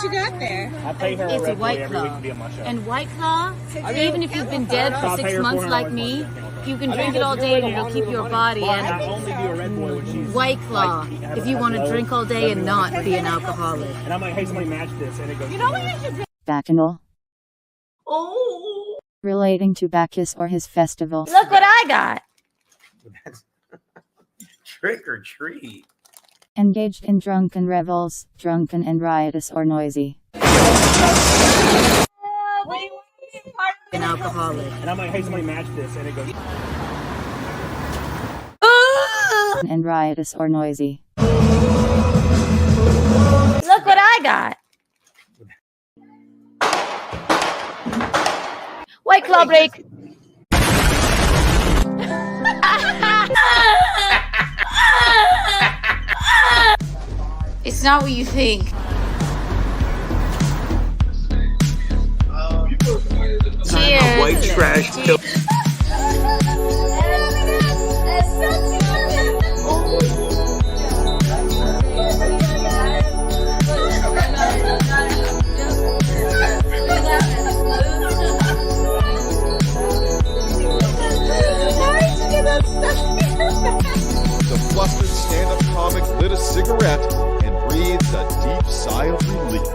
What you got there? I pay her It's a White every week Claw. to be on my show. And White Claw, even if you've been dead for 6 months like me, you can drink it all day and it'll keep your body I and only do a Red Bull when she's White Claw, like, if you want to drink all day and not be an alcoholic. And I'm like, hey, somebody match this, and it goes. You know what you should do? Bacchanal. Oh. Relating to Bacchus or his festival. Look what I got. Trick or treat. Engaged in drunken revels, drunken and riotous or noisy. An alcoholic. And I'm like, hey, somebody match this, and it goes. And riotous or noisy. Look what I got. White Claw break. It's not what you think. Cheers. White trash. The flustered stand-up comic lit a cigarette and breathed a deep sigh of relief.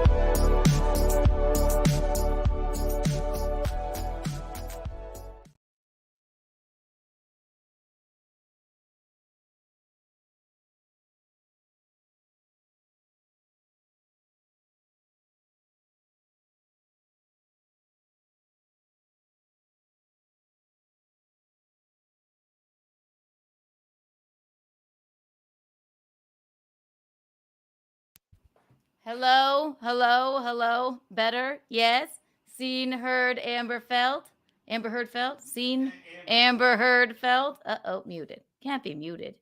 Hello, hello, hello. Better? Yes. Seen, heard, Amber felt. Amber heard felt. Seen, Amber heard felt. Uh-oh, muted. Can't be muted.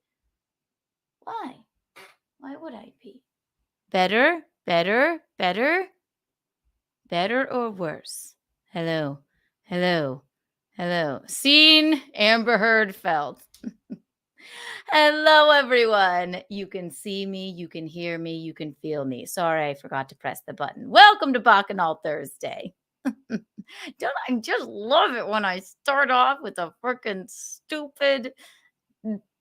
Why? Why would I be? Better, better, better, better or worse? Hello, hello, hello. Seen, Amber heard felt. Hello, everyone. You can see me, you can hear me, you can feel me. Sorry, I forgot to press the button. Welcome to Bacchanal Thursday. Don't I just love it when I start off with a freaking stupid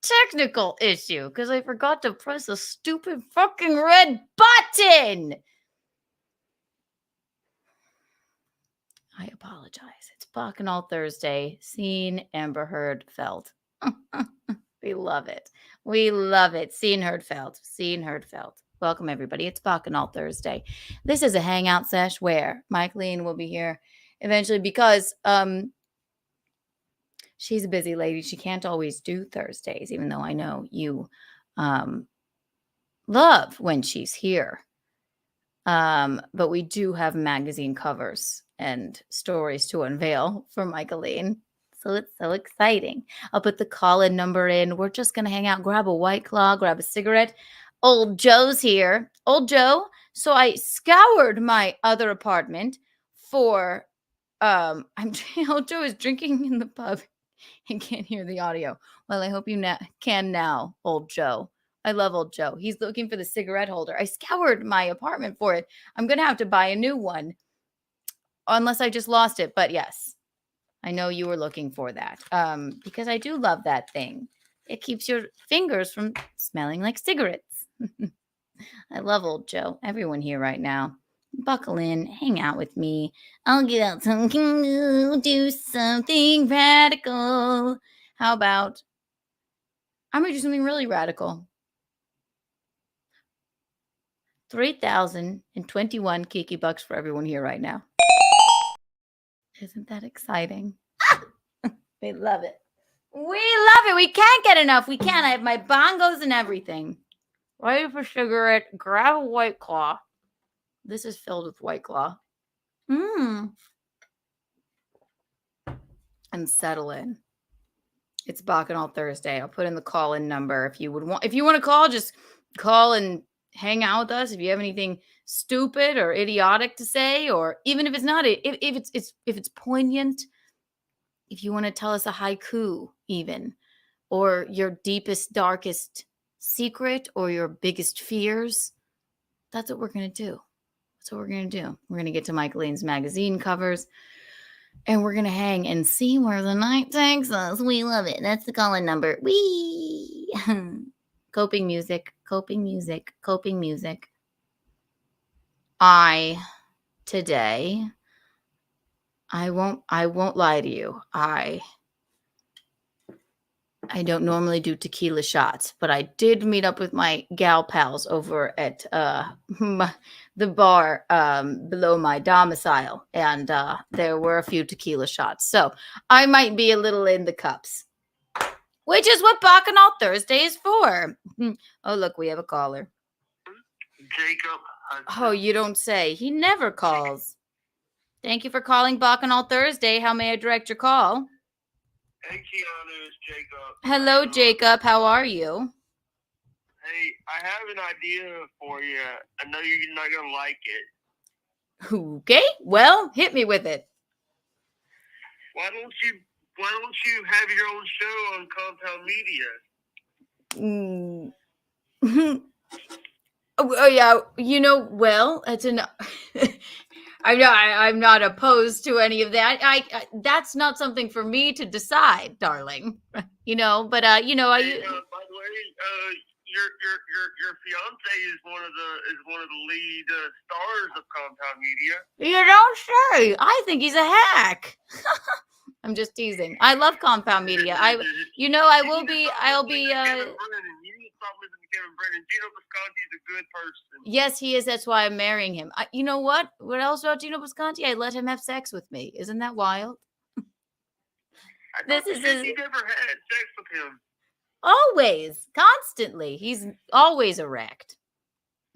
technical issue because I forgot to press a stupid fucking red button. I apologize. It's Bacchanal Thursday. Seen, Amber heard, felt. We love it. We love it. Seen, heard, felt. Seen, heard, felt. Welcome, everybody. It's Bacchanal Thursday. This is a hangout sesh where Michaelene will be here eventually because she's a busy lady. She can't always do Thursdays, even though I know you love when she's here. But we do have magazine covers and stories to unveil for Michaelene. So it's so exciting. I'll put the call-in number in. We're just going to hang out, grab a White Claw, grab a cigarette. Old Joe's here. Old Joe. So I scoured my other apartment for, Old Joe is drinking in the pub and can't hear the audio. Well, I hope you can now, Old Joe. I love Old Joe. He's looking for the cigarette holder. I scoured my apartment for it. I'm going to have to buy a new one unless I just lost it. But yes, I know you were looking for that because I do love that thing. It keeps your fingers from smelling like cigarettes. I love Old Joe. Everyone here right now. Buckle in. Hang out with me. I'll get out something new. Do something radical. How about I'm going to do something really radical. 3,021 Kiki bucks for everyone here right now. Isn't that exciting? We love it. We love it. We can't get enough. We can't. I have my bongos and everything. Ready for cigarette. Grab a White Claw. This is filled with White Claw. And settle in. It's Bacchanal Thursday. I'll put in the call-in number if you want to call, just call and hang out with us. If you have anything stupid or idiotic to say, or even if it's not, if it's poignant, if you want to tell us a haiku, even, or your deepest, darkest secret, or your biggest fears, that's what we're gonna do. That's what we're going to do. We're going to get to Michaelene's magazine covers. And we're going to hang and see where the night takes us. We love it. That's the call-in number. Wee! Coping music, coping music, coping music. Today, I won't lie to you. I don't normally do tequila shots, but I did meet up with my gal pals over at the bar below my domicile, and there were a few tequila shots. So I might be a little in the cups, which is what Bacchanal Thursday is for. Oh, look, we have a caller. Jacob. Oh, you don't say. He never calls. Thank you for calling Bacchanal Thursday. How may I direct your call? Hey, Keanu, it's Jacob. Hello, Jacob. How are you? Hey, I have an idea for you. I know you're not going to like it. Okay, well, hit me with it. Why don't you have your own show on Compound Media? Oh yeah, well, it's an. I'm not opposed to any of that. I that's not something for me to decide, darling. But Hey, by the way, your fiance is one of the lead stars of Compound Media. you don't say. I think he's a hack. I'm just teasing. I love Compound Media. I'll be. You need to stop listening to Kevin Brennan. You need to stop listening to Kevin Brennan. Gino Visconti is a good person. Yes, he is. That's why I'm marrying him. You know what? What else about Gino Visconti? I let him have sex with me. Isn't that wild? This is his. You never had sex with him. Always, constantly. He's always erect.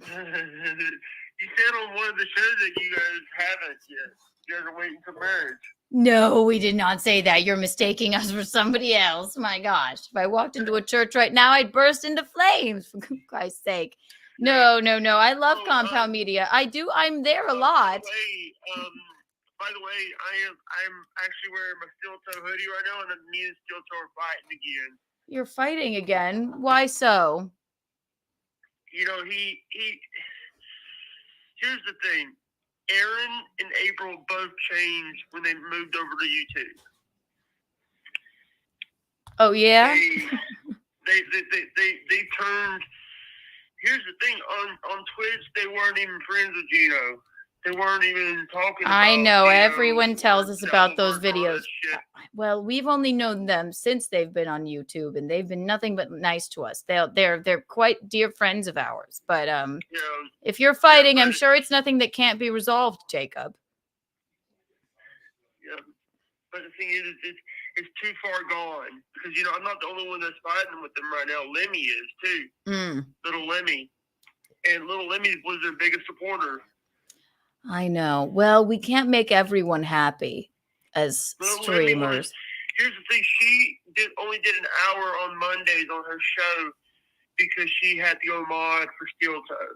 You said on one of the shows that you guys haven't yet. You guys are waiting for marriage. No, we did not say that. You're mistaking us for somebody else. My gosh. If I walked into a church right now, I'd burst into flames, for Christ's sake. No. I love Compound Media. I do. I'm there a lot. By the way, I'm actually wearing my steel toe hoodie right now, and me and steel toe are fighting again. You're fighting again. Why so? You know, he here's the thing. Aaron and April both changed when they moved over to YouTube. Oh yeah? They turned. Here's the thing, on Twitch they weren't even friends with Gino. They weren't even talking about I know. Gino Everyone tells us about those and all videos. that shit. Well, we've only known them since they've been on YouTube, and they've been nothing but nice to us. They're quite dear friends of ours. But Yeah. if you're fighting, I'm sure it's nothing that can't be resolved, Jacob. Yeah. But the thing is, it's too far gone. Because, I'm not the only one that's fighting with them right now. Lemmy is, too. Little Lemmy. And Little Lemmy was their biggest supporter. I know. Well, we can't make everyone happy as Little streamers. Here's the thing. She only did an hour on Mondays on her show because she had to go mod for Steel Toe.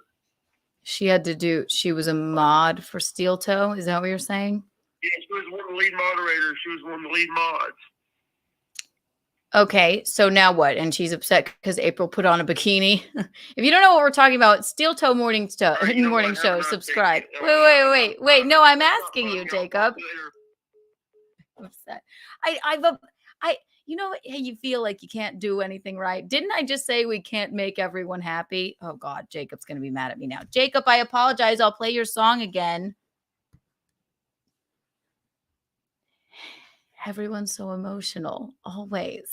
She was a mod for Steel Toe. Is that what you're saying? Yeah, she was one of the lead moderators. She was one of the lead mods. Okay, so now what? And she's upset because April put on a bikini. If you don't know what we're talking about, Steel Toe Morning Show. Subscribe. Wait. No, I'm asking you, Jacob. I'm upset. You know, hey, you feel like you can't do anything right. Didn't I just say we can't make everyone happy? Oh God, Jacob's gonna be mad at me now. Jacob, I apologize. I'll play your song again. Everyone's so emotional, always.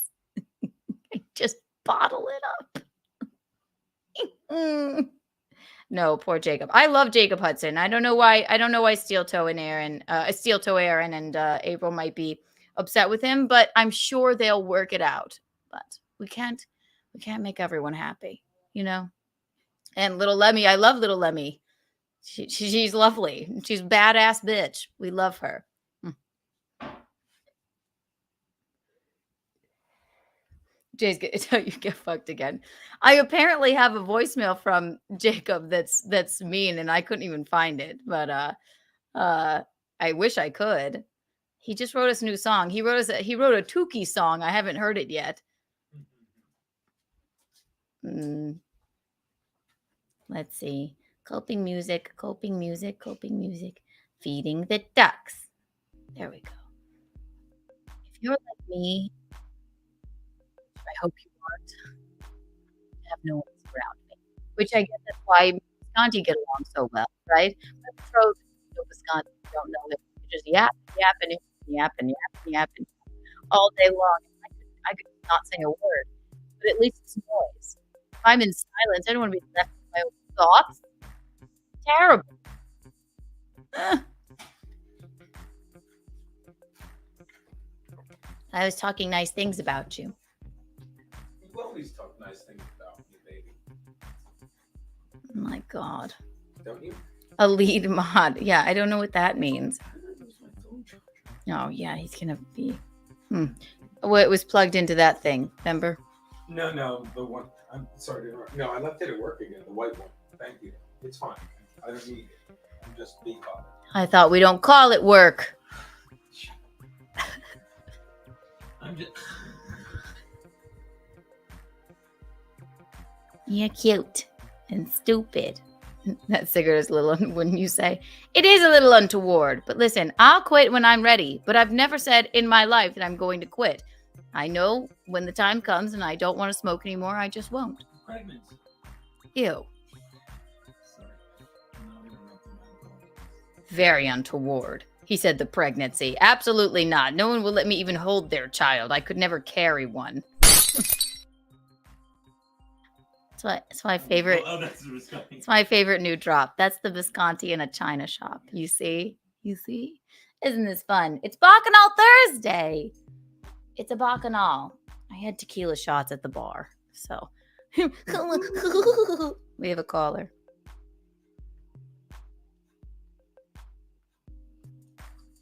Just bottle it up. No, poor Jacob. I love Jacob Hudson. I don't know why Steel Toe Aaron and April might be upset with him, but I'm sure they'll work it out. But we can't make everyone happy, And Little Lemmy, I love Little Lemmy. She's lovely. She's a badass bitch. We love her. Jay's gonna tell you get fucked again. I apparently have a voicemail from Jacob that's mean, and I couldn't even find it. But I wish I could. He just wrote us a new song. He wrote a Tukey song. I haven't heard it yet. Let's see. Coping music, coping music, coping music. Feeding the ducks. There we go. If you're like me, I hope you aren't, I have no one around me. Which I guess that's why Visconti get along so well, right? But pros of Visconti don't know that you just yapping all day long. I could not say a word, but at least it's noise. If I'm in silence, I don't want to be left with my own thoughts. Terrible. I was talking nice things about you. You always talk nice things about me, baby. Oh my God. Don't you? A lead mod. Yeah, I don't know what that means. Oh, yeah, he's going to be... Well, it was plugged into that thing, remember? No, the one. I'm sorry to interrupt. No, I left it at work again, the white one. Thank you. It's fine. I don't need it. I'm just being bothered. I thought we don't call it work. I'm just... You're cute and stupid. That cigarette is a little, wouldn't you say? It is a little untoward. But listen, I'll quit when I'm ready. But I've never said in my life that I'm going to quit. I know when the time comes and I don't want to smoke anymore, I just won't. Pregnant. Ew. Sorry. Very untoward. He said the pregnancy. Absolutely not. No one will let me even hold their child. I could never carry one. It's my favorite. Oh, that's the Visconti. It's my favorite new drop. That's the Visconti in a China shop. You see? Isn't this fun? It's Bacchanal Thursday. It's a Bacchanal. I had tequila shots at the bar. So we have a caller.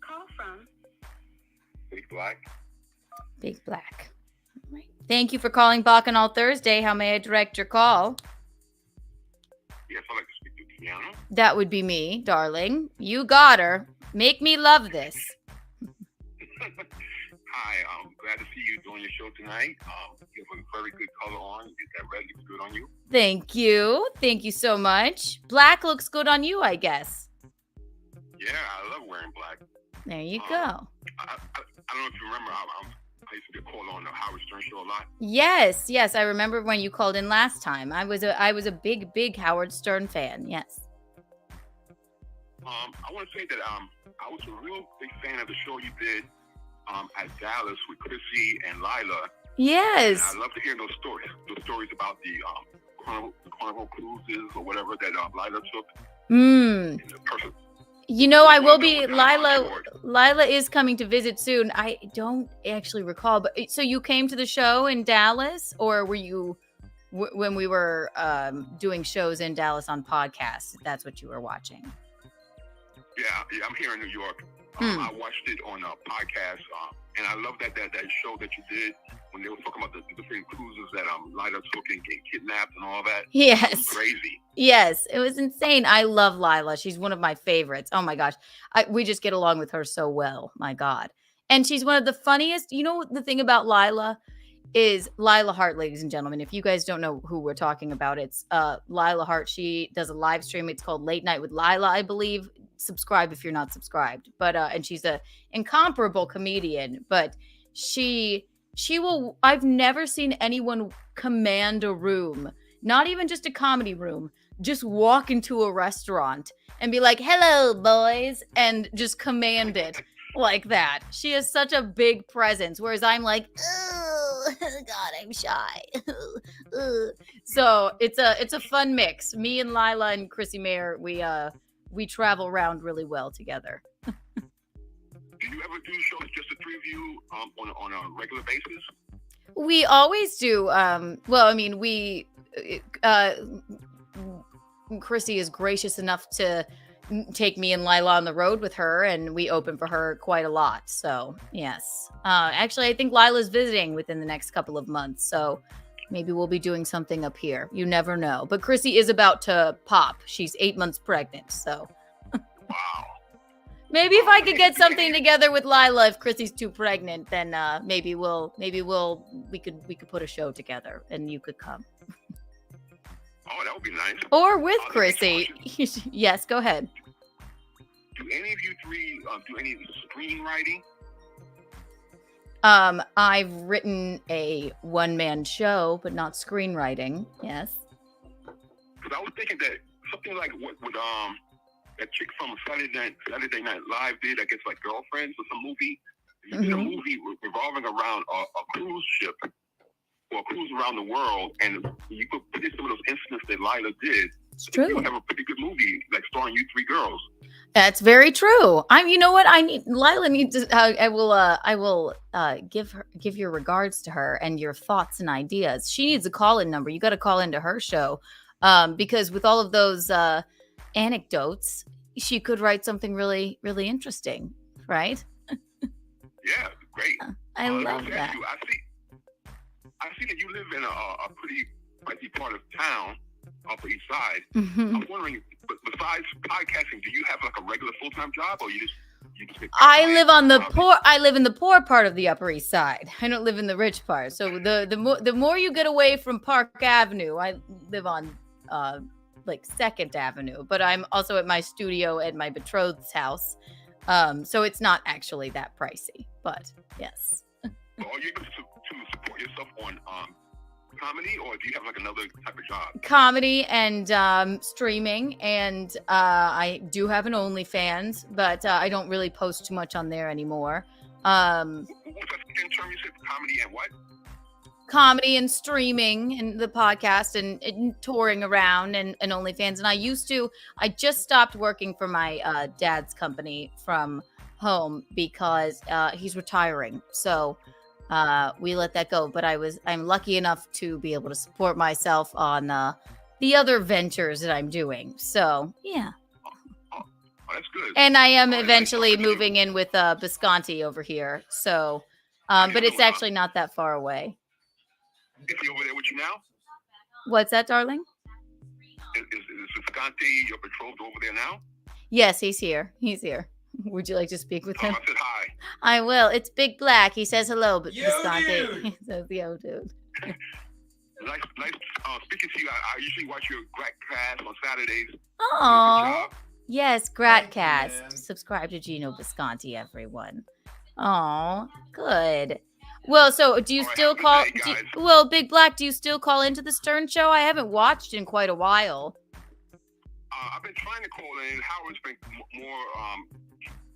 Call from Big Black. Big Black. Right. Thank you for calling Bacchanal Thursday. How may I direct your call? Yes, I'd like to speak to Keanu. That would be me, darling. You got her. Make me love this. Hi, I'm glad to see you doing your show tonight. You have a very good color on. That red looks good on you. Thank you. Thank you so much. Black looks good on you, I guess. Yeah, I love wearing black. There you go. I don't know if you remember, I used to get called on the Howard Stern show a lot. Yes. I remember when you called in last time. I was a big Howard Stern fan. Yes. I want to say that I was a real big fan of the show you did at Dallas with Chrissie and Lila. Yes. And I love to hear those stories about the Carnival cruises or whatever that Lila took. And the person. You know, I will be. Lila is coming to visit soon. I don't actually recall, but so you came to the show in Dallas, or were you when we were doing shows in Dallas on podcasts? That's what you were watching. Yeah, I'm here in New York. I watched it on a podcast, and I love that show that you did when they were talking about the different cruises that Lila took and get kidnapped and all that. Yes. It was crazy. Yes, it was insane. I love Lila. She's one of my favorites. Oh my gosh. We just get along with her so well. My God. And she's one of the funniest. You know, the thing about Lila is Lila Hart, ladies and gentlemen. If you guys don't know who we're talking about, it's Lila Hart. She does a live stream. It's called Late Night with Lila, I believe. Subscribe if you're not subscribed. But and she's a incomparable comedian. But she will. I've never seen anyone command a room, not even just a comedy room. Just walk into a restaurant and be like, "Hello, boys," and just command it like that. She has such a big presence, whereas I'm like, oh God, I'm shy. So it's a fun mix. Me and Lila and Chrissie Mayr, we travel around really well together. Do you ever do shows just the three of you on a regular basis? We always do. Well, I mean, Chrissie is gracious enough to take me and Lila on the road with her, and we open for her quite a lot. So yes, actually, I think Lila's visiting within the next couple of months. So maybe we'll be doing something up here. You never know. But Chrissie is about to pop. She's 8 months pregnant. So wow. Maybe if I could get something together with Lila, if Chrissie's too pregnant, then maybe we could put a show together and you could come. Oh, that would be nice. Or with Chrissie. Yes, go ahead. Do any of you three do any screenwriting? I've written a one-man show, but not screenwriting. Yes. Because I was thinking that something like what would that chick from Saturday Night Live did, I guess, like Girlfriends or some movie. You did a movie revolving around a cruise ship or a cruise around the world, and you could put in some of those incidents that Lila did. It's true. You would have a pretty good movie, like starring you three girls. That's very true. You know what? Lila needs to. I will give your regards to her and your thoughts and ideas. She needs a call-in number. You got to call into her show, because with all of those anecdotes, she could write something really, really interesting, right? Yeah, great. I love that. I see that you live in a pretty pricey part of town, Upper East Side. Mm-hmm. I'm wondering, besides podcasting, do you have like a regular full-time job, or you just I live in the poor part of the Upper East Side. I don't live in the rich part. So the more you get away from Park Avenue, I live on like 2nd Avenue, but I'm also at my studio at my betrothed's house. So it's not actually that pricey, but yes. Well, are you able to support yourself on comedy, or do you have like another type of job? Comedy and streaming, and I do have an OnlyFans, but I don't really post too much on there anymore. What's that in terms you said comedy and what? Comedy and streaming and the podcast and touring around and OnlyFans. And I just stopped working for my dad's company from home because he's retiring. So we let that go. But I'm lucky enough to be able to support myself on the other ventures that I'm doing. So yeah. Oh, that's good. And I am eventually moving in with Visconti over here. So, but it's actually not that far away. Is he over there with you now? What's that, darling? Is Visconti your betrothed over there now? Yes, he's here. He's here. Would you like to speak with him? I said hi. I will. It's Big Black. He says hello, but Yo, Visconti. dude. He says, yo, dude. Nice speaking to you. I usually watch your Gratcast on Saturdays. Oh, yes, Thank you, Gratcast. man. Subscribe to Gino Visconti, everyone. Oh, good. Well, so do you All right, still have a good call? day, guys. Well, Big Black, do you still call into the Stern Show? I haven't watched in quite a while. I've been trying to call in. Howard's been more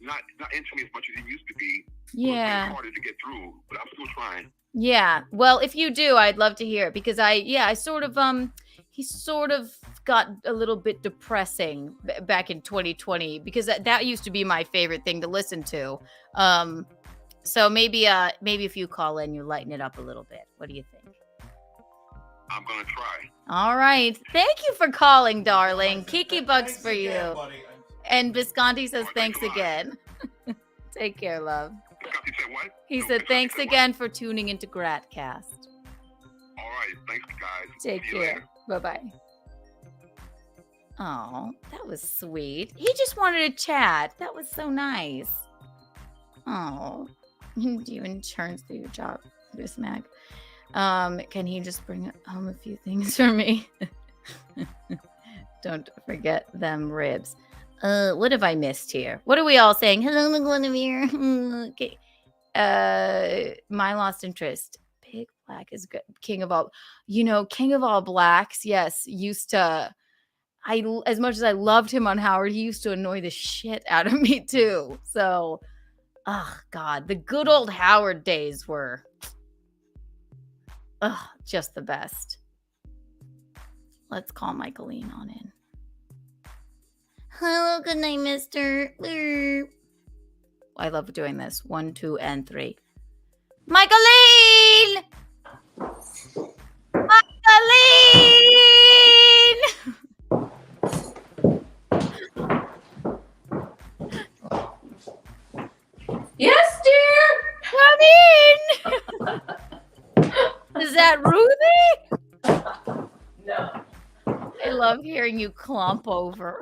not into me as much as he used to be. Yeah. It's harder to get through, but I'm still trying. Yeah. Well, if you do, I'd love to hear it because I sort of he sort of got a little bit depressing back in 2020 because that used to be my favorite thing to listen to. So maybe if you call in, you lighten it up a little bit. What do you think? I'm gonna try. All right. Thank you for calling, darling. Kiki bugs Thanks for again, you. buddy. And Visconti says Oh, thanks thanks a lot. again. Take care, love. Visconti said what? He No, said Visconti thanks said again for tuning into Gratcast. What? All right. Thanks, guys. Take See you care. later. Bye-bye. Oh, that was sweet. He just wanted to chat. That was so nice. Oh, do you insurance through your job, Miss Mag? Can he just bring home a few things for me? Don't forget them ribs. What have I missed here? What are we all saying? Hello, Michaelene. Okay. My lost interest. Big Black is good. King of all blacks. Yes, used to. As much as I loved him on Howard, he used to annoy the shit out of me too. So, oh God, the good old Howard days were, just the best. Let's call Michaelene on in. Hello, good night, mister. I love doing this. 1, 2, and 3. Michaelene! Michaelene! Yes, dear. Come in! Is that Ruthie? No. I love hearing you clomp over.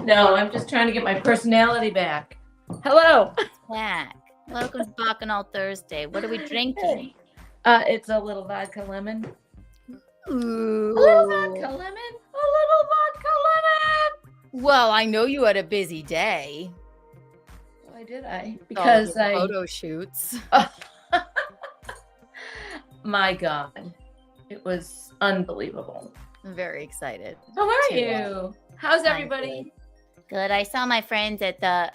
No, I'm just trying to get my personality back. Hello. Back. Welcome to Bacchanal Thursday. What are we drinking? It's a little vodka lemon. Ooh. A little vodka lemon. A little vodka lemon. Well, I know you had a busy day. Why did I? All Because the I. photo shoots. My God, it was unbelievable. I'm very excited. How are to, you? How's I'm everybody? Good. I saw my friends at the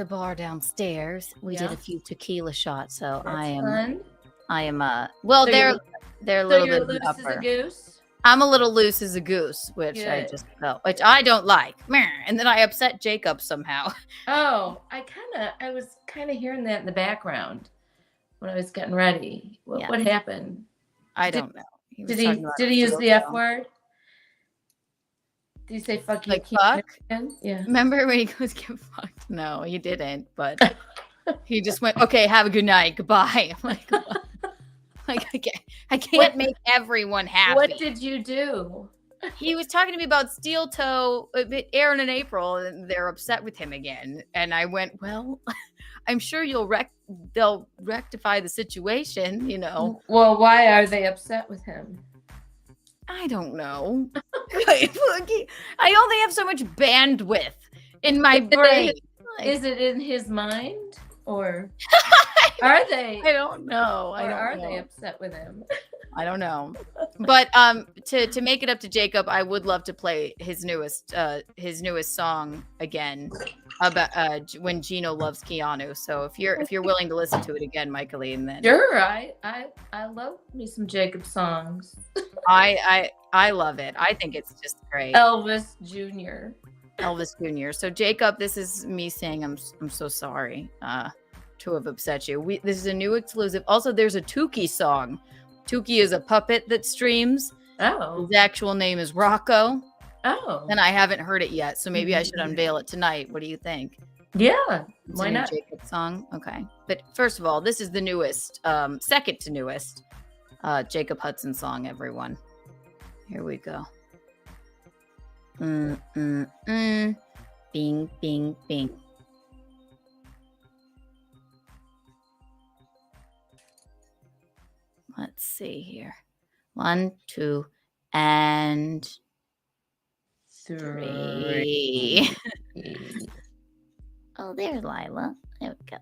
bar downstairs. We did Yeah. a few tequila shots, so That's I am well, So they're you're- a So little you're bit loose as a upper. goose. I'm a little loose as a goose, which I Good. just felt, which I don't like. And then I upset Jacob somehow. Oh, I was kind of hearing that in the background when I was getting ready. Yeah. What happened? I Did- don't know. He was Did talking he about did he use the F word? Did he say fuck you? Like Keanu fuck? again? Yeah. Remember when he goes get fucked? No, he didn't. But he just went, okay, have a good night, goodbye. I'm like, what? Like I can't make everyone happy. What did you do? He was talking to me about steel toe, Aaron and April, and they're upset with him again. And I went, well, I'm sure they'll rectify the situation, you know. Well, why are they upset with him? I don't know. I only have so much bandwidth in my brain. Is it in his mind, or are they? I don't know. Or are they upset with him? I don't know. But to make it up to Jacob, I would love to play his newest song again about when Gino loves Keanu. So if you're willing to listen to it again, Michaelene, then Sure. I love me some Jacob songs. I love it. I think it's just great. Elvis Jr. Elvis Jr. So Jacob, this is me saying I'm so sorry to have upset you. This is a new exclusive. Also, there's a Tukey song. Tukey is a puppet that streams. Oh. His actual name is Rocco. Oh. And I haven't heard it yet, so maybe I should unveil it tonight. What do you think? Yeah. It's Why a new not? Jacob song. Okay. But first of all, this is the newest, second to newest Jacob Hudson song, everyone. Here we go. Bing, bing, bing. Let's see here. 1, 2, and 3. Oh, there's Lila. There we go.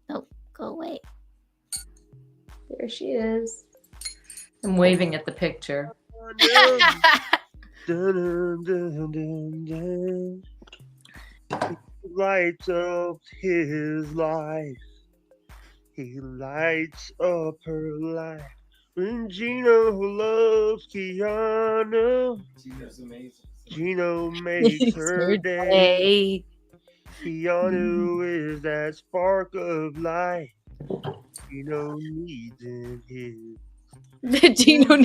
Oh, go away. There she is. I'm waving at the picture. He lights up his life. He lights up her life. When Gino loves Keanu, Gino's amazing. Gino makes her day. Keanu is that spark of light. Gino needs in his. Gino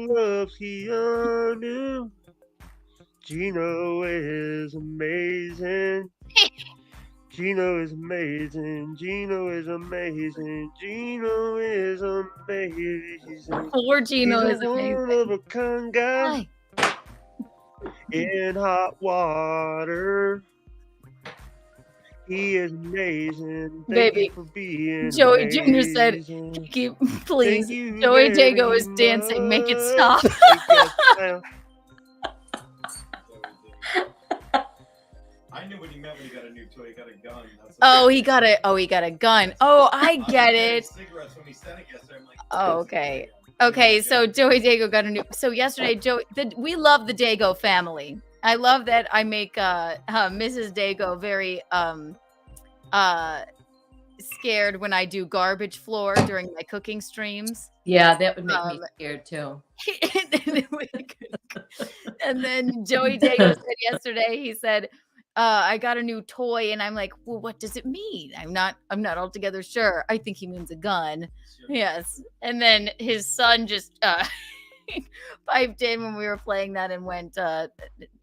loves Keanu. Gino is amazing. Gino is amazing. Gino is amazing. Gino is amazing. Poor Gino is He's a amazing. one of a kind guy Hi. in hot water. He is amazing. Thank Baby, you for being Joey Jr. said, amazing. please, Thank you Joey very Dago is dancing. Make it stop. much. I knew what he meant when he got a new toy. He got a gun. That's He got a gun. Oh, I get it. Cigarettes when he said it yesterday. I'm like, Oh, okay. Okay, so Joey Dago got a new. So yesterday, we love the Dago family. I love that I make Mrs. Dago very scared when I do garbage floor during my cooking streams. Yeah, that would make me scared too. And then Joey Dago said yesterday, he said, I got a new toy, and I'm like, well, what does it mean? I'm not altogether sure. I think he means a gun. sure. Yes. And then his son just piped in when we were playing that and went,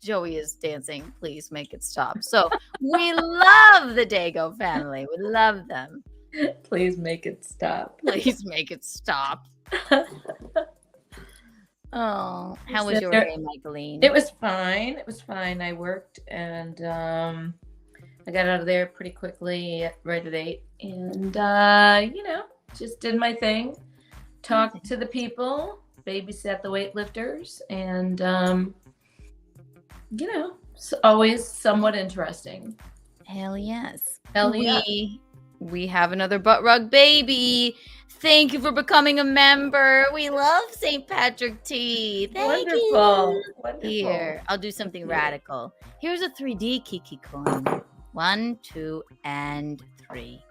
Joey is dancing. Please make it stop. So we love the Dago family. We love them. Please make it stop. Please make it stop. Oh, how was your day, Michaelene? It was fine. It was fine. I worked and I got out of there pretty quickly, right at 8, and just did my thing. talk to the people, babysat the weightlifters, and it's always somewhat interesting. Hell yes. Hell yeah. We have another butt rug baby. Thank you for becoming a member. We love St. Patrick Tea. Thank you. Wonderful. Here, I'll do something radical. Here's a 3D Kiki coin. 1, 2, and 3.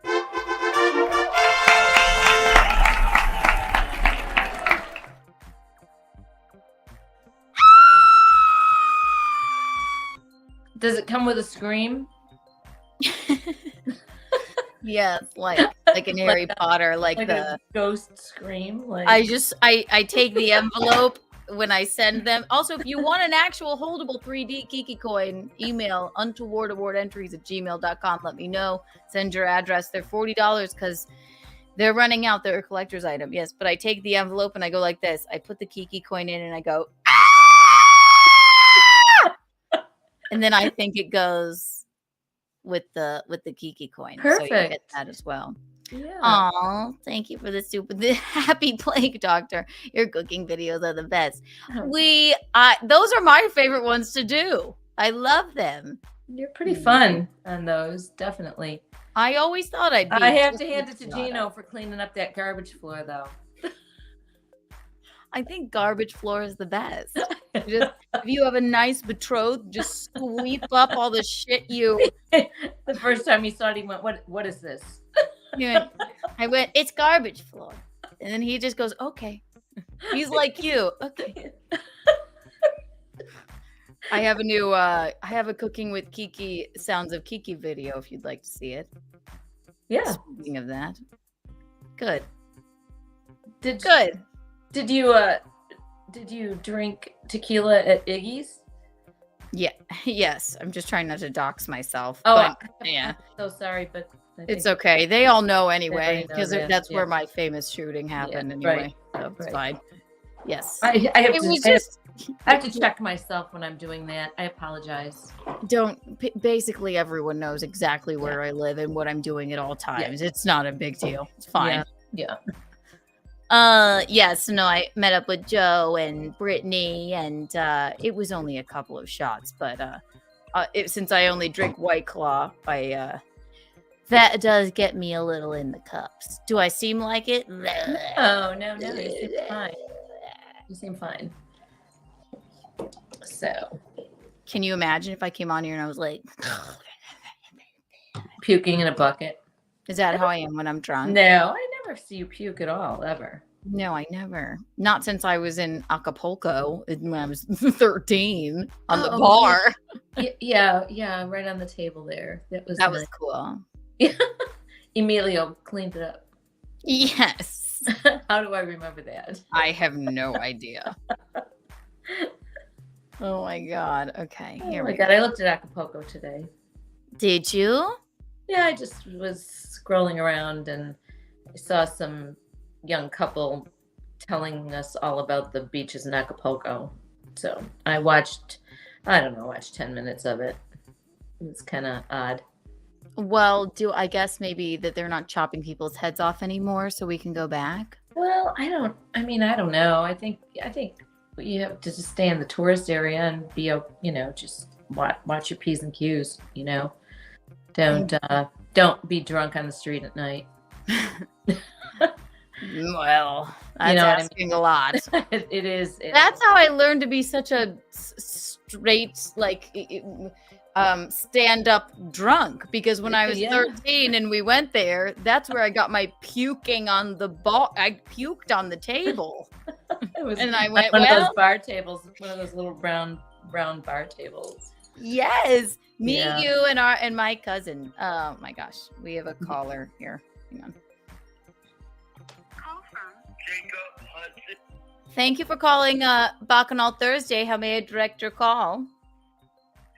Does it come with a scream? Yes, like in Harry Potter, like the a ghost scream. Like I take the envelope when I send them. Also, if you want an actual holdable 3D Kiki coin, email untowardawardentries@gmail.com. Let me know. Send your address. They're $40 because they're running out. They're a collector's item. Yes, but I take the envelope and I go like this. I put the Kiki coin in and I go, and then I think it goes with the Kiki coin. Perfect. So you get that as well. Yeah. Oh, thank you for the happy plague doctor. Your cooking videos are the best. Those are my favorite ones to do. I love them. You're pretty fun on those, definitely. I always thought I'd be. I have to hand it to Gino for cleaning up that garbage floor, though. I think garbage floor is the best. Just if you have a nice betrothed, just sweep up all the shit you. The first time he saw it, he went, "What is this?" I went, "It's garbage floor," and then he just goes, "Okay." He's like you, okay. I have a cooking with Kiki sounds of Kiki video if you'd like to see it. Yeah. Speaking of that, good. Did you drink tequila at Iggy's? Yeah. Yes. I'm just trying not to dox myself. Oh, yeah. I'm so sorry, but it's okay. They all know anyway because that's where my famous shooting happened anyway. Right. So it's fine. Yes. I have to check myself when I'm doing that. I apologize. Basically everyone knows exactly where I live and what I'm doing at all times. It's not a big deal. It's fine. Yeah. Yes, no, I met up with Joe and Brittany, and it was only a couple of shots, but since I only drink White Claw, that does get me a little in the cups. Do I seem like it? No, you seem fine. You seem fine. So, can you imagine if I came on here and I was like puking in a bucket? Is that how I am when I'm drunk? No, I never see you puke at all, ever. No, I never. Not since I was in Acapulco when I was 13 on the bar. Yeah, right on the table there. That was cool. Emilio cleaned it up. Yes. How do I remember that? I have no idea. Oh my God. Okay. Oh my God. I looked at Acapulco today. Did you? Yeah, I just was scrolling around and I saw some young couple telling us all about the beaches in Acapulco. So I watched 10 minutes of it. It's kind of odd. Well, I guess maybe that they're not chopping people's heads off anymore so we can go back? Well, I don't know. I think you have to just stay in the tourist area and be, just watch your P's and Q's, Don't be drunk on the street at night. Well, that's asking a lot. It is. That's how I learned to be such a straight, stand-up drunk. Because when I was 13 and we went there, that's where I got my puking on the ball. I puked on the table. And I went, one of those bar tables, one of those little brown bar tables. Yes. Me, you, and my cousin. Oh my gosh. We have a caller here. Hang on. Jacob Hudson. Thank you for calling Bacchanal Thursday. How may I direct your call?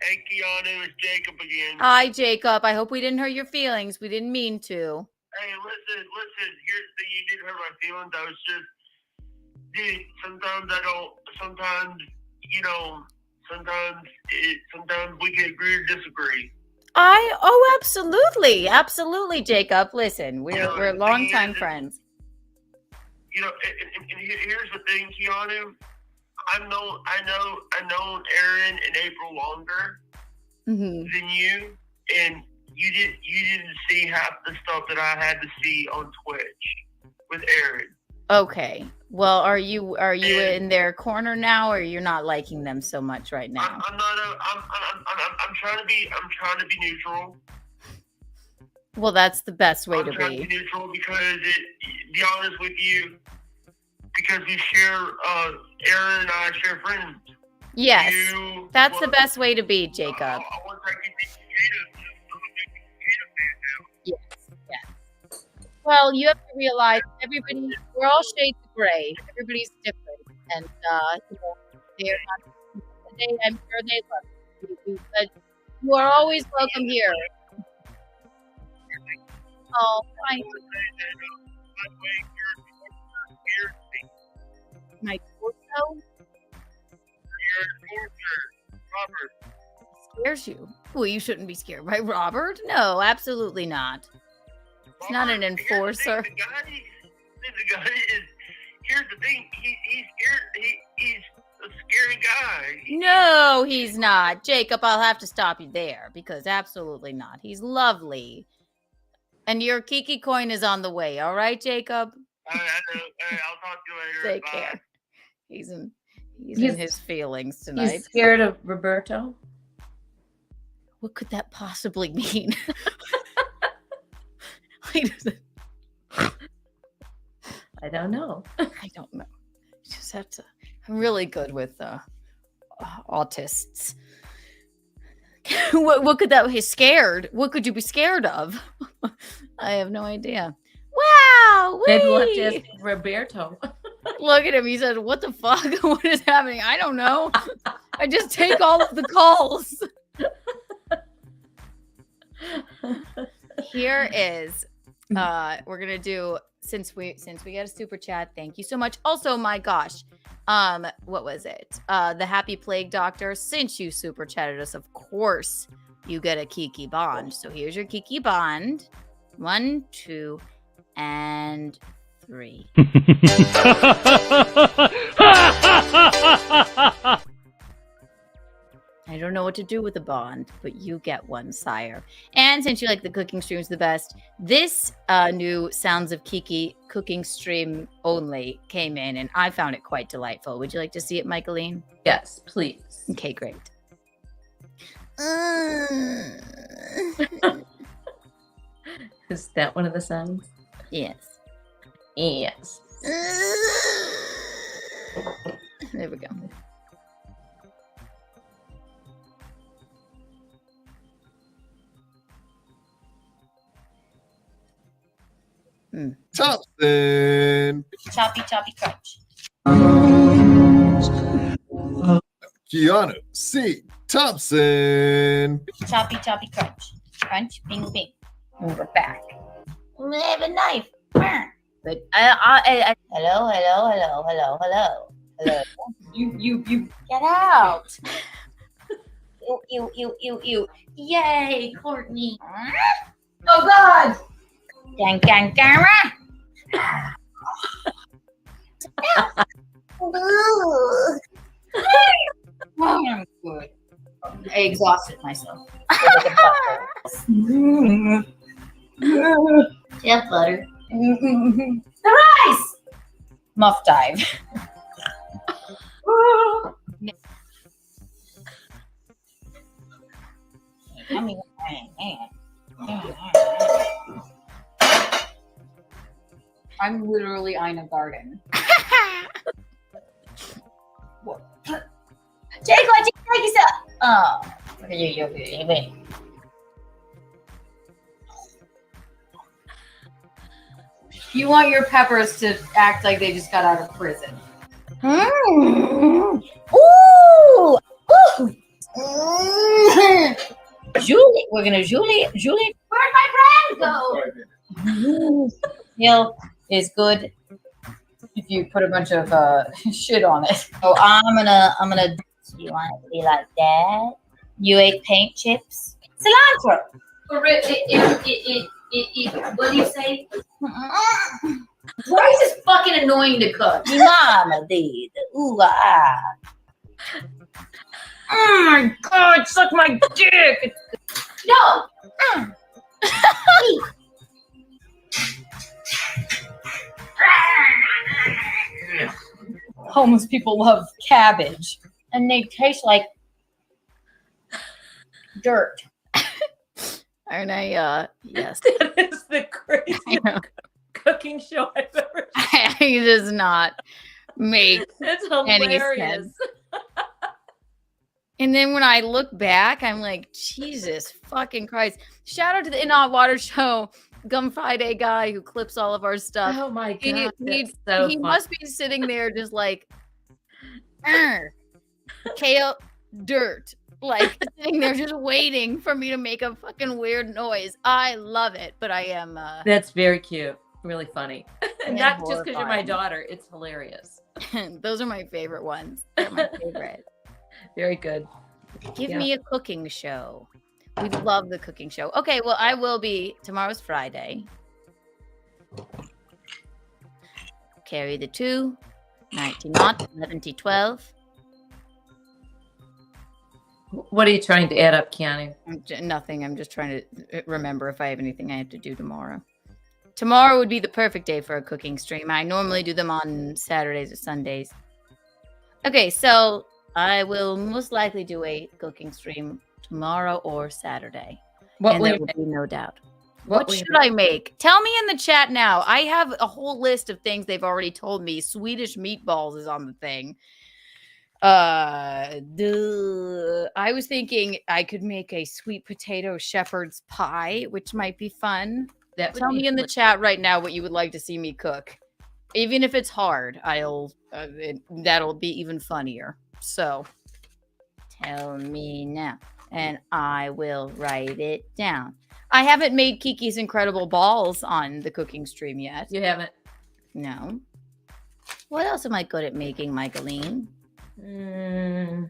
Hey, Keanu, it's Jacob again. Hi, Jacob. I hope we didn't hurt your feelings. We didn't mean to. Hey, listen. Here's the thing. You didn't hurt my feelings. I was just, dude, sometimes we can agree or disagree. Absolutely, Jacob. Listen, we're longtime friends. you know, and here's the thing, Keanu. I know Aaron and April longer than you, and you didn't see half the stuff that I had to see on Twitch with Aaron. Okay. Well, are you in their corner now, or you're not liking them so much right now? I'm not. I'm trying to be neutral. Well, that's the best way to be neutral because be honest with you, because we share Aaron and I share friends. Yes, that's the best way to be, Jacob. Yes. Well, you have to realize we're all shades of gray. Everybody's different, and you know, they're not. I'm sure they love you, but you are always welcome here. Oh, my torso scares you. Well, you shouldn't be scared by Robert. No, absolutely not. He's not an enforcer. The guy is. Here's the thing. He's scared. He's a scary guy. No, he's not. Jacob, I'll have to stop you there because absolutely not. He's lovely. And your Kiki coin is on the way. All right, Jacob? I'll talk to you later. Take care. He's in his feelings tonight. He's scared of Roberto? What could that possibly mean? I don't know. I don't know. You just have to. I'm really good with autists. What could that be? Scared? What could you be scared of? I have no idea. Wow! Maybe we'll have to ask Roberto. Look at him. He said, "What the fuck? What is happening? I don't know. I just take all of the calls." Here is. We're gonna do since we got a super chat. Thank you so much. Also, my gosh, what was it? The Happy Plague Doctor. Since you super chatted us, of course you get a Kiki Bond. So here's your Kiki Bond. 1, 2, and 3. I don't know what to do with a bond, but you get one, sire. And since you like the cooking streams the best, this new Sounds of Kiki cooking stream only came in, and I found it quite delightful. Would you like to see it, Michaelene? Yes, please. Okay, great. Is that one of the sounds? Yes. Yes. There we go. Thompson. Choppy, choppy, crunch. Keanu C. Thompson. Choppy, choppy, crunch. Crunch, bing, bing. And we're back. I have a knife. But hello. You get out. You. Yay, Courtney. Oh God. Gang. I'm good. I exhausted myself. Jeff butter. The rice. Muff dive. I'm literally Ina Garden. What? Jake, what you take yourself? Oh, you. You want your peppers to act like they just got out of prison. Ooh! Julie, we're gonna Julie. Where'd my friend go? Hill is good if you put a bunch of shit on it. So I'm gonna. You want it to be like that? You ate paint chips, cilantro. What do you say? Rice is fucking annoying to cook. Mi mama did. Ooh, ah. Oh my God, suck my dick. No. Homeless people love cabbage, and they taste like dirt. Aren't I? Yes. That is the craziest cooking show I've ever seen. He does not make It's any hilarious. sense. And then when I look back, I'm like, Jesus fucking Christ. Shout out to the In Hot Water Show Gum Friday guy who clips all of our stuff. Oh my He, God. That's so he fun. must be sitting there just like, kale dirt. Like sitting there just waiting for me to make a fucking weird noise. I love it, but I am That's very cute. Really funny. and Not just because you're my horrifying. daughter. It's hilarious. Those are my favorite ones. They're my favorite. Very good. Give Yeah. me a cooking show. We love the cooking show. Okay, well, I will be. Tomorrow's Friday. Carry the 2. 19 not 11 to 12. What are you trying to add up, Keanu? Nothing. I'm just trying to remember if I have anything I have to do tomorrow. Tomorrow would be the perfect day for a cooking stream. I normally do them on Saturdays or Sundays. Okay, so I will most likely do a cooking stream tomorrow or Saturday. What And will there you will make? be no doubt. What What will you should I make? Tell me in the chat now. I have a whole list of things they've already told me. Swedish meatballs is on the thing. I was thinking I could make a sweet potato shepherd's pie, which might be fun. That would Tell be me in the fun. chat right now what you would like to see me cook. Even if it's hard, that'll be even funnier. So tell me now, and I will write it down. I haven't made Kiki's Incredible Balls on the cooking stream yet. You haven't. No. What else am I good at making, Michaelene? I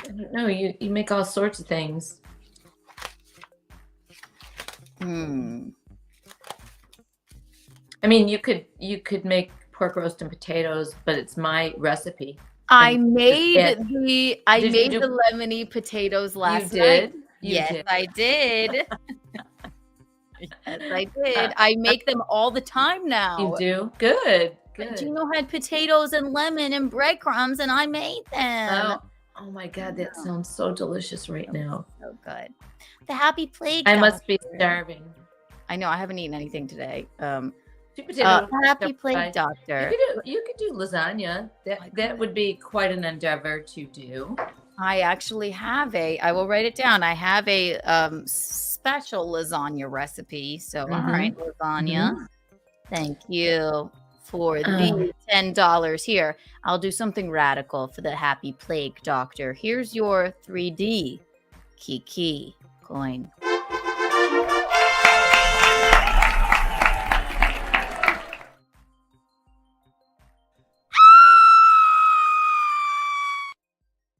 don't know. You make all sorts of things. Hmm. I mean, you could make pork roast and potatoes, but it's my recipe. I And made did the you do- lemony potatoes last you night. did. You Yes, did. I did. Yes, I did. I make them all the time now. You do. Good. Good. Gino had potatoes and lemon and breadcrumbs, and I made them. Oh my God, that sounds so delicious right now. So good. The Happy Plague. I must be Doctor. starving. I know. I haven't eaten anything today. Sweet potato Happy Plague pie. Doctor. You could do lasagna. That would be quite an endeavor to do. I actually have I will write it down. I have a special lasagna recipe. So, all right, lasagna. Thank you for the $10 here. I'll do something radical for the Happy Plague Doctor. Here's your 3D Kiki coin.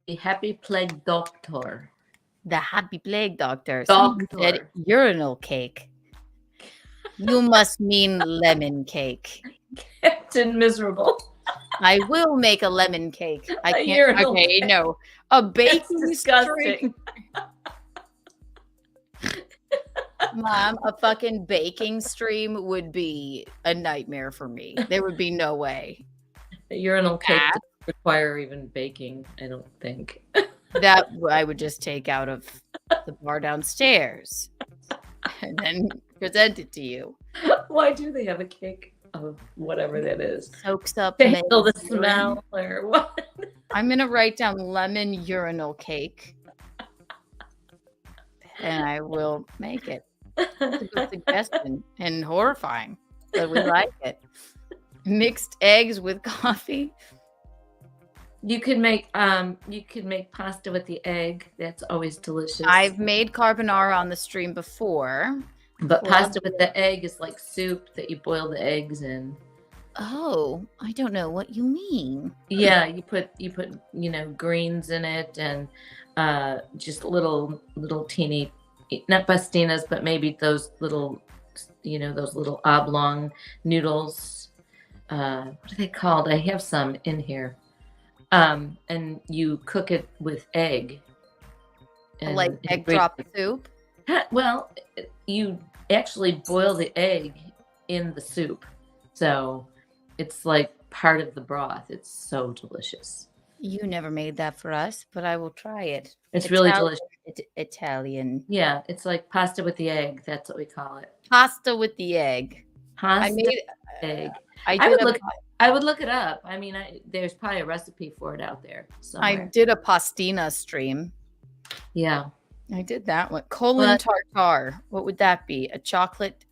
The Happy Plague Doctor. The Happy Plague Doctor. Someone said Doctor. urinal cake. You must mean lemon cake. Captain Miserable. I will make a lemon cake. I A can't. urinal Okay, cake. no, a That's baking disgusting. stream. Mom, a fucking baking stream would be a nightmare for me. There would be no way. A urinal cake doesn't require even baking, I don't think. That I would just take out of the bar downstairs and then present it to you. Why do they have a cake of whatever that is? Soaks up. They feel the lemon. smell or what? I'm gonna write down lemon urinal cake, and I will make it. That's a good suggestion and horrifying, but we like it. Mixed eggs with coffee. You could make pasta with the egg. That's always delicious. I've made carbonara on the stream before. But Well, pasta with the egg is like soup that you boil the eggs in. Oh, I don't know what you mean. Yeah, you put greens in it and just little teeny, not bastinas, but maybe those little those little oblong noodles. What are they called? I have some in here. And you cook it with egg. Like egg drop soup? Well, you actually boil the egg in the soup. So it's like part of the broth. It's so delicious. You never made that for us, but I will try it. It's really delicious. Italian. Yeah, it's like pasta with the egg. That's what we call it. Pasta with the egg. Pasta with egg. I would look it up. I mean, there's probably a recipe for it out there somewhere. I did a pastina stream. Yeah. I did that one. Colon tartare. What would that be? A chocolate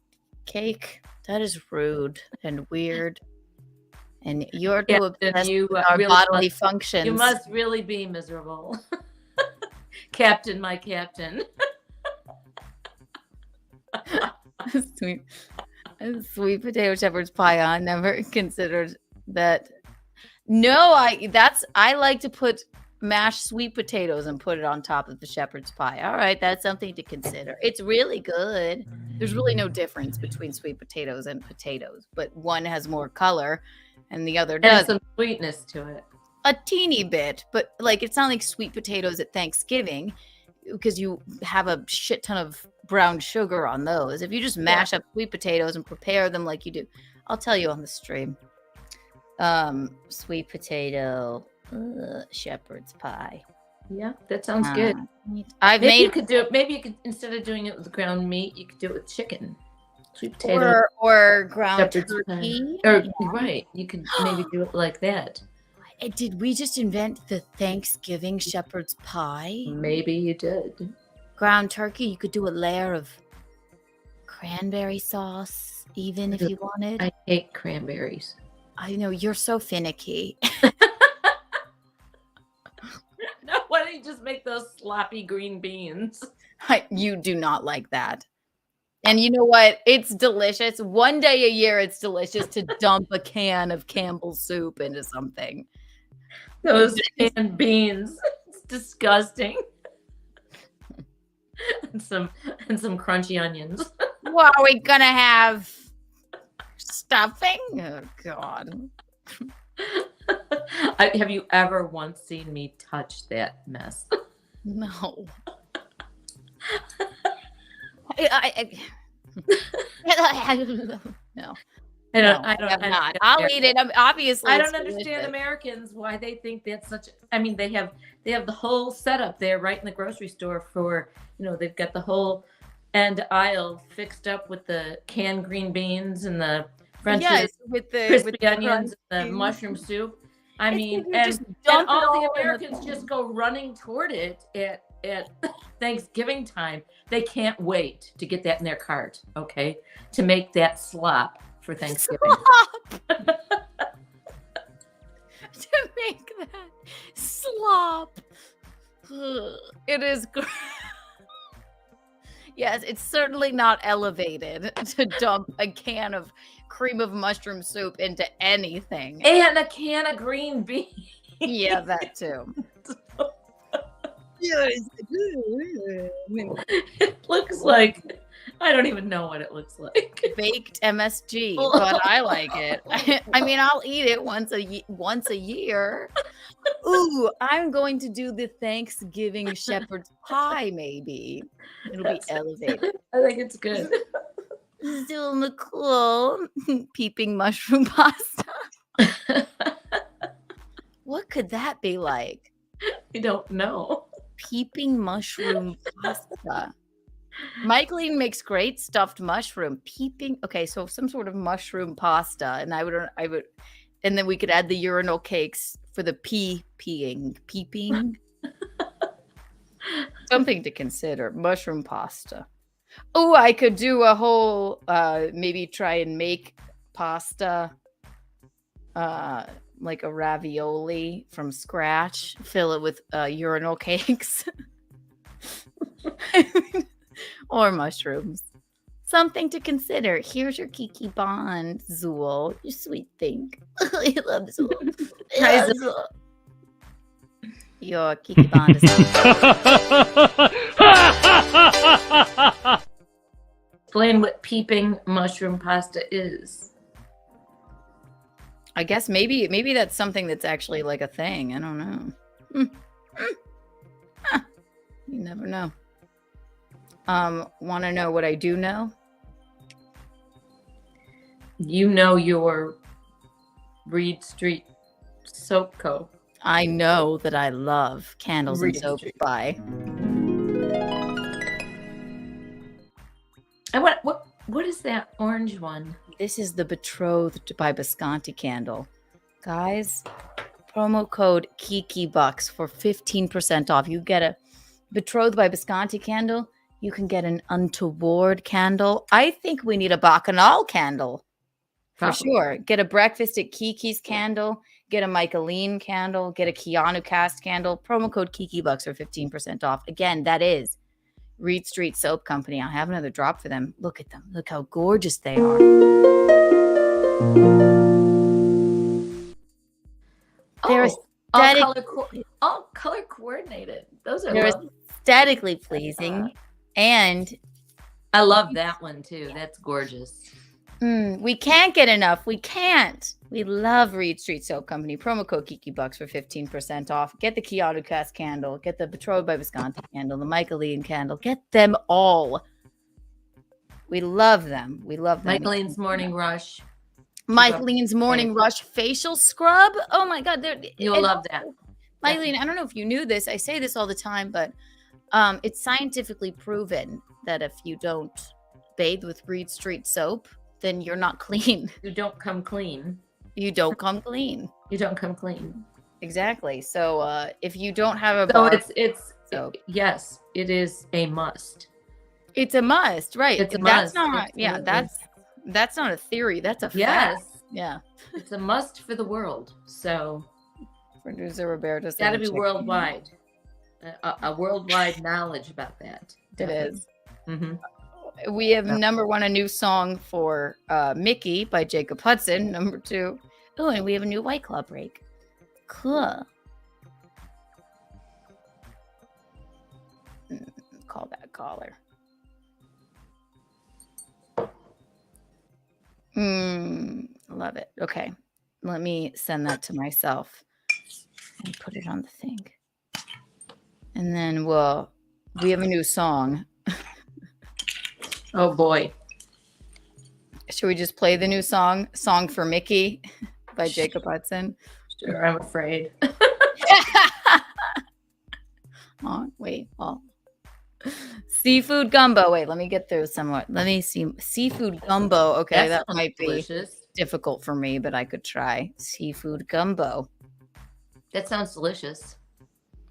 cake? That is rude and weird. And you're too obsessed with our bodily functions. You must really be miserable. Captain, my captain. Sweet potato shepherd's pie. I never considered that. No, I like to put mashed sweet potatoes and put it on top of the shepherd's pie. All right, that's something to consider. It's really good. There's really no difference between sweet potatoes and potatoes, but one has more color and the other does. Some sweetness to it. A teeny bit, but like it's not like sweet potatoes at Thanksgiving because you have a shit ton of brown sugar on those. If you just mash up sweet potatoes and prepare them like you do, I'll tell you on the stream. Sweet potato shepherd's pie. Yeah, that sounds good. Maybe you could do it. Maybe you could, instead of doing it with ground meat, you could do it with chicken, sweet potato, or ground turkey. Right, you could maybe do it like that. Did we just invent the Thanksgiving shepherd's pie? Maybe you did. Ground turkey, you could do a layer of cranberry sauce, even if you wanted. I hate cranberries. I know, you're so finicky. No, why don't you just make those sloppy green beans? You do not like that. And you know what? It's delicious. One day a year, it's delicious to dump a can of Campbell's soup into something. Those canned beans. It's disgusting. and some crunchy onions. Well, are we gonna have stuffing? Oh God. Have you ever once seen me touch that mess? No. No. I don't. I'll eat it. Obviously, I don't understand Americans why they think that's such. I mean, they have the whole setup there right in the grocery store for they've got the whole end aisle fixed up with the canned green beans and the French with the crispy onions and the mushroom soup. I mean, and all the Americans just go running toward it at Thanksgiving time. They can't wait to get that in their cart, okay? To make that slop for Thanksgiving. To make that slop. It is great. Yes, it's certainly not elevated to dump a can of cream of mushroom soup into anything. And a can of green beans. Yeah, that too. It looks like, I don't even know what it looks like. Baked MSG, but I like it. I mean, I'll eat it once a year. Ooh, I'm going to do the Thanksgiving shepherd's pie, maybe. It'll be elevated. I think it's good. Still Nicole, peeping mushroom pasta. What could that be like? I don't know. Peeping mushroom pasta. Michaelene makes great stuffed mushroom. Peeping. Okay, so some sort of mushroom pasta, and I would, and then we could add the urinal cakes for the peeping. Something to consider. Mushroom pasta. Oh, I could do a whole, maybe try and make pasta, like a ravioli from scratch. Fill it with urinal cakes. Or mushrooms. Something to consider. Here's your Kiki Bond, Zool. You sweet thing. I love Zool. Hi, Zool. Your Kiki Bond is explain what peeping mushroom pasta is? I guess maybe that's something that's actually like a thing. I don't know. You never know. Want to know what I do know? You know your Reed Street Soap Co. I know that I love Candles and Reed Soap Street. by. And what is that orange one? This is the Betrothed by Bisconti candle. Guys, promo code KikiBucks for 15% off. You get a Betrothed by Bisconti candle. You can get an Untoward candle. I think we need a Bacchanal candle. For Probably. sure. Get a Breakfast at Kiki's candle. Get a Michaelene candle. Get a Keanu cast candle. Promo code KikiBucks for 15% off. Again, that is Reed Street Soap Company. I have another drop for them. Look at them. Look how gorgeous they are. They're all color coordinated. Those are They're lovely. aesthetically pleasing. And I love that one too. That's gorgeous. we can't get enough. We can't. We love Reed Street Soap Company. Promo code KikiBucks for 15% off. Get the Keanu Cast candle. Get the Betrothed by Visconti candle. The Michaelene candle. Get them all. We love them. We love them. Michaelene's Morning Rush. Michaelene's Morning Rush facial scrub. Oh my God. You'll love that. Michaelene, I don't know if you knew this. I say this all the time, but it's scientifically proven that if you don't bathe with Reed Street soap, then you're not clean. You don't come clean. You don't come clean. You don't come clean. Exactly. So if you don't have a So bar soap, yes, it is a must. It's a must, right? It's a that's must. not. Absolutely. Yeah, that's not a theory. That's a fact. Yes. Yeah. It's a must for the world. So Producer Roberto. it's got to be worldwide. A worldwide knowledge about that. It is. Mm-hmm. We have number one, a new song for Mickey by Jacob Hudson. Number two. Oh, and we have a new White Claw break. Cool. Call that caller. Love it. Okay. Let me send that to myself and put it on the thing. And then we have a new song. Oh boy. Should we just play the new song? Song for Mickey by Jacob Hudson. Sure, I'm afraid. Oh, wait. Oh. Seafood gumbo. Wait, let me get through somewhat. Let me see. Seafood gumbo. Okay, that might be difficult for me, but I could try. Seafood gumbo. That sounds delicious.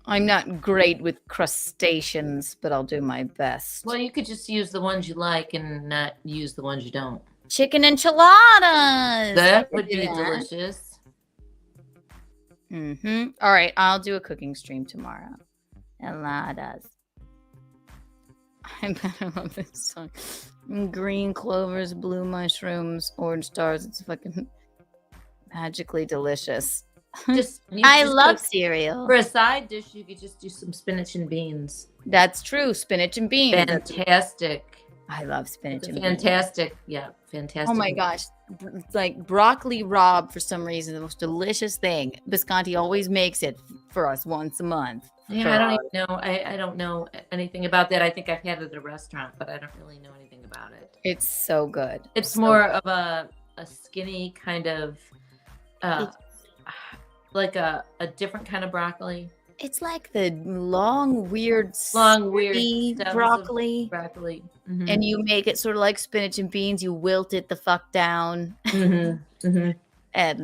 I'm not great with crustaceans, but I'll do my best. Well, you could just use the ones you like and not use the ones you don't. Chicken enchiladas. That would be delicious. All right, I'll do a cooking stream tomorrow. Enchiladas. I better love this song. Green clovers, blue mushrooms, orange stars. It's fucking magically delicious. I love cereal. For a side dish, you could just do some spinach and beans. That's true. Spinach and beans. Fantastic. I love spinach and beans. Fantastic. Yeah, fantastic. Oh my gosh. Like broccoli rabe, for some reason, the most delicious thing. Bisconti always makes it for us once a month. Yeah, I don't even know. I don't know anything about that. I think I've had it at a restaurant, but I don't really know anything about it. It's so good. It's so more of a skinny kind of like a different kind of broccoli. It's like the long, weird broccoli. Mm-hmm. And you make it sort of like spinach and beans. You wilt it the fuck down. And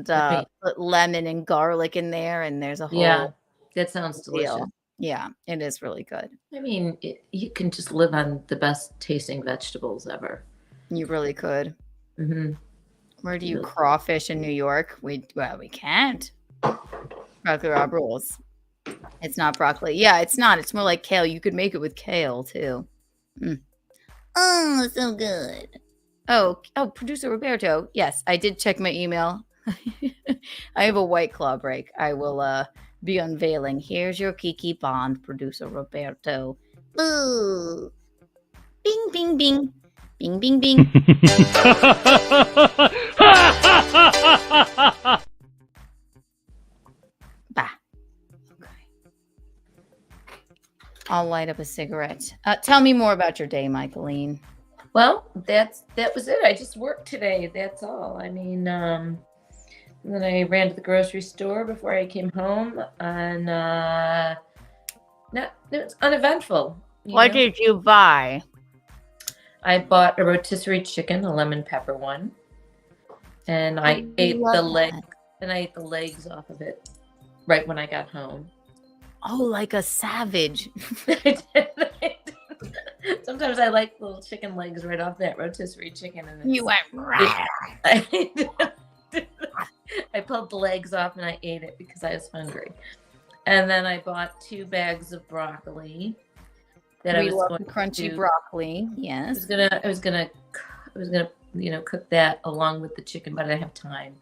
put lemon and garlic in there. And there's a whole... Yeah, that sounds delicious. Yeah, it is really good. I mean, you can just live on the best tasting vegetables ever. You really could. Mm-hmm. Where do you crawfish in New York? We can't. Broccoli rabe rules. It's not broccoli. Yeah, it's not. It's more like kale. You could make it with kale too. Oh, so good. Oh, Producer Roberto. Yes, I did check my email. I have a White Claw break. I will be unveiling. Here's your Kiki Bond, Producer Roberto. Boo. Bing, bing, bing. Bing, bing, bing. Bah. Okay. I'll light up a cigarette. Tell me more about your day, Michaelene. Well, that was it. I just worked today. That's all. I mean, and then I ran to the grocery store before I came home, and it was uneventful. What did you buy? I bought a rotisserie chicken, a lemon pepper one, and I ate the leg, and I ate the legs off of it right when I got home. Oh, like a savage. I did. Sometimes I like little chicken legs right off that rotisserie chicken, and You went I pulled the legs off and I ate it because I was hungry. And then I bought 2 bags of broccoli that I was going crunchy to, broccoli. Yes. I was gonna cook that along with the chicken, but I didn't have time.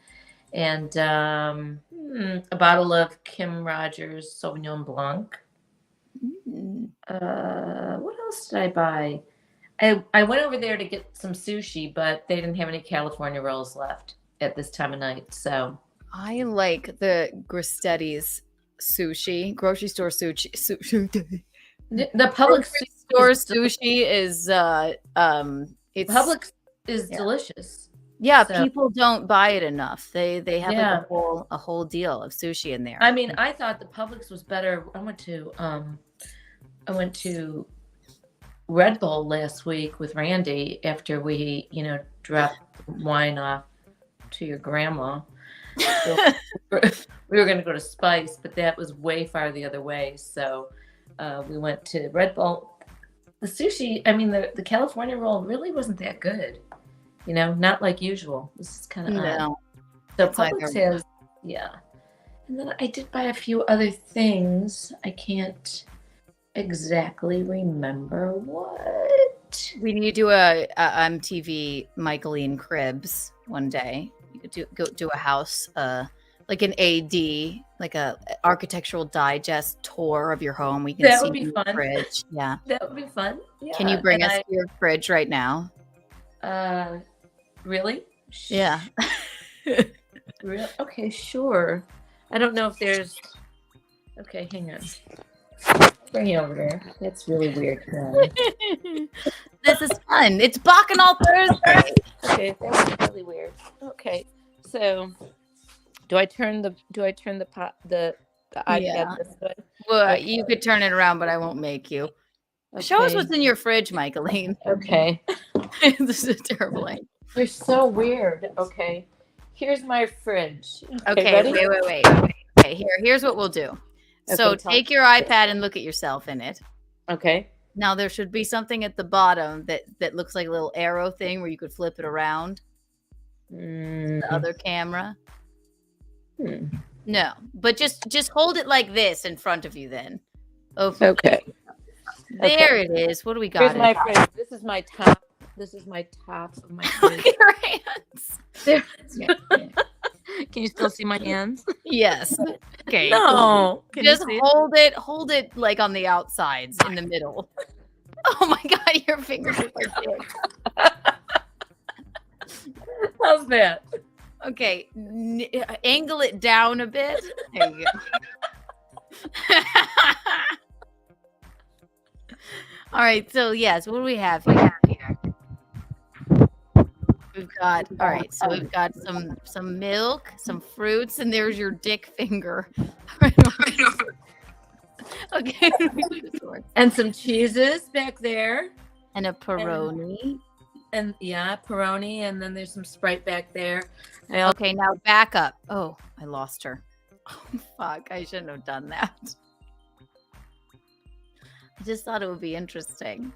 And a bottle of Kim Rogers Sauvignon Blanc. What else did I buy? I went over there to get some sushi, but they didn't have any California rolls left at this time of night. So I like the Gristetti's sushi, grocery store sushi. the public store sushi is it's Publix is delicious. Yeah, So- people don't buy it enough. They have Yeah. like a whole deal of sushi in there. I mean, I thought the Publix was better. I went to Red Bull last week with Randy after we, dropped wine off to your grandma. So we were going to go to Spice, but that was way far the other way. So we went to Red Bull. The sushi, I mean, the California roll really wasn't that good. Not like usual. This is kind of odd. No. So It's like Publix has, yeah. And then I did buy a few other things. I can't exactly remember what. We need to do a MTV Michaelene Cribs one day. You could go do a house, like an AD, like a architectural digest tour of your home. We can That see would be your fun. fridge. Yeah. That would be fun. Yeah. Can you bring And us your fridge right now? Really? Yeah. Okay, sure. I don't know if there's. Okay, hang on. Bring it over there. That's really weird. This is fun. It's Bacchanal Thursday. Okay, that's really weird. Okay, so do I turn the iPad Yeah. this way? Well, Okay. you could turn it around, but I won't make you. Show us Okay. what's in your fridge, Michaelene. Okay. This is terrible. You're so weird. Okay. Here's my fridge. Okay, ready? wait. Okay, here's what we'll do. So Okay, tell take your iPad and look at yourself in it. Okay. Now there should be something at the bottom that looks like a little arrow thing where you could flip it around. The other camera. No, but just hold it like this in front of you then. Okay. There it is. What do we got? Here's my fridge. This is my top. This is my top of my Look fridge. at your hands. There. Yeah. Can you still see my hands? Yes. Okay. No. Can you Just see it? hold it like on the outsides in the middle. Oh my god, your fingers are so big. How's that? Okay, angle it down a bit. There you go. All right, so yes, what do we have here? We've got so we've got some milk, some fruits, and there's your dick finger. Okay. And some cheeses back there. And a Peroni. And yeah, Peroni, and then there's some Sprite back there. Okay, now back up. Oh, I lost her. Oh, fuck. I shouldn't have done that. I just thought it would be interesting.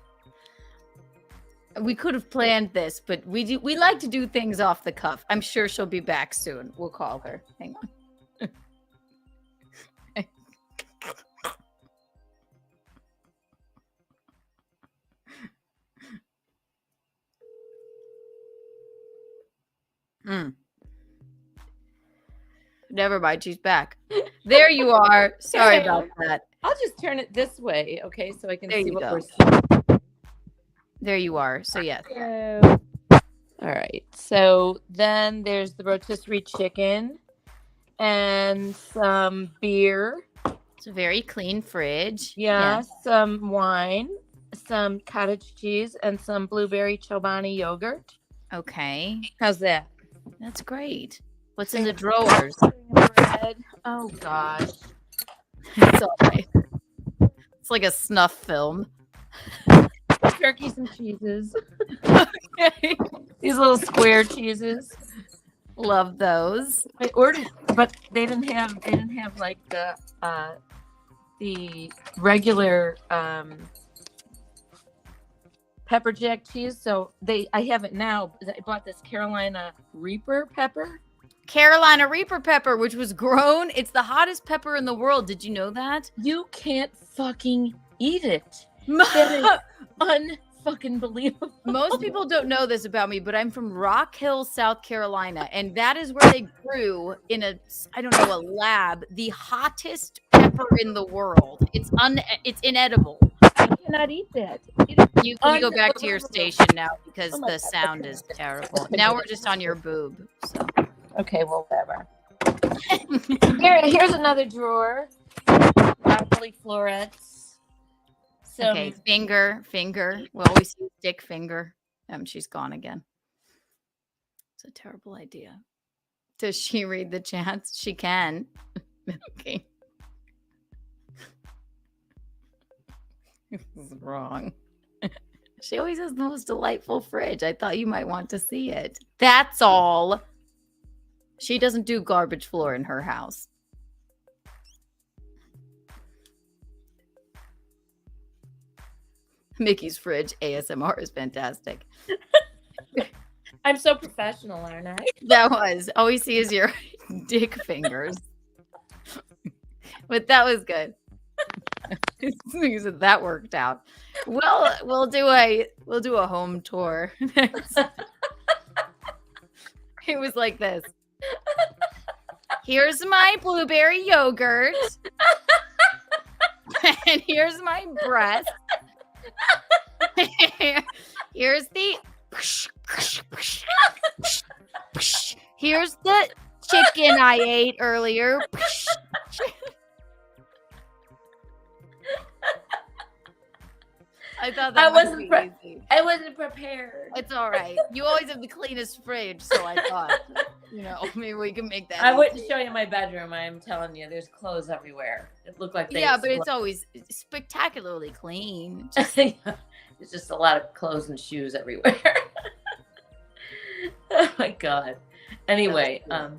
We could have planned this, but we like to do things off the cuff. I'm sure she'll be back soon. We'll call her. Hang on. Never mind, she's back. There you are. Sorry about that. I'll just turn it this way, okay, so I can There see you what go. we're seeing. There you are. So yes. All right. So then there's the rotisserie chicken and some beer. It's a very clean fridge. Yeah, some wine, some cottage cheese, and some blueberry chobani yogurt. Okay. How's that? That's great. What's in the drawers? Bread. Oh gosh. It's all right. It's like a snuff film. Turkeys and cheeses. Okay. These little square cheeses. Love those. I ordered, but they didn't have like the regular pepper jack cheese. So I have it now. I bought this Carolina Reaper pepper. Carolina Reaper pepper, which was grown. It's the hottest pepper in the world. Did you know that? You can't fucking eat it. That is unfucking believable. Most people don't know this about me, but I'm from Rock Hill, South Carolina, and that is where they grew in a lab, the hottest pepper in the world. It's inedible. I cannot eat that. You can go back to your station now because the sound is terrible. Now we're just on your boob. So. Okay, well, whatever. Here's another drawer. Broccoli florets. Okay, finger. We always use dick finger. She's gone again. It's a terrible idea. Does she read the chats? She can. Okay. This is wrong. She always has the most delightful fridge. I thought you might want to see it. That's all. She doesn't do garbage floor in her house. Mickey's fridge ASMR is fantastic. I'm so professional, aren't I? That was. All we see is your dick fingers. But that was good. That worked out. Well, we'll do a home tour. It was like this. Here's my blueberry yogurt. And here's my breast. Here's the here's the chicken I ate earlier. I thought that was easy. I wasn't prepared. It's all right. You always have the cleanest fridge, so I thought, maybe we can make that. I wouldn't show you my bedroom. I'm telling you, there's clothes everywhere. It looked like but it's always spectacularly clean. There's just a lot of clothes and shoes everywhere. Oh my god. Anyway, I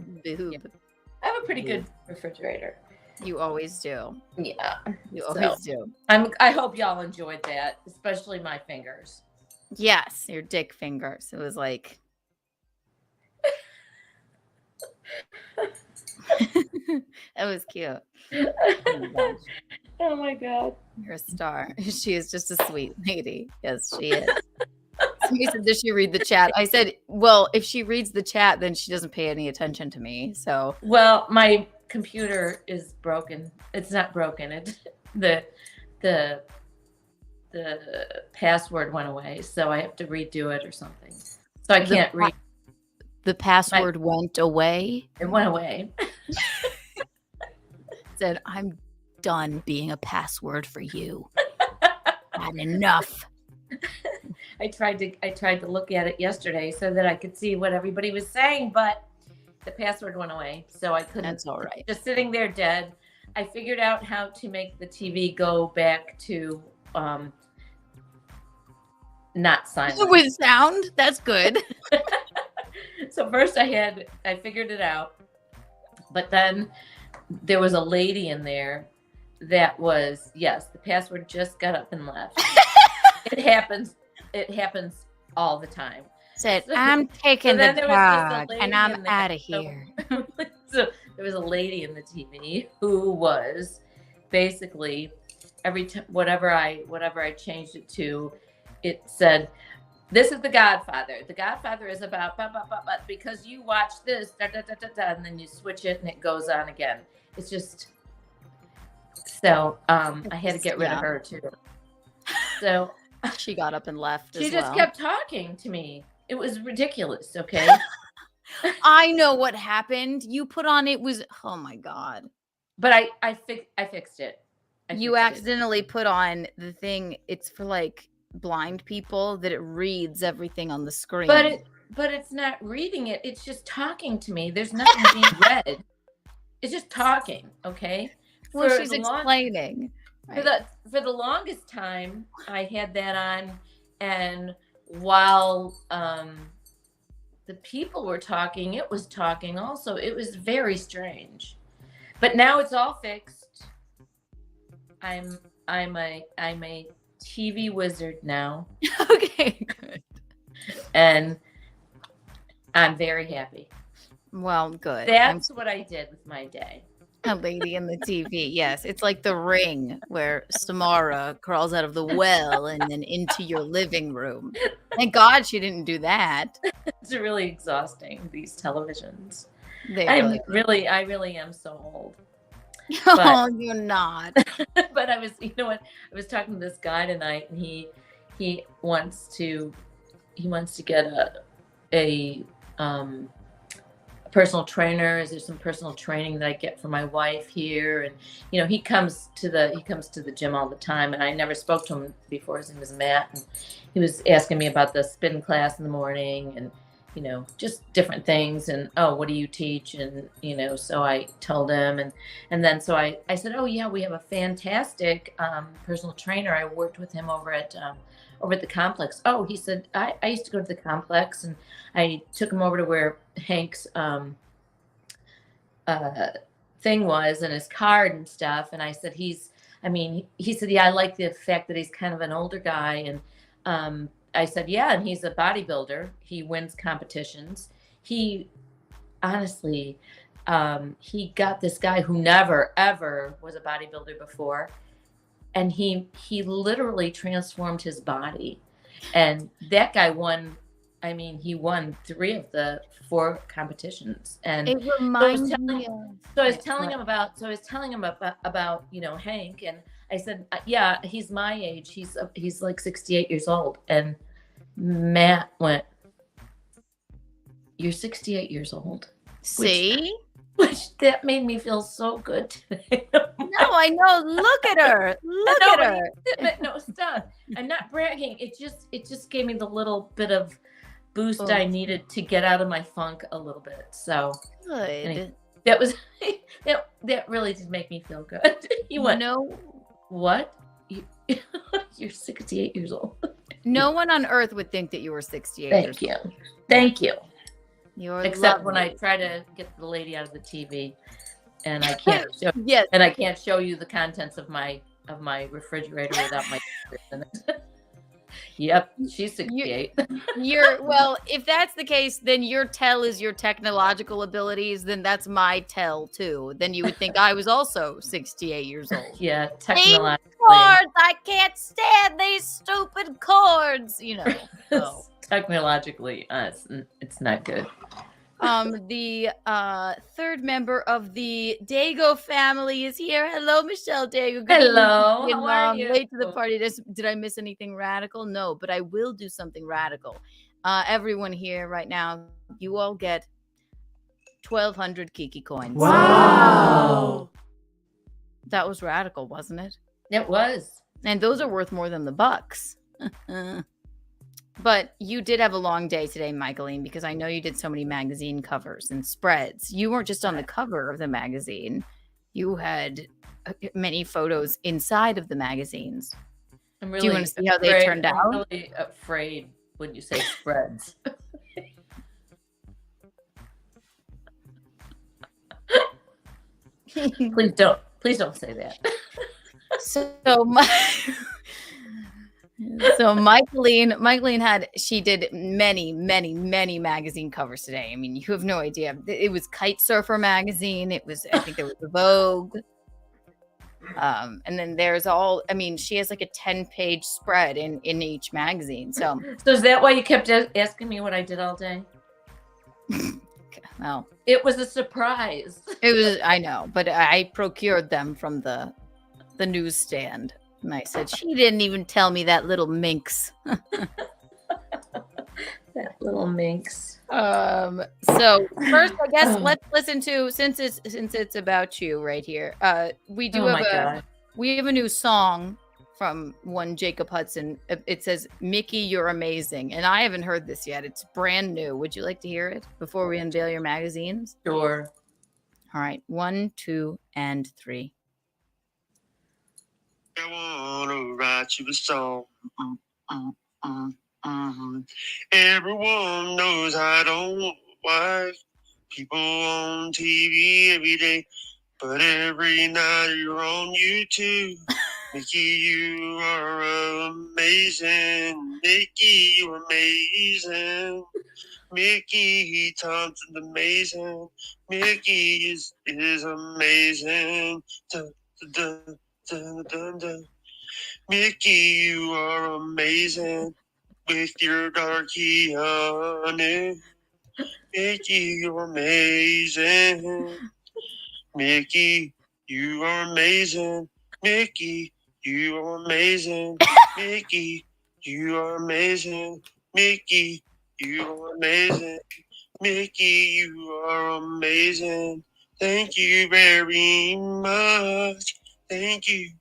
have a pretty good refrigerator. You always do. Yeah, you always do. I hope y'all enjoyed that, especially my fingers. Yes, your dick fingers. It was like. That was cute. Oh my god. You're a star. She is just a sweet lady. Yes, she is. Somebody said, does she read the chat? I said, well, if she reads the chat, then she doesn't pay any attention to me. So. Well, my computer is broken. It's not broken. The password went away, so I have to redo it or something. So I can't read. The password went away? It went away. Said, I'm done being a password for you. Had enough. I tried to look at it yesterday so that I could see what everybody was saying, but the password went away, so I couldn't. That's all right. Just sitting there dead. I figured out how to make the TV go back to not silent. With sound? That's good. So first I figured it out, but then there was a lady in there that was, yes, the password just got up and left. It happens all the time. Said, I'm taking the dog and I'm out of here. So there was a lady in the TV who was basically every time, whatever I changed it to, it said, this is The Godfather. The Godfather is about, because you watch this, and then you switch it and it goes on again. It's just, so I had to get rid of her too. So She got up and left She as just well. kept talking to me. It was ridiculous, okay? I know what happened. You put on it was oh my god. But I fixed it. You accidentally put on the thing. It's for like blind people that it reads everything on the screen. But it's not reading it. It's just talking to me. There's nothing being read. It's just talking, okay? Well, she's explaining. Right. For the longest time, I had that on, and while the people were talking, it was talking also. It was very strange. But now it's all fixed. I'm a TV wizard now. Okay, good. And I'm very happy. Well, good. That's what I did with my day. A lady in the TV. Yes, it's like The Ring, where Samara crawls out of the well and then into your living room. Thank God she didn't do that. It's really exhausting, these televisions. I really am so old. Oh, you're not. But I was talking to this guy tonight, and he wants to get a personal trainer. Is there some personal training that I get for my wife here? And he comes to the gym all the time, and I never spoke to him before. His name was Matt, and he was asking me about the spin class in the morning, and just different things. And what do you teach? And so I told him, and then so I said, oh yeah, we have a fantastic personal trainer. I worked with him over at the complex. Oh, he said, I used to go to the complex, and I took him over to where Hank's thing was, and his card and stuff. And I said, he said, yeah, I like the fact that he's kind of an older guy. And I said, yeah, and he's a bodybuilder. He wins competitions. He honestly, he got this guy who never, ever was a bodybuilder before. And he literally transformed his body. And that guy won. He won 3 of the 4 competitions. And it reminds me. So I was telling him about Hank, and I said, yeah, he's my age. He's like 68 years old. And Matt went, you're 68 years old. See? Which that made me feel so good today. No, I know. Look at her. Look at her. No, stop. I'm not bragging. It just gave me the little bit of boost I needed to get out of my funk a little bit. So good. Anyway, that was that really did make me feel good. He went, no, what? You're 68 years old. No one on earth would think that you were 68 years old. Thank you. You're Except lovely. when I try to get the lady out of the TV, and I can't show. Yes. And I can't show you the contents of my refrigerator without my in it. Yep, she's 68. Well, if that's the case, then your tell is your technological abilities. Then that's my tell too. Then you would think I was also 68 years old. Yeah, technologically. Cords, I can't stand these stupid cords. So. Technologically, it's not good. The third member of the Dago family is here. Hello, Michelle Dago. Hello, how are you? Late to the party. Did I miss anything radical? No, but I will do something radical. Everyone here right now, you all get 1,200 Kiki coins. Wow. That was radical, wasn't it? It was. And those are worth more than the bucks. But you did have a long day today, Michaelene, because I know you did so many magazine covers and spreads. You weren't just on the cover of the magazine. You had many photos inside of the magazines. I'm really Do you want to see how they turned out? I'm really afraid when you say spreads. Please don't say that. So Michaelene did many magazine covers today. I mean, you have no idea. It was Kite Surfer magazine. I think there was Vogue. And then there's she has like a 10-page spread in each magazine. So is that why you kept asking me what I did all day? Well, it was a surprise. I know, but I procured them from the newsstand. And I said, she didn't even tell me that little minx. That little minx. So first, I guess let's listen to since it's about you right here. We do we have a new song from one Jacob Hudson. It says, "Mickey, you're amazing," and I haven't heard this yet. It's brand new. Would you like to hear it before we unveil your magazines? Sure. All right, 1, 2, and 3. I wanna write you a song. Everyone knows I don't want a wife. People on TV every day, but every night you're on YouTube. Mickey, you are amazing. Mickey, you're amazing. Mickey Thompson's amazing. Mickey is amazing. Dun, dun, dun, dun, dun. Mickey, you are amazing with your darky honey. Mickey, you're amazing. Mickey, you are amazing. Mickey, you are amazing. Mickey, you are amazing. Mickey, you are amazing. Mickey, you are amazing. Thank you very much. Thank you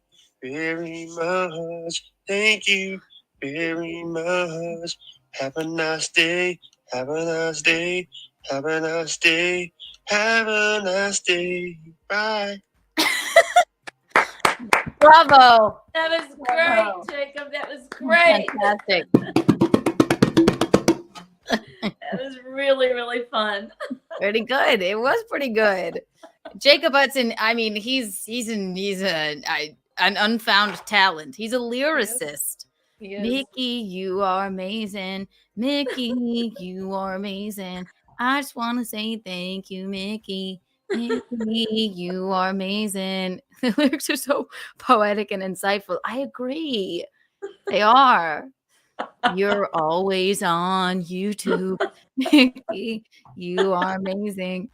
very much. Thank you very much. Have a nice day. Have a nice day. Have a nice day. Have a nice day. Bye. Bravo! That was great, Jacob. That was great. Fantastic. That was really, really fun. Pretty good. It was pretty good. Jacob Hudson, I mean, he's an unfound talent. He's a lyricist. Yes. Mickey, you are amazing. Mickey, you are amazing. I just want to say thank you, Mickey. Mickey, you are amazing. The lyrics are so poetic and insightful. I agree. They are. You're always on YouTube. Mickey, you are amazing.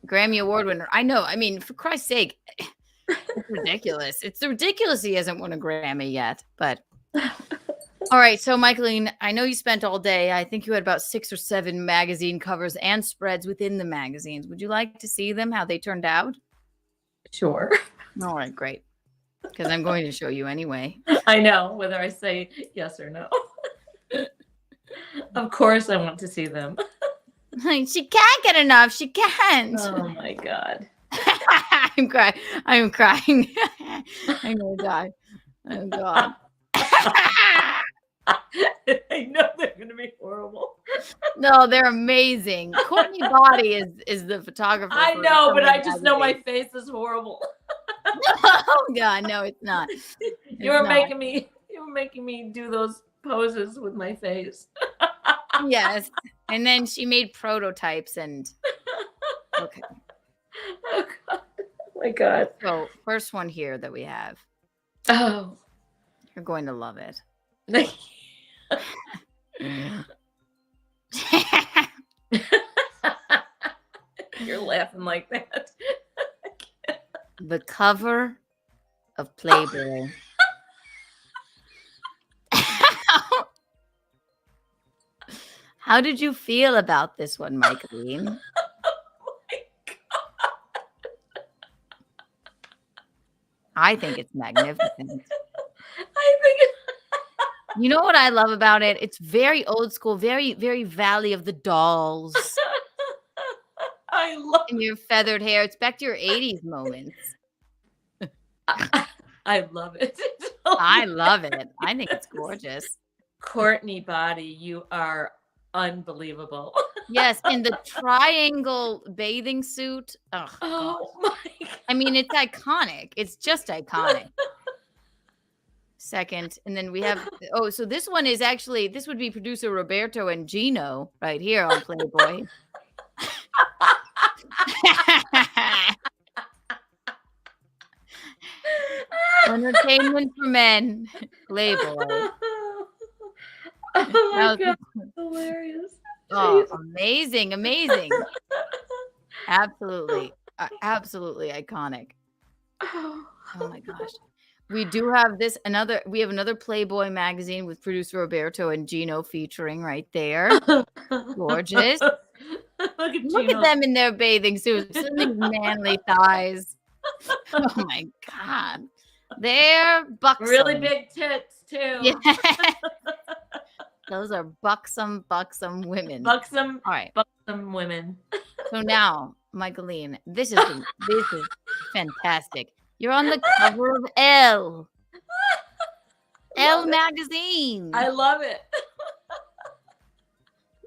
Grammy Award winner. I know. I mean, for Christ's sake, it's ridiculous. It's ridiculous he hasn't won a Grammy yet. But all right. So, Michaelene, I know you spent all day. I think you had about 6 or 7 magazine covers and spreads within the magazines. Would you like to see them, how they turned out? Sure. All right, great. Because I'm going to show you anyway. I know, whether I say yes or no. Of course I want to see them. She can't get enough. She can't. Oh my God. I'm crying. I'm crying. I'm going to die. Oh, God. I know they're going to be horrible. No, they're amazing. Courtney Body is the photographer. I know, but I just know my face is horrible. Oh God, no, it's not. You were making me do those poses with my face. Yes, and then she made prototypes and. Okay. Oh God. Oh my God. So first one here that we have. Oh. You're going to love it. You're laughing like that. The cover of Playboy. How did you feel about this one, Michaelene? Oh my God. I think it's magnificent. I think You know what I love about it? It's very old school, very, very Valley of the Dolls. I love And your feathered hair. It's back to your 80s moments. I love it. I love it. I think it's gorgeous. Courtney Body, you are unbelievable. Yes, in the triangle bathing suit. Oh, Oh my God. I mean, it's iconic. It's just iconic. Second, and then we have, so this one is actually, this would be producer Roberto and Gino right here on Playboy. Entertainment for men, Playboy. Oh my That God, hilarious. Oh, Jeez. amazing, amazing. Absolutely, absolutely iconic. Oh. Oh my gosh. We do have we have another Playboy magazine with producer Roberto and Gino featuring right there. Gorgeous. Look at them in their bathing suits. Look at these manly thighs. Oh my God. They're buxom. Really big tits too. Yeah. Those are buxom women. Buxom, all right. Buxom women. So now, Michaelene, this is fantastic. You're on the cover of Elle magazine. I love it.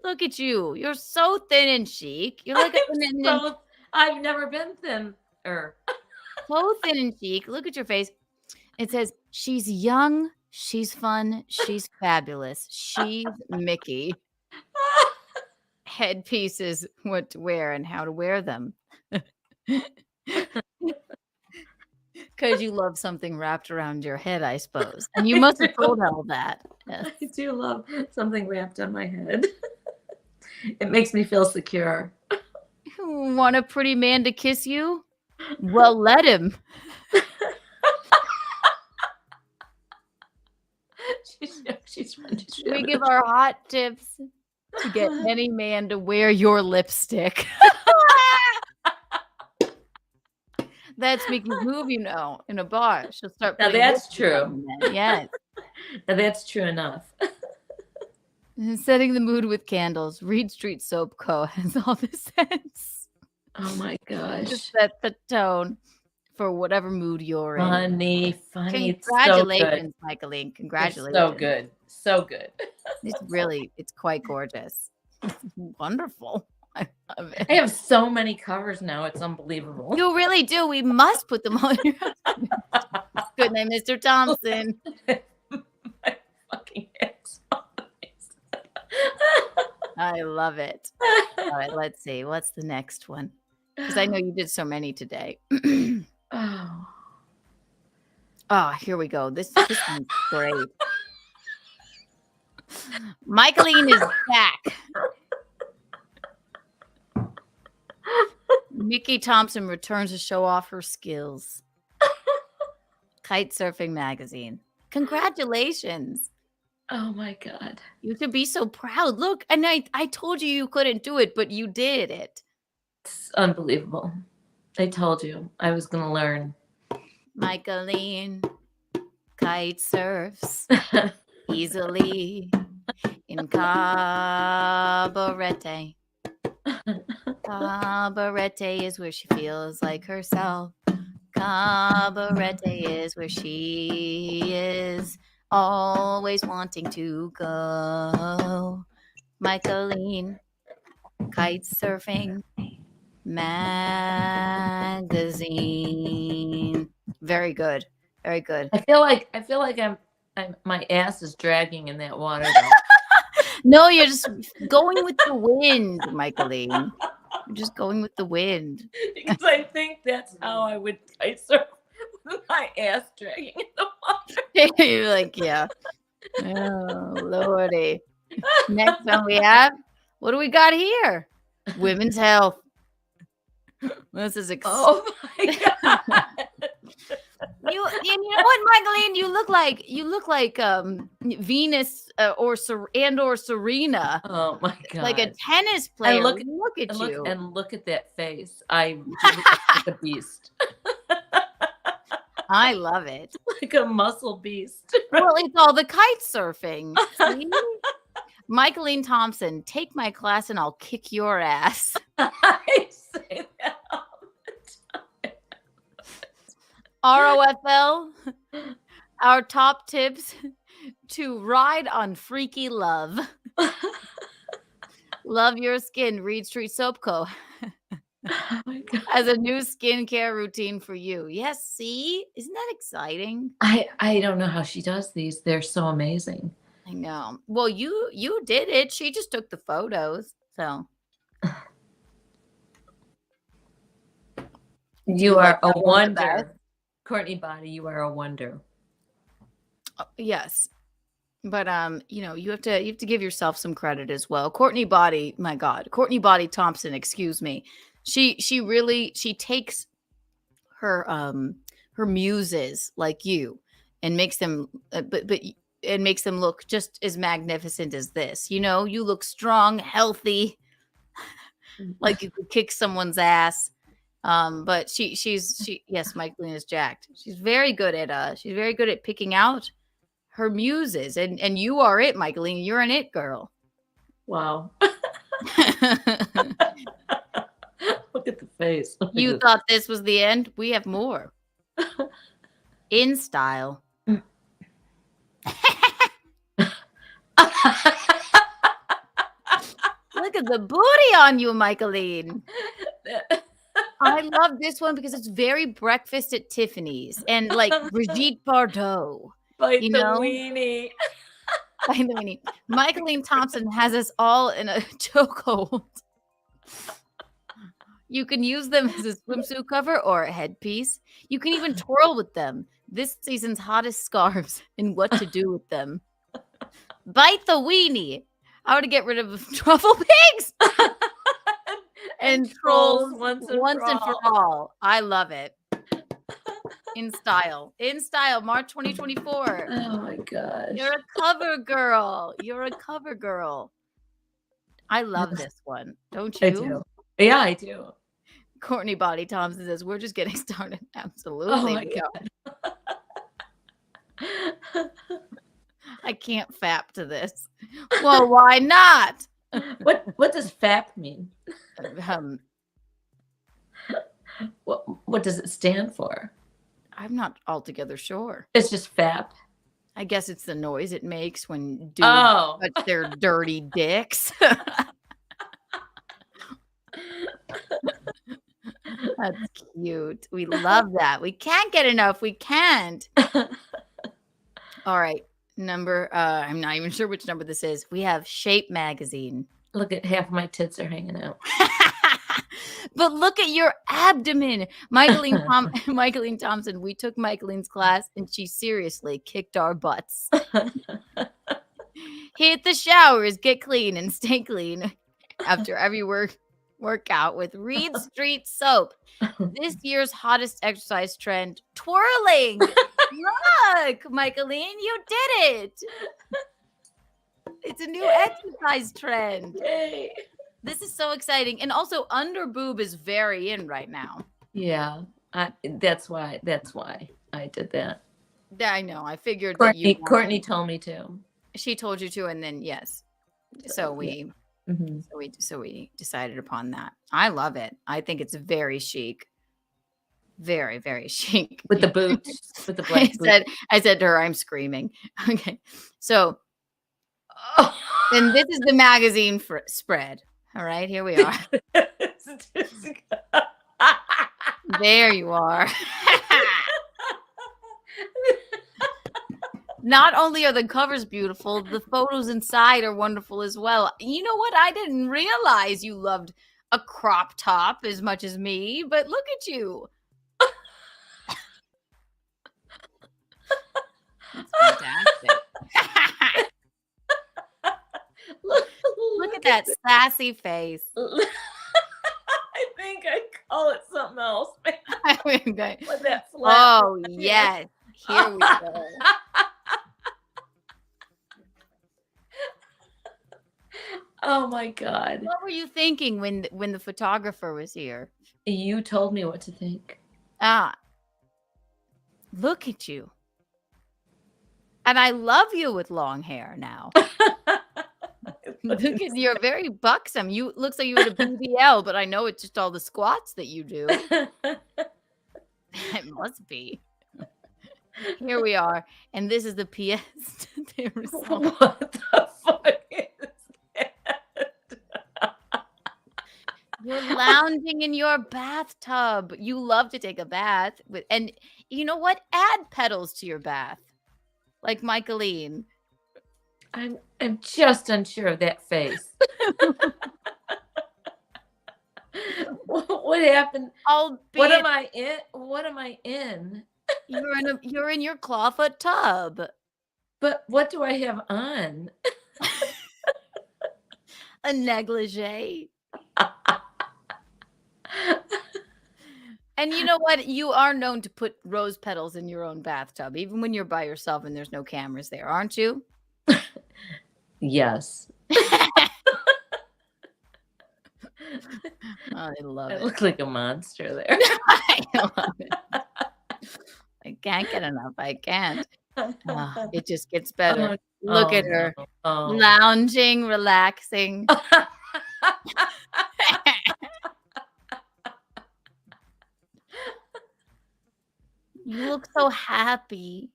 Look at you. You're so thin and chic. You're like I've never been thinner. So thin and chic. Look at your face. It says, she's young, she's fun, she's fabulous. She's Mickey. Headpieces, what to wear and how to wear them. Because you love something wrapped around your head, I suppose. And you must have told all that. Yes. I do love something wrapped on my head. It makes me feel secure. Want a pretty man to kiss you? Well, let him. We give our hot tips to get any man to wear your lipstick. That's Mickey's move, in a bar. She'll start. Now that's true. Yes. Now that's true enough. Setting the mood with candles. Reed Street Soap Co. has all the scents. Oh my gosh. To set the tone for whatever mood you're in. Funny. Congratulations, Michaelene. Congratulations. It's so good. It's quite gorgeous. It's wonderful. I love it. I have so many covers now. It's unbelievable. You really do. We must put them on your Good night, Mr. Thompson. My fucking ex. I love it. All right, let's see. What's the next one? Because I know you did so many today. Oh, here we go. This one's great. Michaelene is back. Mickey Thompson returns to show off her skills. Kite Surfing Magazine. Congratulations. Oh my God. You should be so proud. Look, and I told you couldn't do it, but you did it. It's unbelievable. I told you I was going to learn. Michaelene kite surfs easily in Cabarete. Cabarete is where she feels like herself. Cabarete is where she is always wanting to go. Michaelene kite surfing magazine. Very good. Very good. I feel like I'm my ass is dragging in that water. No, you're just going with the wind, Michaelene. You're just going with the wind. Because I think that's how I would kite surf with my ass dragging in the water. You're like, yeah. Oh, Lordy. Next one we have, what do we got here? Women's health. This is oh my God. You know what, Michaelene? You look like Venus or Serena. Oh my God! Like a tennis player. Look at you and look at that face. I look like a beast. I love it. Like a muscle beast. Well, it's all the kite surfing. See? Michaelene Thompson, take my class and I'll kick your ass. I say that all the time. ROFL, our top tips to ride on freaky love. Love your skin. Reed Street Soap Co. Oh my God. As a new skincare routine for you. Yes, see? Isn't that exciting? I don't know how she does these. They're so amazing. I know. Well, you did it. She just took the photos. So you are a wonder. Courtney Body, you are a wonder. Yes. But you have to give yourself some credit as well. Courtney Body, my God. Courtney Body Thompson, excuse me. She takes her muses like you and makes them, but it makes them look just as magnificent as this. You know, you look strong, healthy, like you could kick someone's ass. But yes, Michaelene is jacked. She's very good at picking out her muses, and you are it, Michaelene. You're an it girl. Wow. Look at the face. You thought this was the end? We have more. In style. Look at the booty on you, Michaelene. I love this one because it's very breakfast at Tiffany's and like Brigitte Bardot. Bite you the know? weenie. Bite the weenie. Michaelene Thompson has us all in a chokehold. You can use them as a swimsuit cover or a headpiece. You can even twirl with them. This season's hottest scarves and what to do with them. Bite the weenie. How to get rid of truffle pigs and trolls once and for all. I love it. In style. In style, March 2024. Oh my gosh. You're a cover girl. You're a cover girl. I love this one. Don't you? I do. Yeah, I do. Courtney Body Thompson says, we're just getting started. Absolutely. Oh my God. I can't fap to this. Well, why not? What does fap mean? What does it stand for? I'm not altogether sure. It's just fap. I guess it's the noise it makes when dudes touch their dirty dicks. That's cute. We love that. We can't get enough. We can't. All right. Number, I'm not even sure which number this is. We have Shape Magazine. Look at half my tits are hanging out. But look at your abdomen. Michaelene Thompson, we took Michaelene's class and she seriously kicked our butts. Hit the showers, get clean and stay clean after every workout with Reed Street soap. This year's hottest exercise trend, twirling. Look, Michaelene, you did it. It's a new exercise trend. Yay. This is so exciting. And also under boob is very in right now. Yeah. That's why I did that. I know. I figured Courtney told me to. She told you to, and then yes. So we so we decided upon that. I love it. I think it's very chic. Very, very chic. With the boots. With the black boots. I said to her, I'm screaming. Okay. So and this is the magazine spread. All right, here we are. There you are. Not only are the covers beautiful, the photos inside are wonderful as well. You know what? I didn't realize you loved a crop top as much as me, but look at you. That's fantastic. Look at that sassy face. I think I'd call it something else. With that flat. Oh, yes. Here we go. Oh my God. What were you thinking when the photographer was here? You told me what to think. Look at you. And I love you with long hair now. Look at you're very buxom. You looks like you had a BBL, but I know it's just all the squats that you do. It must be. Here we are, and this is the PS. What the fuck is that? You're lounging in your bathtub. You love to take a bath and you know what? Add petals to your bath, like Michaelene. I'm just unsure of that face. What happened? What am I in? What am I in? You're in your clawfoot tub. But what do I have on? A negligee. And you know what? You are known to put rose petals in your own bathtub, even when you're by yourself and there's no cameras there, aren't you? Yes. I love I it. look like a monster there. I love it. I can't get enough. I can't. It just gets better. Look at her. No. Oh. Lounging, relaxing. You look so happy.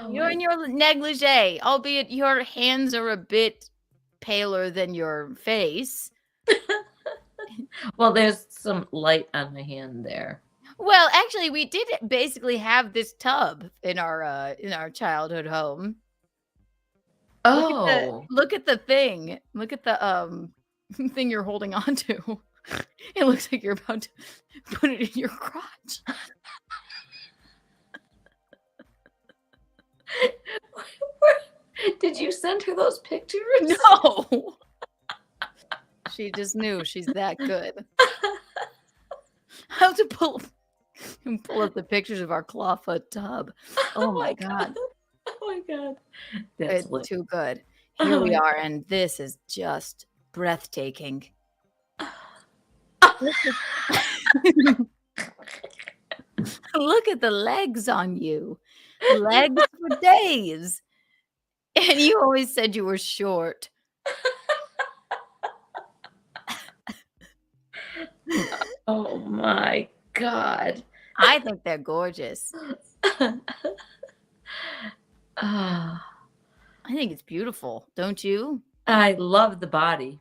You're in your negligee, albeit your hands are a bit paler than your face. Well, there's some light on my hand there. Well, actually, we did basically have this tub in our childhood home. Oh, Look at the thing. Look at the thing you're holding on to. It looks like you're about to put it in your crotch. did you send her those pictures? No. She just knew she's that good. I have to pull up the pictures of our clawfoot tub. Oh my god. Oh my god. It's too good. Here we are, and this is just breathtaking. Look at the legs on you. Legs for days. And you always said you were short. Oh my god. I think they're gorgeous. I think it's beautiful, don't you? I love the body.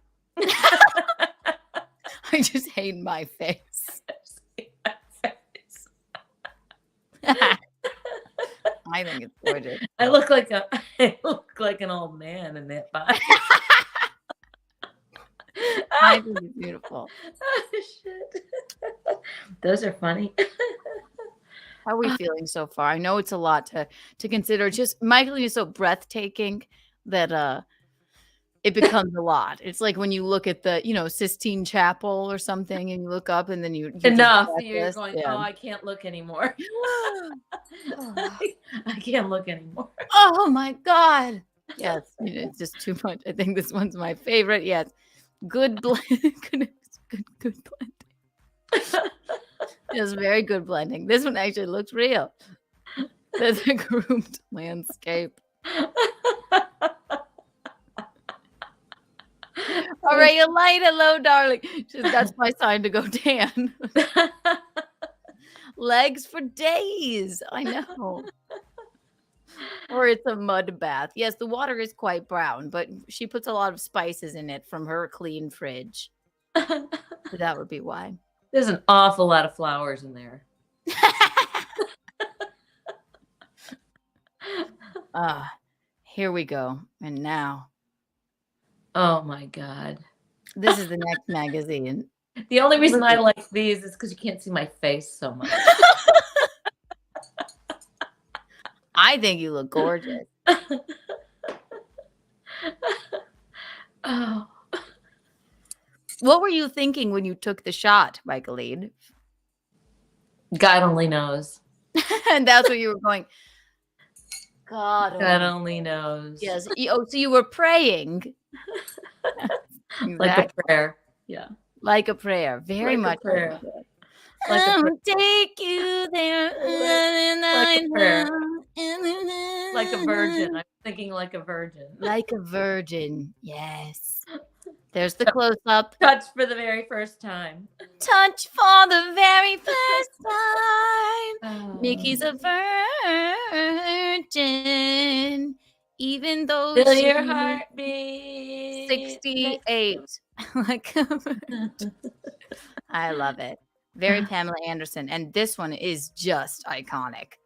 I just hate my face. I think it's gorgeous. I look like an old man in that body. I think it's beautiful. Oh, shit. Those are funny. How are we feeling so far? I know it's a lot to consider. Just Michaelene is so breathtaking that it becomes a lot. It's like when you look at the, Sistine Chapel or something, and you look up and then you enough. You're going, oh, I can't look anymore. I can't look anymore. Oh my God. Yes, it's just too much. I think this one's my favorite. Yes. Good blend. good blending. Yes, very good blending. This one actually looks real. There's a groomed landscape. All right, you light. Hello, darling. That's my sign to go tan. Legs for days. I know. Or it's a mud bath. Yes, the water is quite brown, but she puts a lot of spices in it from her clean fridge. So that would be why. There's an awful lot of flowers in there. Here we go. And now. Oh my God. This is the next magazine. The only reason I like these is because you can't see my face so much. I think you look gorgeous. Oh. What were you thinking when you took the shot, Michaelene? God only knows. And that's what you were going. God only knows. Yes. So you were praying. Exactly. Like a prayer. Yeah. Like a prayer. Very much. A prayer. Like a prayer. Take you there. Like a prayer. Like a virgin. I'm thinking like a virgin. Like a virgin. Yes. There's the close up. Touch for the very first time. Touch for the very first time. Oh. Mickey's a virgin. Even though Feel your heartbeat. 68. Like a virgin. I love it. Very Pamela Anderson. And this one is just iconic.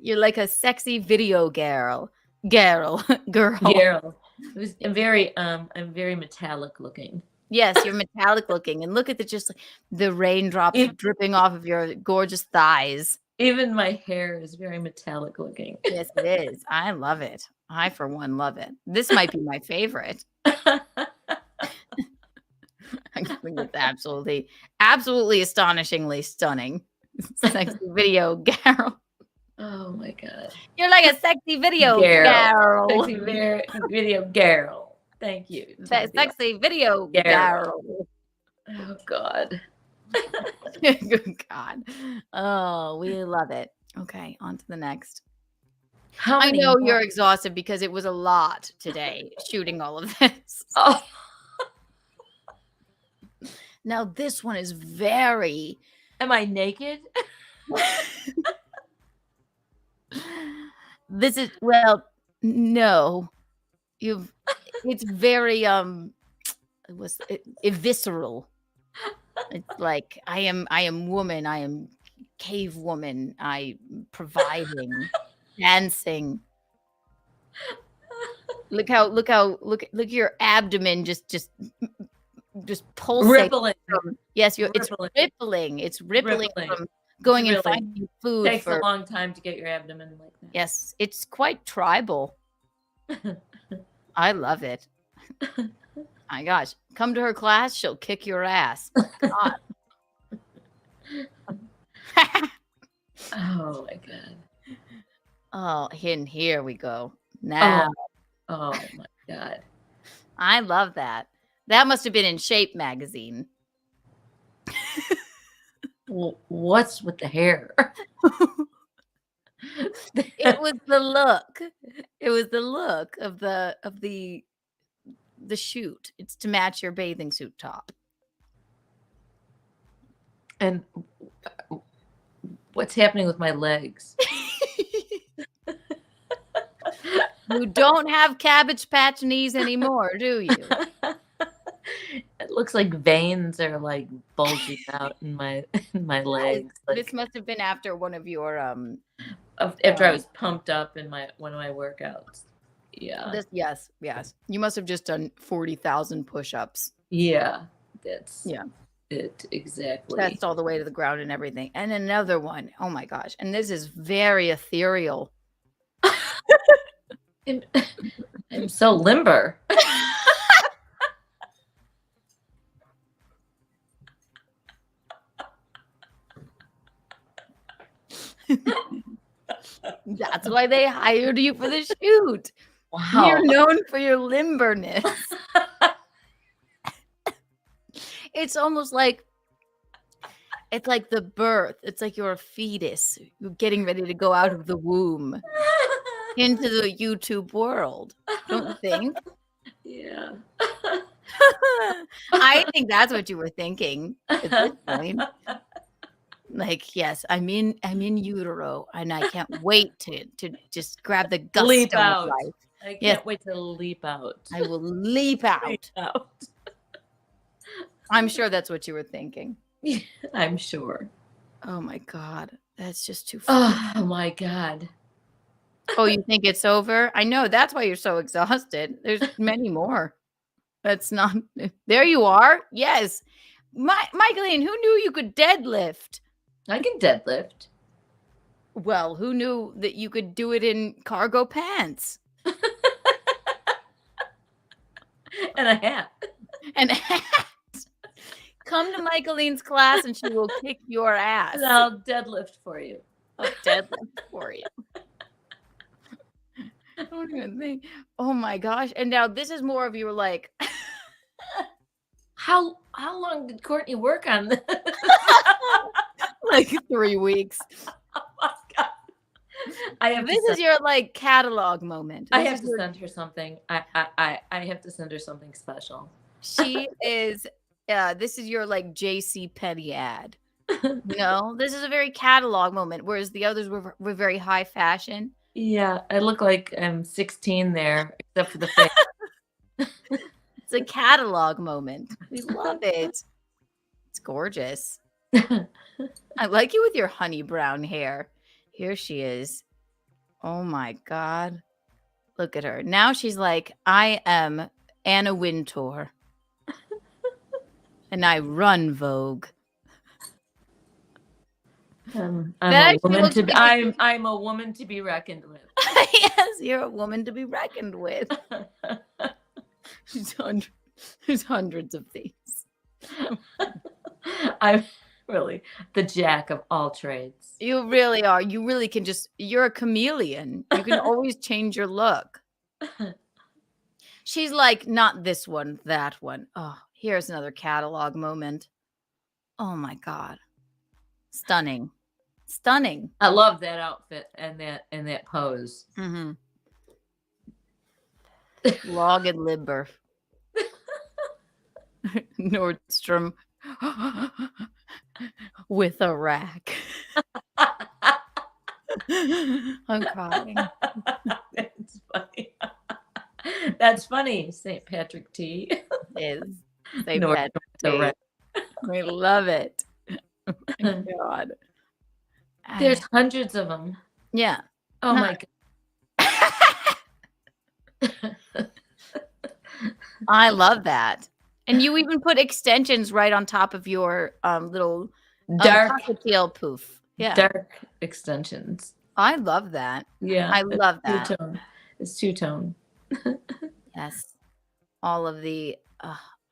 You're like a sexy video girl. Girl. It was I'm very metallic looking. Yes, you're metallic looking, and look at the raindrops dripping off of your gorgeous thighs. Even my hair is very metallic looking. Yes, it is. I love it. I, for one, love it. This might be my favorite. I think it's absolutely astonishingly stunning. Sexy video girl. Oh my God. You're like a sexy video girl. Sexy video girl. Thank you. Sexy video girl. Oh God. Good God. Oh, we love it. Okay, on to the next. I know you're exhausted because it was a lot today shooting all of this. Oh. Now this one is very... Am I naked? This is, well, no. It's very visceral. It's like I am woman, I am cave woman, I providing, dancing. Look your abdomen just pulsating. Rippling. Yes, it's rippling. It's rippling from going and finding food. It takes a long time to get your abdomen like that. Yes, it's quite tribal. I love it. My gosh, come to her class, she'll kick your ass. God. Oh my God. Oh, and here we go. Now. Oh my God. I love that. That must have been in Shape magazine. Well, what's with the hair? It was the look. It was the look of the shoot. It's to match your bathing suit top. And what's happening with my legs? You don't have Cabbage Patch knees anymore, do you? It looks like veins are like bulging out in my legs. Like, this must have been after one of your after I was pumped up in one of my workouts. Yeah. Yes. You must have just done 40,000 push-ups. Yeah. That's it exactly. That's all the way to the ground and everything. And another one. Oh my gosh. And this is very ethereal. I'm so limber. That's why they hired you for the shoot. Wow. You're known for your limberness. It's almost like it's like the birth. It's like you're a fetus. You're getting ready to go out of the womb into the YouTube world. Don't you think? Yeah. I think that's what you were thinking at this point. Like, yes, I'm in utero, and I can't wait to just grab the gusto Leap of out. life. I can't wait to leap out. I will leap out. Leap out. I'm sure that's what you were thinking. I'm sure. Oh my God, that's just too funny. Oh my God. Oh, you think it's over? I know. That's why you're so exhausted. There's many more. That's not. There you are. Yes. Michaelene, who knew you could deadlift? I can deadlift. Well, who knew that you could do it in cargo pants? And a hat. And a hat. Come to Michaelene's class and she will kick your ass. And I'll deadlift for you. I'll deadlift for you. I don't even think. Oh my gosh. And now this is more of your like. How long did Courtney work on this? Like 3 weeks. Oh my God. This is your like catalog moment. I have to send her something. I have to send her something special. She is. This is your like JC Penney ad. No, this is a very catalog moment, whereas the others were very high fashion. Yeah, I look like I'm 16 there, except for the face. It's a catalog moment. We love it. It's gorgeous. I like you with your honey brown hair. Here she is. Oh my God. Look at her. Now she's like, I am Anna Wintour. And I run Vogue. I'm That a actually woman looks to like I'm a woman to be reckoned with. yes, you're a woman to be reckoned with. There's hundreds of these. I'm really the jack of all trades. You really are. You really can you're a chameleon. You can always change your look. She's like, not this one, that one. Oh, here's another catalog moment. Oh my God. Stunning. Stunning. I love that outfit and that pose. Mm-hmm. Log and Libber. Nordstrom with a rack. I'm crying. That's funny. That's funny. St. Patrick T. Is St. Nordstrom Patrick with a Day. rack. We love it. Oh my God. There's hundreds of them. Yeah. Oh my God. I love that. And you even put extensions right on top of your little Dark cockatiel poof. Yeah. dark extensions. I love that. Yeah. I love that. Two-tone. It's two-tone. Yes. All of the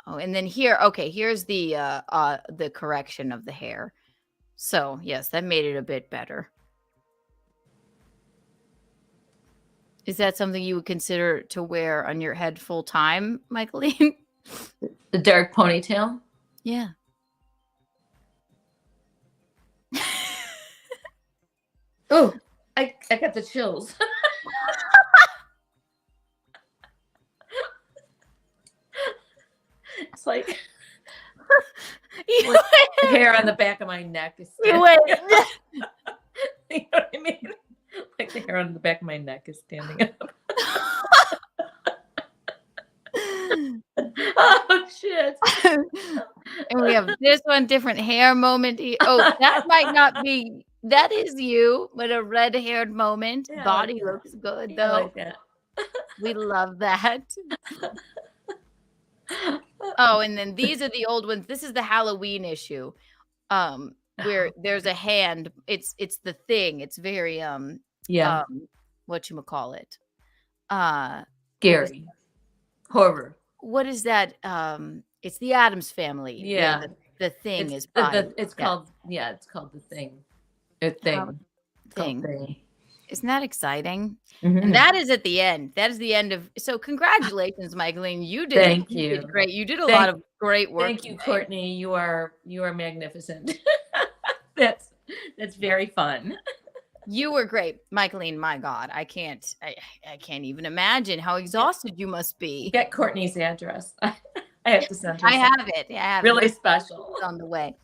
and then here's the correction of the hair. So, yes, that made it a bit better. Is that something you would consider to wear on your head full time, Michaelene? The dark ponytail. Yeah. Oh, I got the chills. It's like the hair on the back of my neck is standing up. You know what I mean? Like the hair on the back of my neck is standing up. Oh shit. And we have this one different hair moment. Oh, that might not be, that is you, but a red haired moment. Yeah, Body like looks good I though. like that. We love that. Oh, and then these are the old ones. This is the Halloween issue. Where there's a hand. It's the thing. It's very whatchamacallit. Scary. Horror. What is that? It's the Addams Family. Yeah. The thing It's is it's called the thing. A thing. Thing. Isn't that exciting? Mm-hmm. And that is at the end. That is the end of. So congratulations, Michaelene. You did. Thank you you. did great. You did a lot of great work. Thank you, Courtney. You are magnificent. That's very fun. You were great, Michaelene. My God, I can't even imagine how exhausted you must be. Get Courtney's address. I have to send her. I have it. I have really it. Special. It's on the way.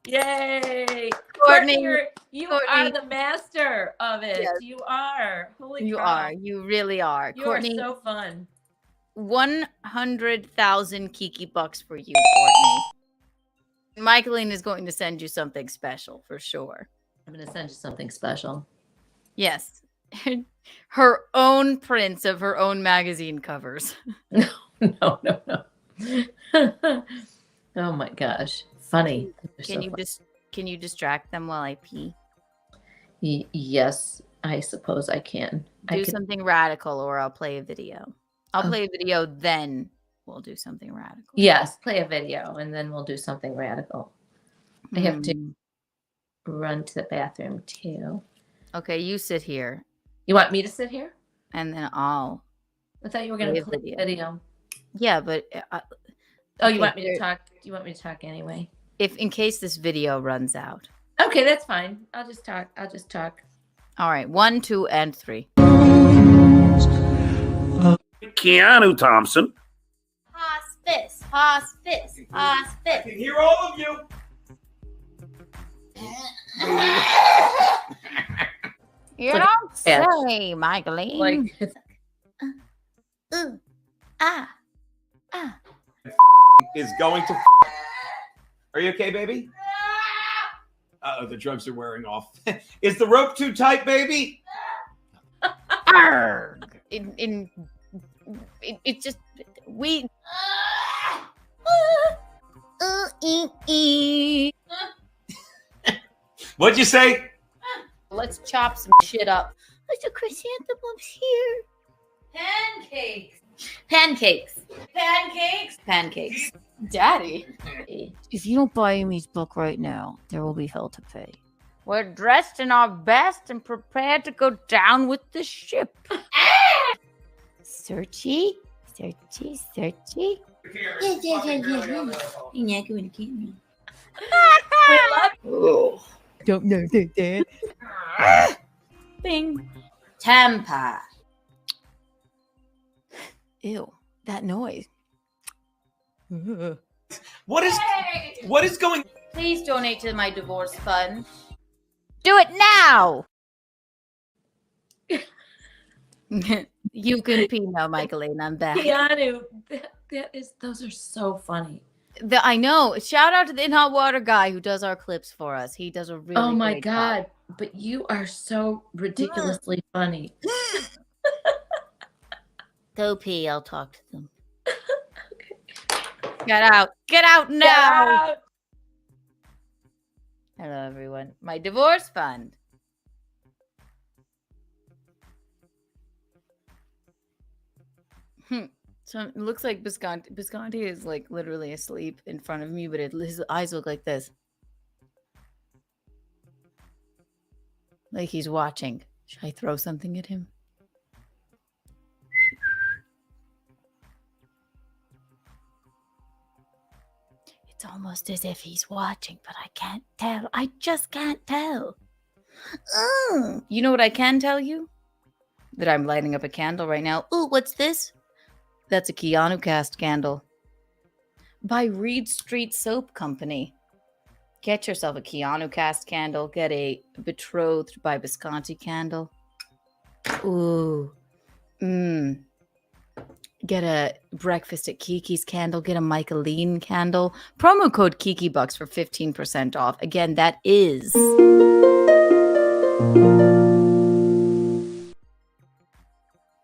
Yay, Courtney! You are the master of it. Yes. You are. Holy you cow. are. You really are. You Courtney, are so fun. 100,000 Kiki bucks for you, Courtney. Michaelene is going to send you something special for sure. I'm going to send you something special. Yes. Her own prints of her own magazine covers. No. Oh my gosh. Funny. Can you distract them while I pee? Yes, I suppose I can. Do something radical or I'll play a video. I'll play a video, then we'll do something radical. Yes, play a video and then we'll do something radical. I have to run to the bathroom too. Okay, you sit here. You want me to sit here? And then I thought you were going to play a video. Yeah, but you want me to talk? You want me to talk anyway? If in case this video runs out. Okay, that's fine. I'll just talk. All right, 1, 2, and 3. Keanu Thompson. Hospice. I can hear all of you. You don't say, Michaelene. Like, is going to. Are you okay, baby? Uh-oh, the drugs are wearing off. Is the rope too tight, baby? Arrgh. It's just we. What'd you say? Let's chop some shit up. Mr. Chrysanthemum's here. Pancakes. Pancakes. Pancakes. Pancakes. Daddy. If you don't buy Amy's book right now, there will be hell to pay. We're dressed in our best and prepared to go down with the ship. Searchy. Searchy. Searchy. Yes. You're not going to keep me. Oh. Don't know that, Dad. Bing. Tampa. Ew, that noise. What is going? Please donate to my divorce fund. Do it now. You can pee now, Michaelene. I'm back. Keanu, those are so funny. I know. Shout out to the In Hot Water guy who does our clips for us. He does a really Oh my great God. job. But you are so ridiculously funny. Go pee. I'll talk to them. Okay. Get out. Get out now. Get out. Hello, everyone. My divorce fund. So it looks like Bisconti is like literally asleep in front of me, but his eyes look like this. Like he's watching. Should I throw something at him? It's almost as if he's watching, but I can't tell. I just can't tell. You know what I can tell you? That I'm lighting up a candle right now. Ooh, what's this? That's a Keanu cast candle. By Reed Street Soap Company. Get yourself a Keanu cast candle. Get a Betrothed by Visconti candle. Ooh. Get a Breakfast at Kiki's candle. Get a Michaelene candle. Promo code KikiBucks for 15% off. Again, that is...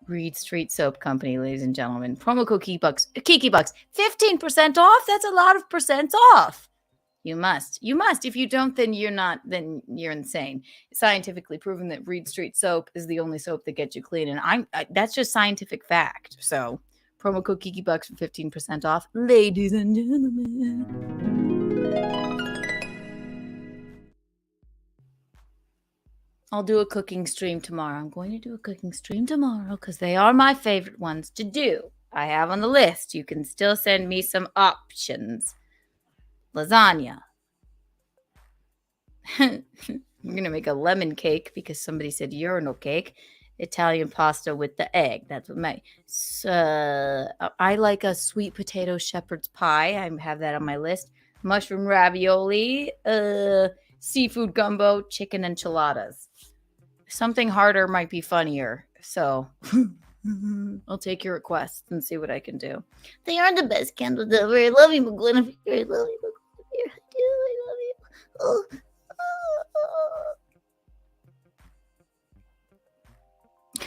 Reed Street Soap Company, ladies and gentlemen. Promo code KikiBucks. 15% off? That's a lot of percents off. You must. If you don't, then you're insane. It's scientifically proven that Reed Street Soap is the only soap that gets you clean. And that's just scientific fact. So promo code KikiBucks for 15% off. Ladies and gentlemen. I'll do a cooking stream tomorrow. I'm going to do a cooking stream tomorrow because they are my favorite ones to do. I have on the list. You can still send me some options. Lasagna. I'm going to make a lemon cake because somebody said urinal cake. Italian pasta with the egg. That's what I like a sweet potato shepherd's pie. I have that on my list. Mushroom ravioli. Seafood gumbo. Chicken enchiladas. Something harder might be funnier. So I'll take your requests and see what I can do. They are the best candles ever. I love you, McGuinevere. I love you, McGuinevere. I do. I love you. Oh.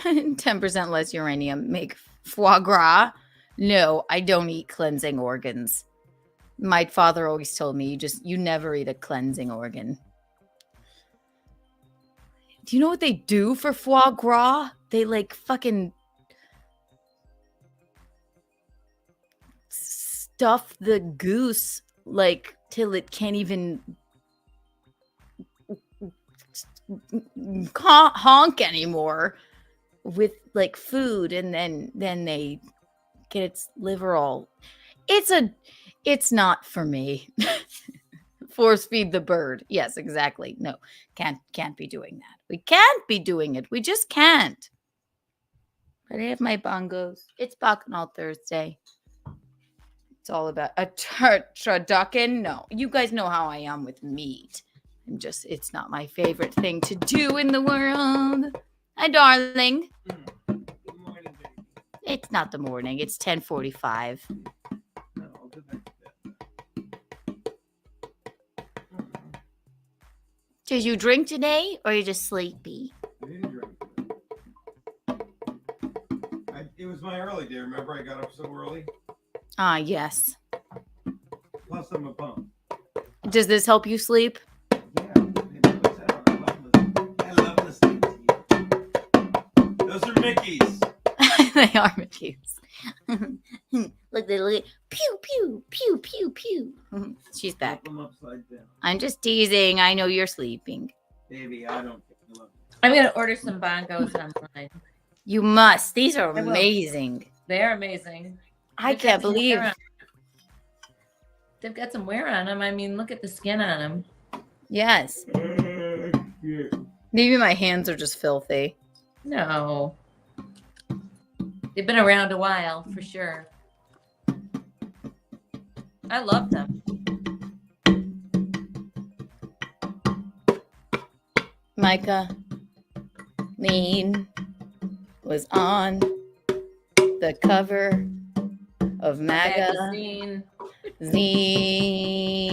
10% less uranium. Make foie gras. No, I don't eat cleansing organs. My father always told me you never eat a cleansing organ. Do you know what they do for foie gras? They like fucking stuff the goose like till it can't even honk anymore with like food, and then they get its liver all. It's not for me. Force feed the bird. Yes, exactly. No, can't be doing that. We can't be doing it. We just can't. But I have my bongos. It's Bacchanal Thursday. It's all about a turducken. No, you guys know how I am with meat. It's not my favorite thing to do in the world. Hi, darling. Good morning, baby. It's not the morning. It's 10:45. No, I'll go back to bed. Did you drink today, or are you just sleepy? I didn't drink. It was my early day. Remember, I got up so early. Ah, yes. Plus, I'm a bum. Does this help you sleep? Yeah, I love listening to you. Those are Mickey's. They are Mickey's. Look, pew, pew, pew, pew, pew. She's back. Flip them upside down. I'm just teasing. I know you're sleeping. Baby, I don't think you love me. I'm gonna order some bongos online. You must. These are I will. amazing. They are amazing. I They've got can't some believe. wear on- They've got some wear on them. I mean, look at the skin on them. Yes. Maybe my hands are just filthy. No. They've been around a while, for sure. I love them. Michaelene was on the cover of Magazine. Zines.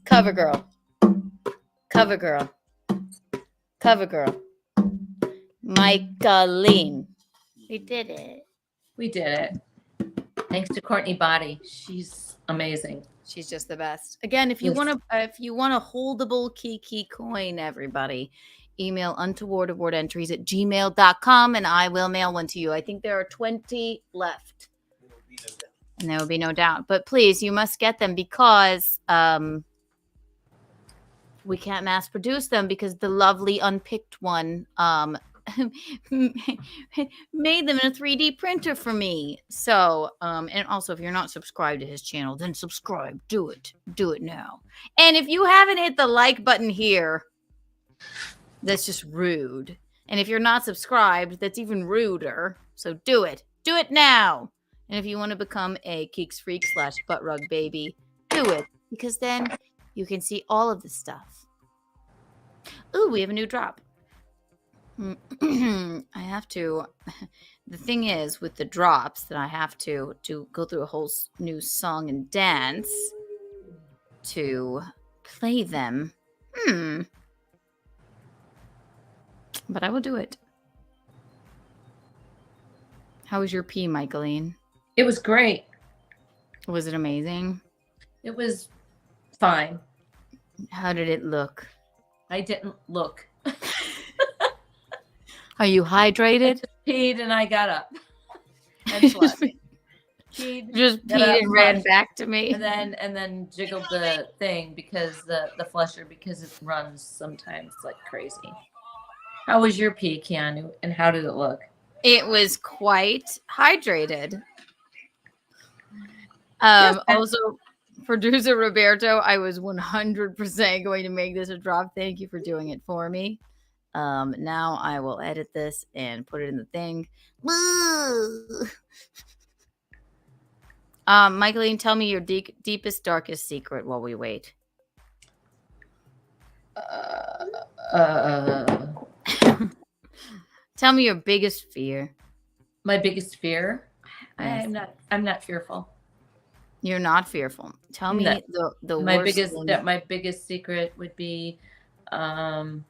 Cover girl. Cover girl. Cover girl. Michaelene. We did it. We did it. Thanks to Courtney Body. She's amazing. She's just the best. Again, if you Yes. want a holdable Kiki coin, everybody, email untowardawardentries@gmail.com and I will mail one to you. I think there are 20 left. And there will be no doubt. But please, you must get them because we can't mass produce them because the lovely unpicked one made them in a 3D printer for me. So, and also if you're not subscribed to his channel, then subscribe. Do it. Do it now. And if you haven't hit the like button here, that's just rude. And if you're not subscribed, that's even ruder. So do it. Do it now. And if you want to become a Geeks Freak / Butt Rug Baby, do it. Because then you can see all of the stuff. Ooh, we have a new drop. I have to. The thing is with the drops that I have to go through a whole new song and dance to play them. But I will do it. How was your pee, Michaelene? It was great. Was it amazing? It was fine. How did it look? I didn't look. Are you hydrated? Peed and I got up. And slept. Peed, Just got up, peed and ran flushed, back to me. and then jiggled the thing because the flusher because it runs sometimes like crazy. How was your pee, Keanu? And how did it look? It was quite hydrated. Yes, Also, producer Roberto, I was 100% going to make this a drop. Thank you for doing it for me. Now I will edit this and put it in the thing. Michaelene, tell me your deepest, darkest secret while we wait. Tell me your biggest fear. My biggest fear? Yes. I'm not fearful. You're not fearful. Tell me No. the My worst biggest thing. my biggest secret would be That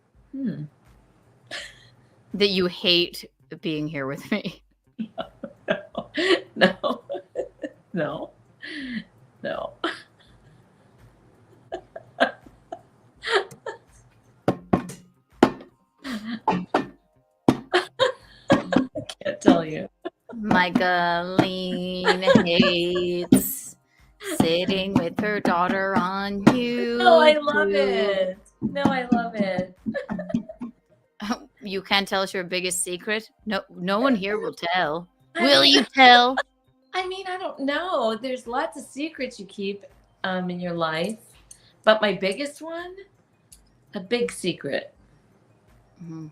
you hate being here with me. No. I can't tell you. Michaelene hates sitting with her daughter on YouTube. No, I love it. No, I love it. You can't tell us your biggest secret? No one here will tell. Will you tell? I mean, I don't know. There's lots of secrets you keep in your life. But my biggest one, a big secret. Mhm.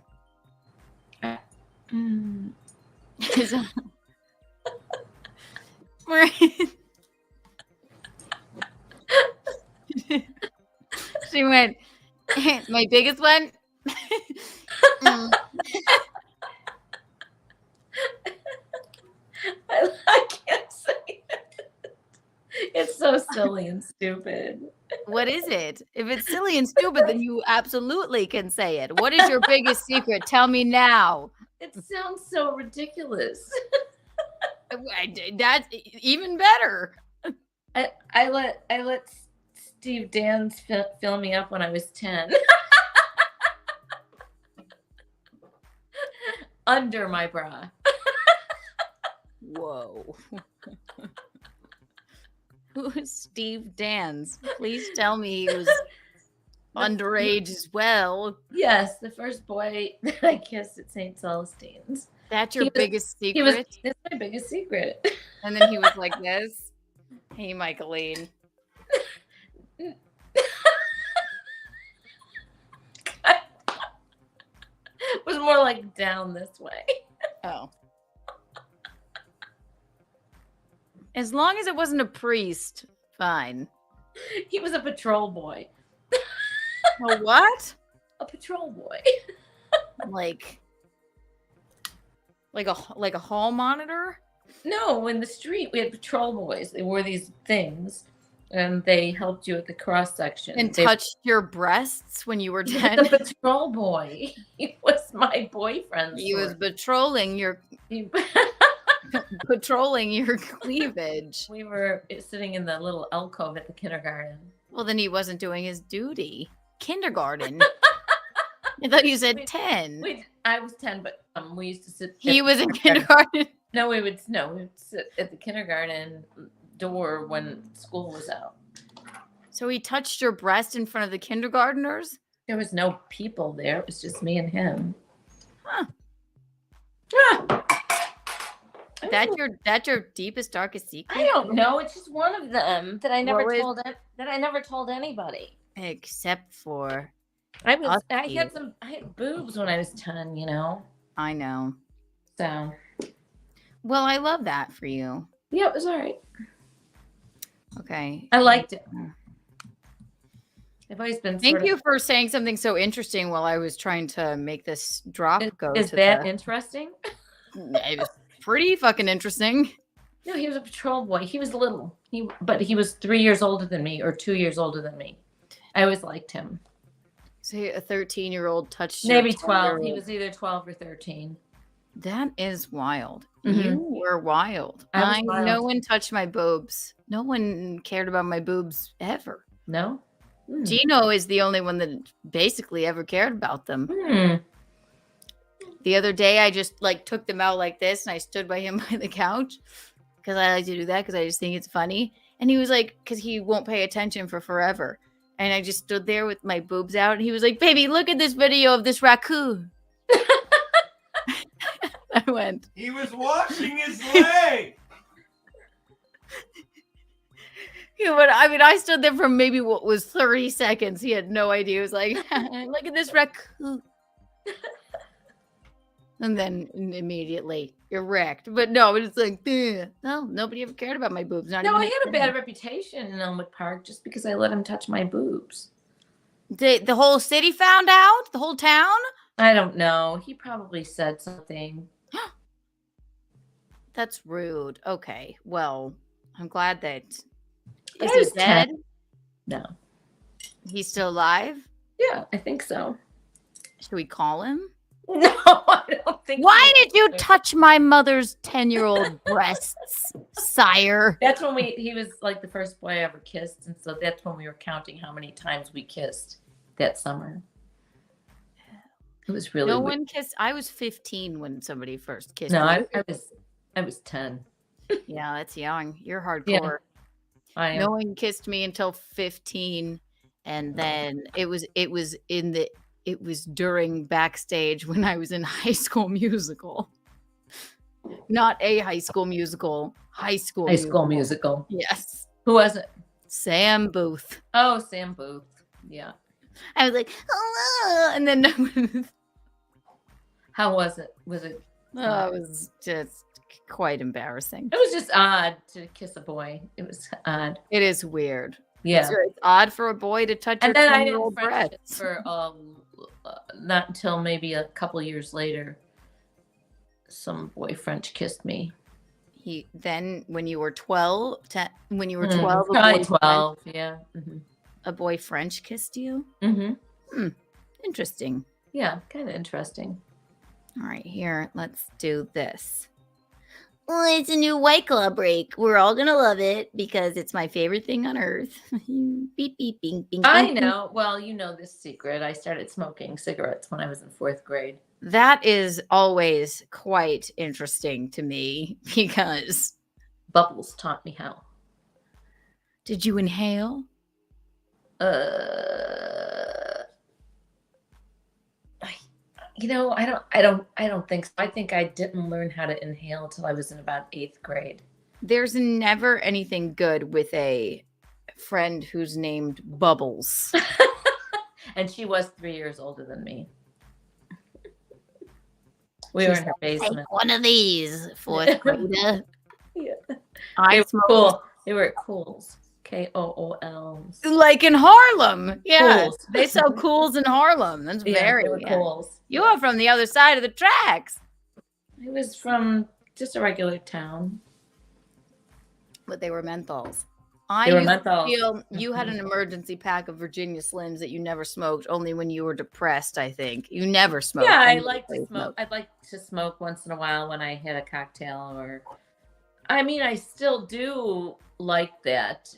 She went, my biggest one? I can't say it. It's so silly and stupid. What is it? If it's silly and stupid, then you absolutely can say it. What is your biggest secret? Tell me now. It sounds so ridiculous. That's even better. I let Steve Dans fill me up when I was 10. Under my bra. Whoa. Who is Steve Dans? Please tell me he was underage as well. Yes, the first boy that I kissed at St. Celestine's. That's your biggest secret? That's my biggest secret. And then he was like this. Hey, Michaelene. It was more like down this way. Oh. As long as it wasn't a priest, fine. He was a patrol boy. A what? A patrol boy. Like a hall monitor? No, in the street we had patrol boys. They wore these things, and they helped you at the cross section. And touched your breasts when you were 10? The patrol boy. He was my boyfriend. He was patrolling your cleavage. We were sitting in the little alcove at the kindergarten. Well, then he wasn't doing his duty. Kindergarten. I thought you said 10. I was 10, but we used to sit. He was in kindergarten. No, we would sit at the kindergarten door when school was out. So he touched your breast in front of the kindergartners? There was no people there. It was just me and him. Huh. Ah. That's your deepest, darkest secret? I don't know. It's just one of them that I never told anybody. Except for I had boobs when I was 10, you know. I know. So well, I love that for you. Yeah, it was all right. Okay. I liked it. I've always been Thank you for saying something so interesting while I was trying to make this drop go. Is that interesting? It was pretty fucking interesting. No, he was a patrol boy. He was little. But he was 3 years older than me or 2 years older than me. I always liked him. So a 13-year-old touched maybe 12. He was either 12 or 13. That is wild. Mm-hmm. You were wild. No one touched my boobs. No one cared about my boobs ever. No? Gino is the only one that basically ever cared about them. The other day, I just took them out like this, and I stood by him by the couch because I like to do that because I just think it's funny. And he was like, because he won't pay attention for forever. And I just stood there with my boobs out, and he was like, "Baby, look at this video of this raccoon." I went. He was washing his leg. Yeah, but I mean, I stood there for maybe what was 30 seconds. He had no idea. He was like, "Look at this raccoon." And then immediately erect. But no, it's like, no, nobody ever cared about my boobs. No, I had a bad reputation in Elmwood Park just because I let him touch my boobs. The whole city found out? The whole town? I don't know. He probably said something. That's rude. Okay. Well, I'm glad that. Is he dead? 10. No. He's still alive? Yeah, I think so. Should we call him? No, I don't think. Why did you touch my mother's 10-year-old breasts, sire? That's when he was like the first boy I ever kissed. And so that's when we were counting how many times we kissed that summer. It was really weird. One kissed. I was 15 when somebody first kissed me. No, I was 10. Yeah, that's young. You're hardcore. Yeah, no one kissed me until 15. And then it was during backstage when I was in High School Musical. Not a High School Musical, High School Musical. Yes. Who was it? Sam Booth. Oh, Sam Booth. Yeah. I was like, hello. And then how was it? Was it? It was just quite embarrassing. It was just odd to kiss a boy. It was odd. It is weird. Yeah. It's odd for a boy to touch your 10-year-old breasts. For not until maybe a couple years later, some boy French kissed me. When you were 12, probably 12, yeah. Mm-hmm. a boy French kissed you? Mm-hmm. Interesting. Yeah, kind of interesting. All right, here, let's do this. Well, it's a new White Claw break. We're all gonna love it because it's my favorite thing on earth. Beep, beep, bing, bing. I bing, know. Well, you know this secret. I started smoking cigarettes when I was in 4th grade. That is always quite interesting to me because Bubbles taught me how. did you inhale? I don't think so. I think I didn't learn how to inhale until I was in about 8th grade. There's never anything good with a friend who's named Bubbles. And she was 3 years older than me. We were in her basement. Take one of these, 4th grader. Yeah. I They were smoked cool. They were at Kohl's. Kool's. like in Harlem. Yeah. Kohl's. They sell Cools in Harlem. That's very Kohl's. You are from the other side of the tracks. I was from just a regular town. But they were menthols. They were used to menthols. feel you had an emergency pack of Virginia Slims that you never smoked, only when you were depressed, I think. You never smoked. Yeah, I Only like when to you smoke. smoked. I'd like to smoke once in a while when I had a cocktail or I mean, I still do like that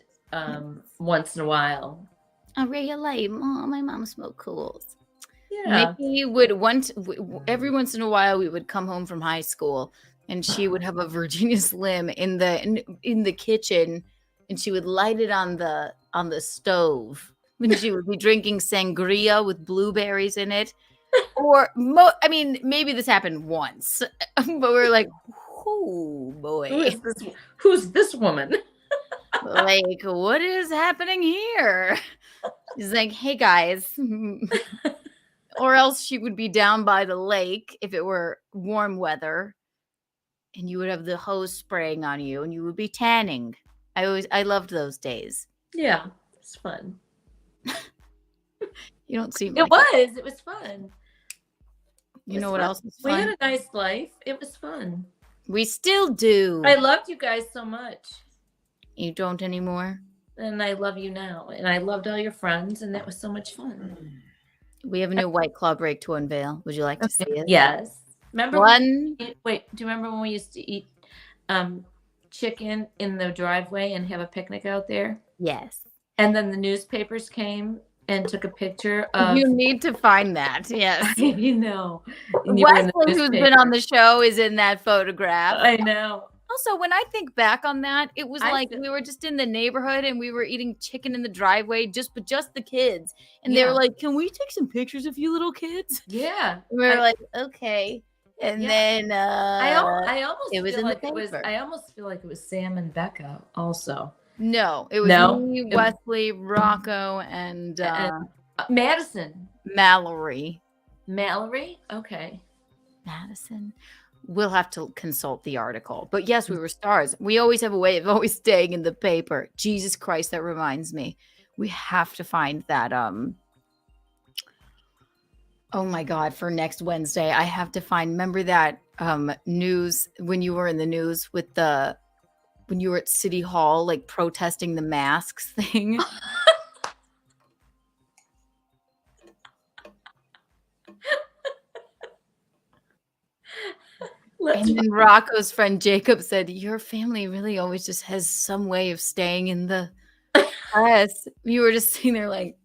once in a while. Oh, Ray, you like, Mom, my mom smoked Cools. Yeah. Mickey would every once in a while we would come home from high school and she would have a Virginia Slim in the kitchen and she would light it on the stove when she would be drinking sangria with blueberries in it. Or I mean, maybe this happened once, but we're like, oh boy, Who's this woman? like, what is happening here? She's like, hey guys. Or else she would be down by the lake if it were warm weather and you would have the hose spraying on you and you would be tanning. I loved those days. Yeah, it's fun. You don't seem It was fun. You know what else is We fun? had a nice life. It was fun. We still do. I loved you guys so much. You don't anymore? And I love you now. And I loved all your friends and that was so much fun. We have a new White Claw break to unveil. Would you like to see it? Yes. Remember One. do you remember when we used to eat chicken in the driveway and have a picnic out there? Yes. And then the newspapers came and took a picture of You need to find that. Yes. you know. And you were in the Wesley, who's been on the show, is in that photograph. I know. Also, when I think back on that, it was like we were just in the neighborhood and we were eating chicken in the driveway, just the kids. And they were like, "Can we take some pictures of you little kids?" Yeah. And we were like, "Okay." And then I almost it was feel in like the paper. I almost feel like it was Sam and Becca also. No, it was me, Wesley, Rocco, and Madison. Mallory. Mallory? Okay. Madison. We'll have to consult the article. But yes, we were stars. We always have a way of always staying in the paper. Jesus Christ, that reminds me. We have to find that oh my God, for next Wednesday. I have to find, remember that news when you were in the news with when you were at City Hall, like protesting the masks thing? And then Rocco's friend Jacob said, your family really always just has some way of staying in the press. You were just sitting there like,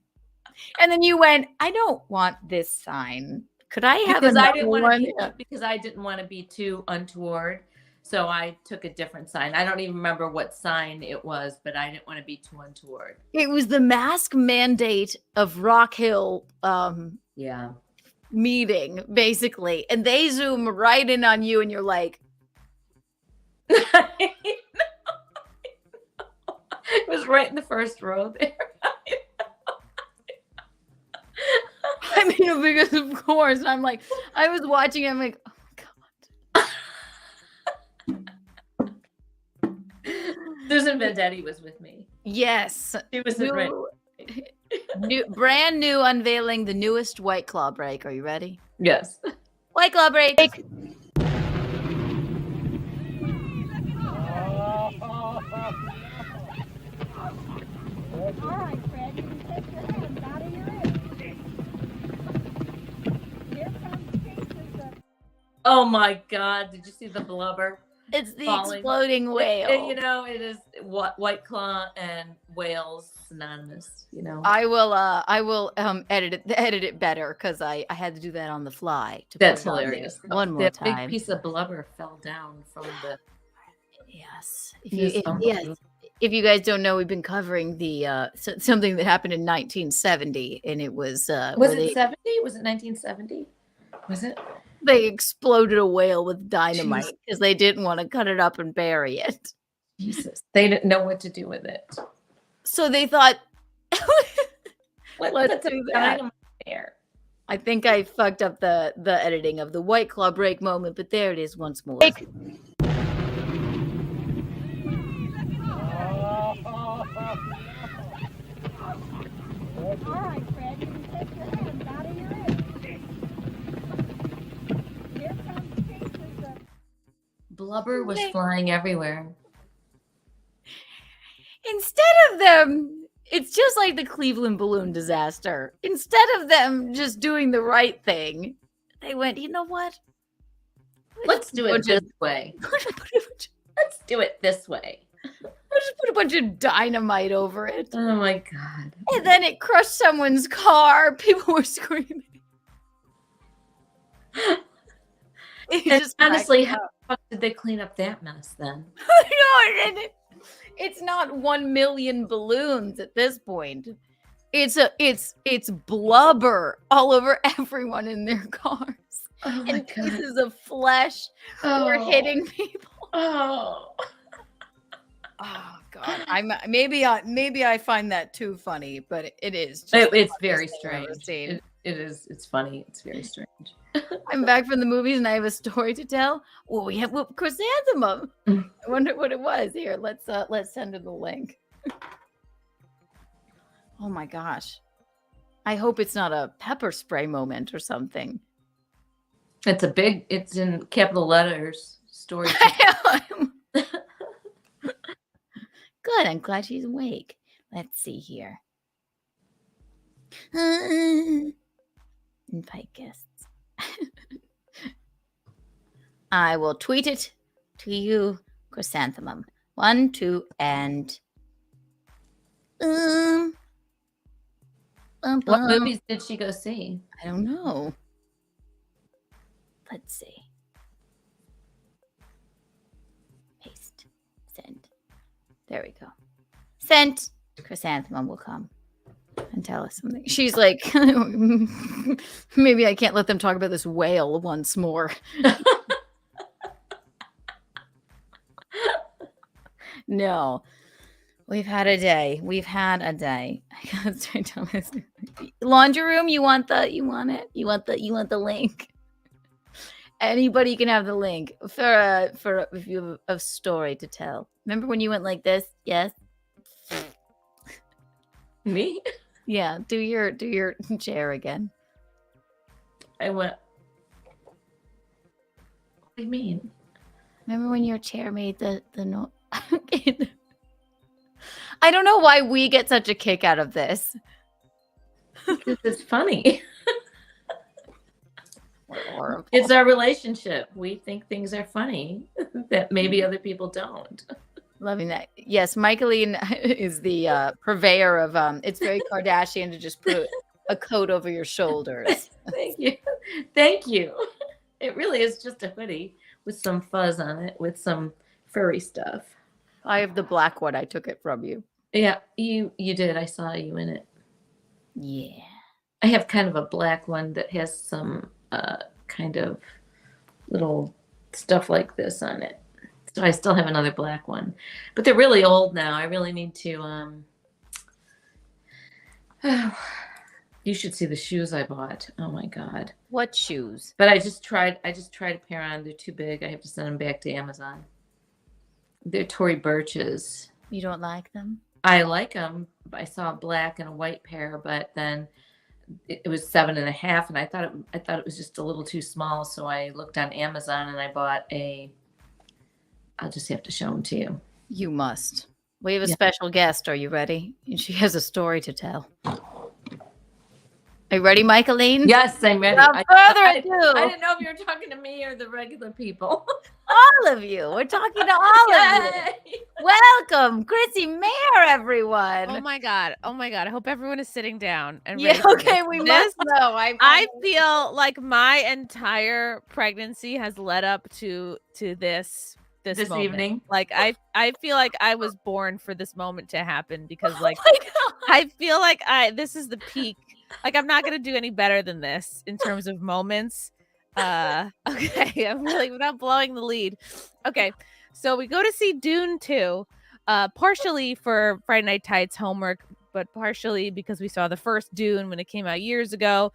and then you went, I don't want this sign. Could I have because another one? Because I didn't want to be too untoward. So I took a different sign. I don't even remember what sign it was, but I didn't want to be too untoward. It was the mask mandate of Rock Hill meeting, basically. And they zoom right in on you and you're like, It was right in the first row there. I mean, because of course. And I'm like, I was watching it, I'm like, oh my God. Susan Vendetti was with me. Yes. She was brand new unveiling the newest White Claw break. Are you ready? Yes. White Claw break. All right, Fred. Oh my God! Did you see the blubber? It's the Falling. exploding whale. It is White Claw and whales synonymous. I will edit it better because I had to do that on the fly. That's hilarious. One more that time. Big piece of blubber fell down from the. Yes. If you guys don't know, we've been covering the something that happened in 1970, and it was Was it 70? Was it 1970? Was it? They exploded a whale with dynamite because they didn't want to cut it up and bury it. Jesus, they didn't know what to do with it. So they thought, let's do that. There. I think I fucked up the editing of the White Claw break moment, but there it is once more. All right, Fred, you can take your hands out of your ears. Here comes pieces of blubber was flying everywhere. Instead of them, it's just like the Cleveland balloon disaster. Instead of them just doing the right thing, they went, you know what? Let's do it this way. Let's do it this way. I just put a bunch of dynamite over it. Oh my God. And then it crushed someone's car. People were screaming. Honestly, how the fuck did they clean up that mess then? No, it's not 1 million balloons at this point. It's blubber all over everyone in their cars. Oh and pieces of flesh were hitting people. Oh. Oh God! Maybe I find that too funny, but it is. It's very strange. It is. It's funny. It's very strange. I'm back from the movies and I have a story to tell. Well, we have chrysanthemum. I wonder what it was. Here, let's send her the link. Oh my gosh! I hope it's not a pepper spray moment or something. It's in capital letters. Story. Good. I'm glad she's awake. Let's see here. Invite guests. I will tweet it to you, chrysanthemum. 1, 2, and. What movies did she go see? I don't know. Let's see. Paste. Send. There we go. Sent. Chrysanthemum will come and tell us something. She's like, maybe I can't let them talk about this whale once more. No. We've had a day. I gotta start telling this. Laundry room, you want it? You want the link? Anybody can have the link for if you have a story to tell. Remember when you went like this? Yes. Me? Yeah. Do your chair again. I went. What do you mean? Remember when your chair made the noise? I don't know why we get such a kick out of this. Because it's funny. It's our relationship. We think things are funny that maybe other people don't. Loving that. Yes, Michaelene is the purveyor of it's very Kardashian to just put a coat over your shoulders. Thank you. Thank you. It really is just a hoodie with some fuzz on it, with some furry stuff. I have the black one. I took it from you. Yeah, you did. I saw you in it. Yeah. I have kind of a black one that has some kind of little stuff like this on it. So I still have another black one, but they're really old now. I really need to. You should see the shoes I bought. Oh my God! What shoes? But I just tried a pair on. They're too big. I have to send them back to Amazon. They're Tory Burch's. You don't like them? I like them. I saw a black and a white pair, but then it was 7.5, and I thought it was just a little too small. So I looked on Amazon and I bought I'll just have to show them to you. You must. We have a special guest. Are you ready? She has a story to tell. Are you ready, Michaelene? Yes, I'm ready. Without further ado, I didn't know if you were talking to me or the regular people. all of you. We're talking to all of you. Welcome, Chrissie, Mayr, everyone. Oh my god! I hope everyone is sitting down and yeah. ready for Okay, this. we must know. I feel like my entire pregnancy has led up to this moment. Evening. Like I feel like I was born for this moment to happen because like I feel like this is the peak. Like I'm not gonna do any better than this in terms of moments. Okay, I'm really without blowing the lead. Okay, so we go to see Dune 2, partially for Friday Night Tights homework, but partially because we saw the first Dune when it came out years ago.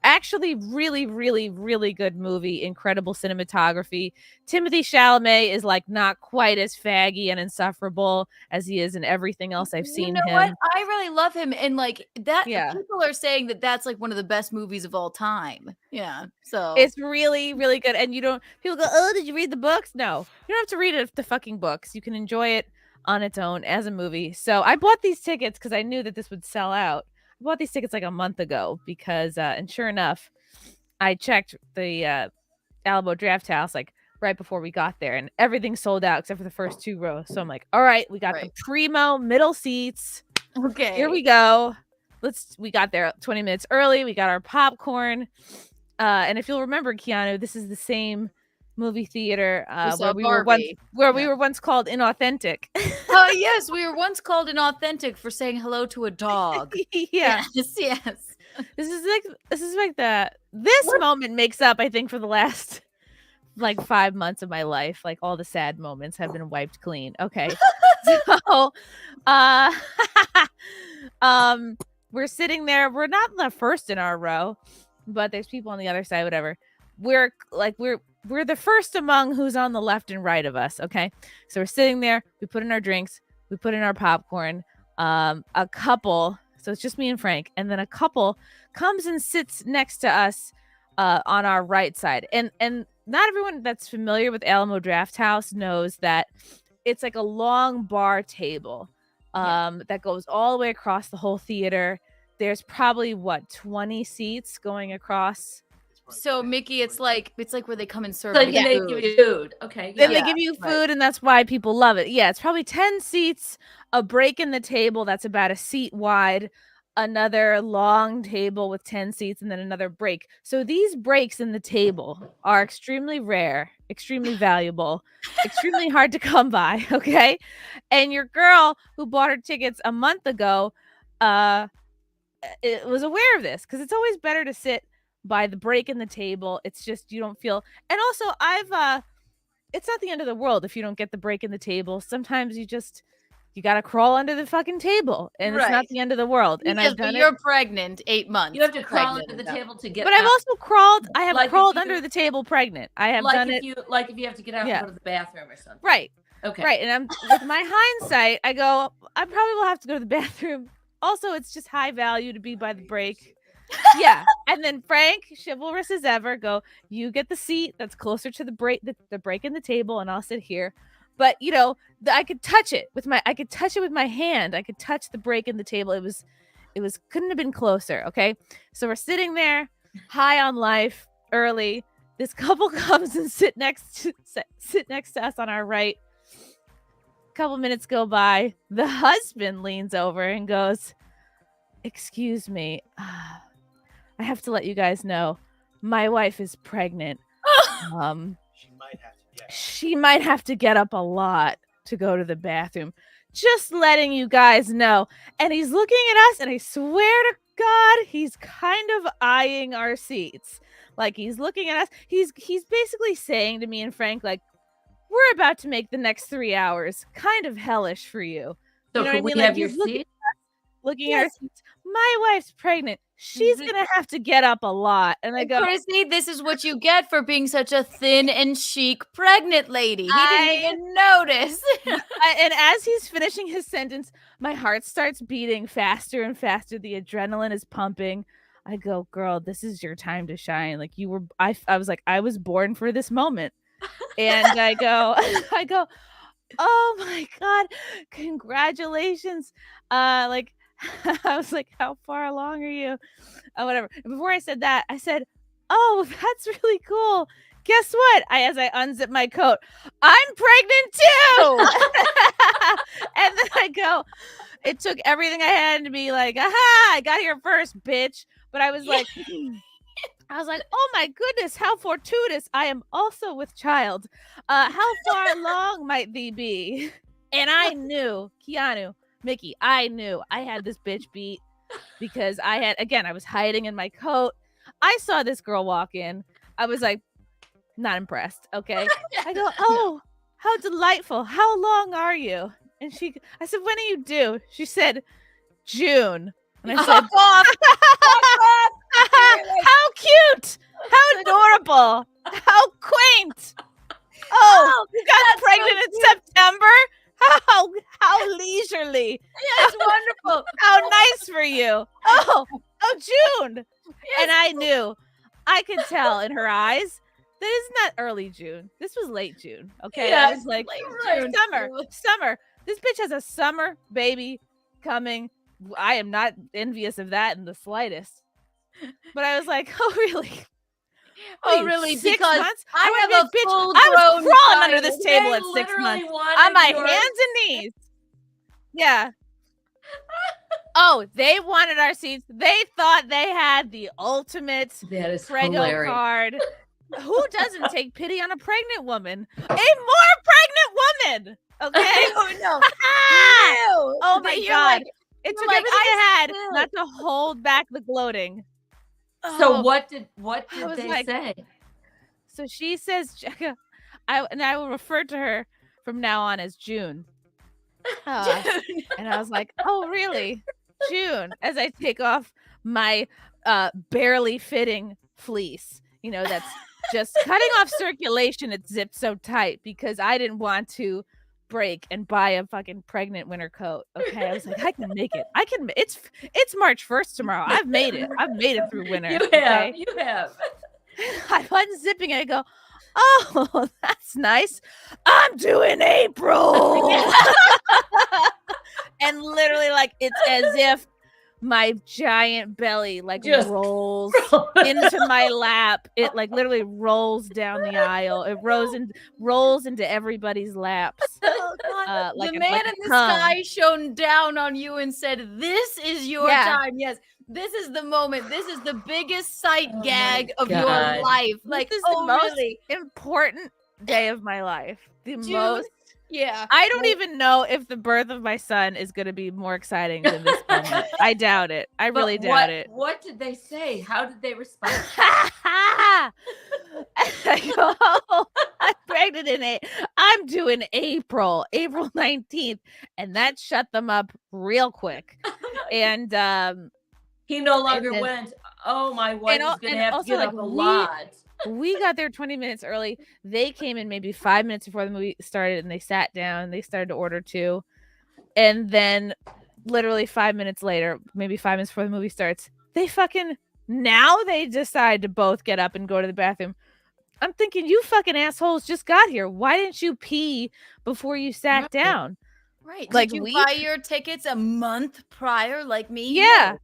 Actually, really, really, really good movie. Incredible cinematography. Timothée Chalamet is like not quite as faggy and insufferable as he is in everything else I've seen him. You know what? I really love him, and like that. Yeah. People are saying that that's like one of the best movies of all time. Yeah, so it's really, really good. And people go, "Oh, did you read the books?" No, you don't have to read the fucking books. You can enjoy it on its own as a movie. So I bought these tickets because I knew that this would sell out. I bought these tickets like a month ago because, and sure enough, I checked the Alamo Draft House like right before we got there, and everything sold out except for the first 2 rows. So I'm like, all right, we got the primo middle seats. Okay, here we go. We got there 20 minutes early. We got our popcorn, and if you'll remember, Keanu, this is the same movie theater where we were once called inauthentic. Oh yes, we were once called inauthentic for saying hello to a dog. Yes. This is like this moment makes up, I think, for the last like 5 months of my life. Like all the sad moments have been wiped clean. Okay. So we're sitting there. We're not the first in our row, but there's people on the other side, whatever. We're the first among who's on the left and right of us. Okay. So we're sitting there. We put in our drinks. We put in our popcorn. A couple, so it's just me and Frank, and then a couple comes and sits next to us on our right side. And not everyone that's familiar with Alamo Draft House knows that it's like a long bar table that goes all the way across the whole theater. There's probably 20 seats going across. So Mickey, it's like where they come and serve. Like they give you food. Okay. Then they give you food, and that's why people love it. Yeah, it's probably 10 seats, a break in the table that's about a seat wide, another long table with 10 seats, and then another break. So these breaks in the table are extremely rare, extremely valuable, extremely hard to come by. Okay. And your girl who bought her tickets a month ago it was aware of this, because it's always better to sit by the break in the table. It's just you don't feel, and also it's not the end of the world if you don't get the break in the table. Sometimes you gotta crawl under the fucking table, and it's not the end of the world. And I've done you're pregnant 8 months. You have to crawl under the table to get. But I've also crawled. I have crawled under the table pregnant. I have done it. If you have to get out and go to the bathroom or something. Right. Okay. Right. And I'm with my hindsight, I go, I probably will have to go to the bathroom. Also, it's just high value to be by the break. Yeah. And then Frank, chivalrous as ever, you get the seat that's closer to the break in the table, and I'll sit here. But I could touch it with my hand. I could touch the break in the table. It was couldn't have been closer. Okay. So we're sitting there high on life early. This couple comes and sit next to us on our right. A couple minutes go by. The husband leans over and goes, "Excuse me. I have to let you guys know my wife is pregnant. She might have to get up a lot to go to the bathroom. Just letting you guys know." And he's looking at us, and I swear to God, he's kind of eyeing our seats. Like he's looking at us. He's basically saying to me and Frank, like, we're about to make the next 3 hours kind of hellish for you. So you know can we have your seat? Looking at our seats. My wife's pregnant. She's gonna have to get up a lot. And I go, Chrissie, this is what you get for being such a thin and chic pregnant lady. He didn't even notice. And as he's finishing his sentence, my heart starts beating faster and faster. The adrenaline is pumping. I go, girl, this is your time to shine. Like I was like, I was born for this moment. And I go, oh my God, congratulations. Like, I was like, how far along are you? Whatever. And before I said that, I said, oh, that's really cool. Guess what? As I unzip my coat, I'm pregnant too. And then I go, it took everything I had to be like, aha, I got here first, bitch. But I was like, oh my goodness, how fortuitous. I am also with child. How far along might thee be? And I knew, Keanu, Mickey, I knew I had this bitch beat because I was hiding in my coat. I saw this girl walk in. I was like, not impressed. Okay. I go, oh, how delightful. How long are you? And I said, when are you due? She said, June. And I said, how cute. How adorable. How quaint. Oh, you got pregnant in September? How leisurely. Yes, wonderful. How nice for you. Oh, June. Yes. And I knew, I could tell in her eyes that it's not early June. This was late June. Okay. Yeah, I was like, June. summer. This bitch has a summer baby coming. I am not envious of that in the slightest. But I was like, oh, really? Oh, Wait, really? 6 Because months? I have a bitch. full I was grown crawling under this child. table at 6 months on my hands and knees. Yeah. Oh, they wanted our seats. They thought they had the ultimate Prego hilarious. card. Who doesn't take pity on a pregnant woman? A more pregnant woman. Okay. Oh, no. Oh my God. It took everything I had still. not to hold back the gloating. So Oh, what did I was they like- say? So she says, I will refer to her from now on as June. And I was like, oh, really? June. As I take off my barely fitting fleece, that's just cutting off circulation. It's zipped so tight because I didn't want to break and buy a fucking pregnant winter coat. Okay. I was like, I can make it. It's March 1st tomorrow. I've made it. I've made it through winter. You have. I wasn't zipping it. I go, oh, that's nice. I'm doing April. And literally, like, it's as if my giant belly Just rolls into my lap. It like literally rolls down the aisle. It rolls into everybody's laps. Oh, God. Like the a- man like a in the tongue. sky shone down on you and said, "This is your Yeah. time." Yes, this is the moment. This is the biggest sight Oh, gag my of God. your life. Like, This is the oh, most really? important day of my life. The June? most. Yeah. I don't even know if the birth of my son is going to be more exciting than this moment. I doubt it. I really doubt it. What did they say? How did they respond? I go, oh, I'm pregnant I'm doing April 19th, and that shut them up real quick. And He no longer then- went, oh, my wife is going to and have to also, get like, up a lot. we got there 20 minutes early. They came in maybe 5 minutes before the movie started, and they sat down. They started to order too. And then literally 5 minutes later, maybe 5 minutes before the movie starts, they decide to both get up and go to the bathroom. I'm thinking, you fucking assholes just got here. Why didn't you pee before you sat down? Right. Like, Did you we- buy your tickets a month prior, like me? Yeah.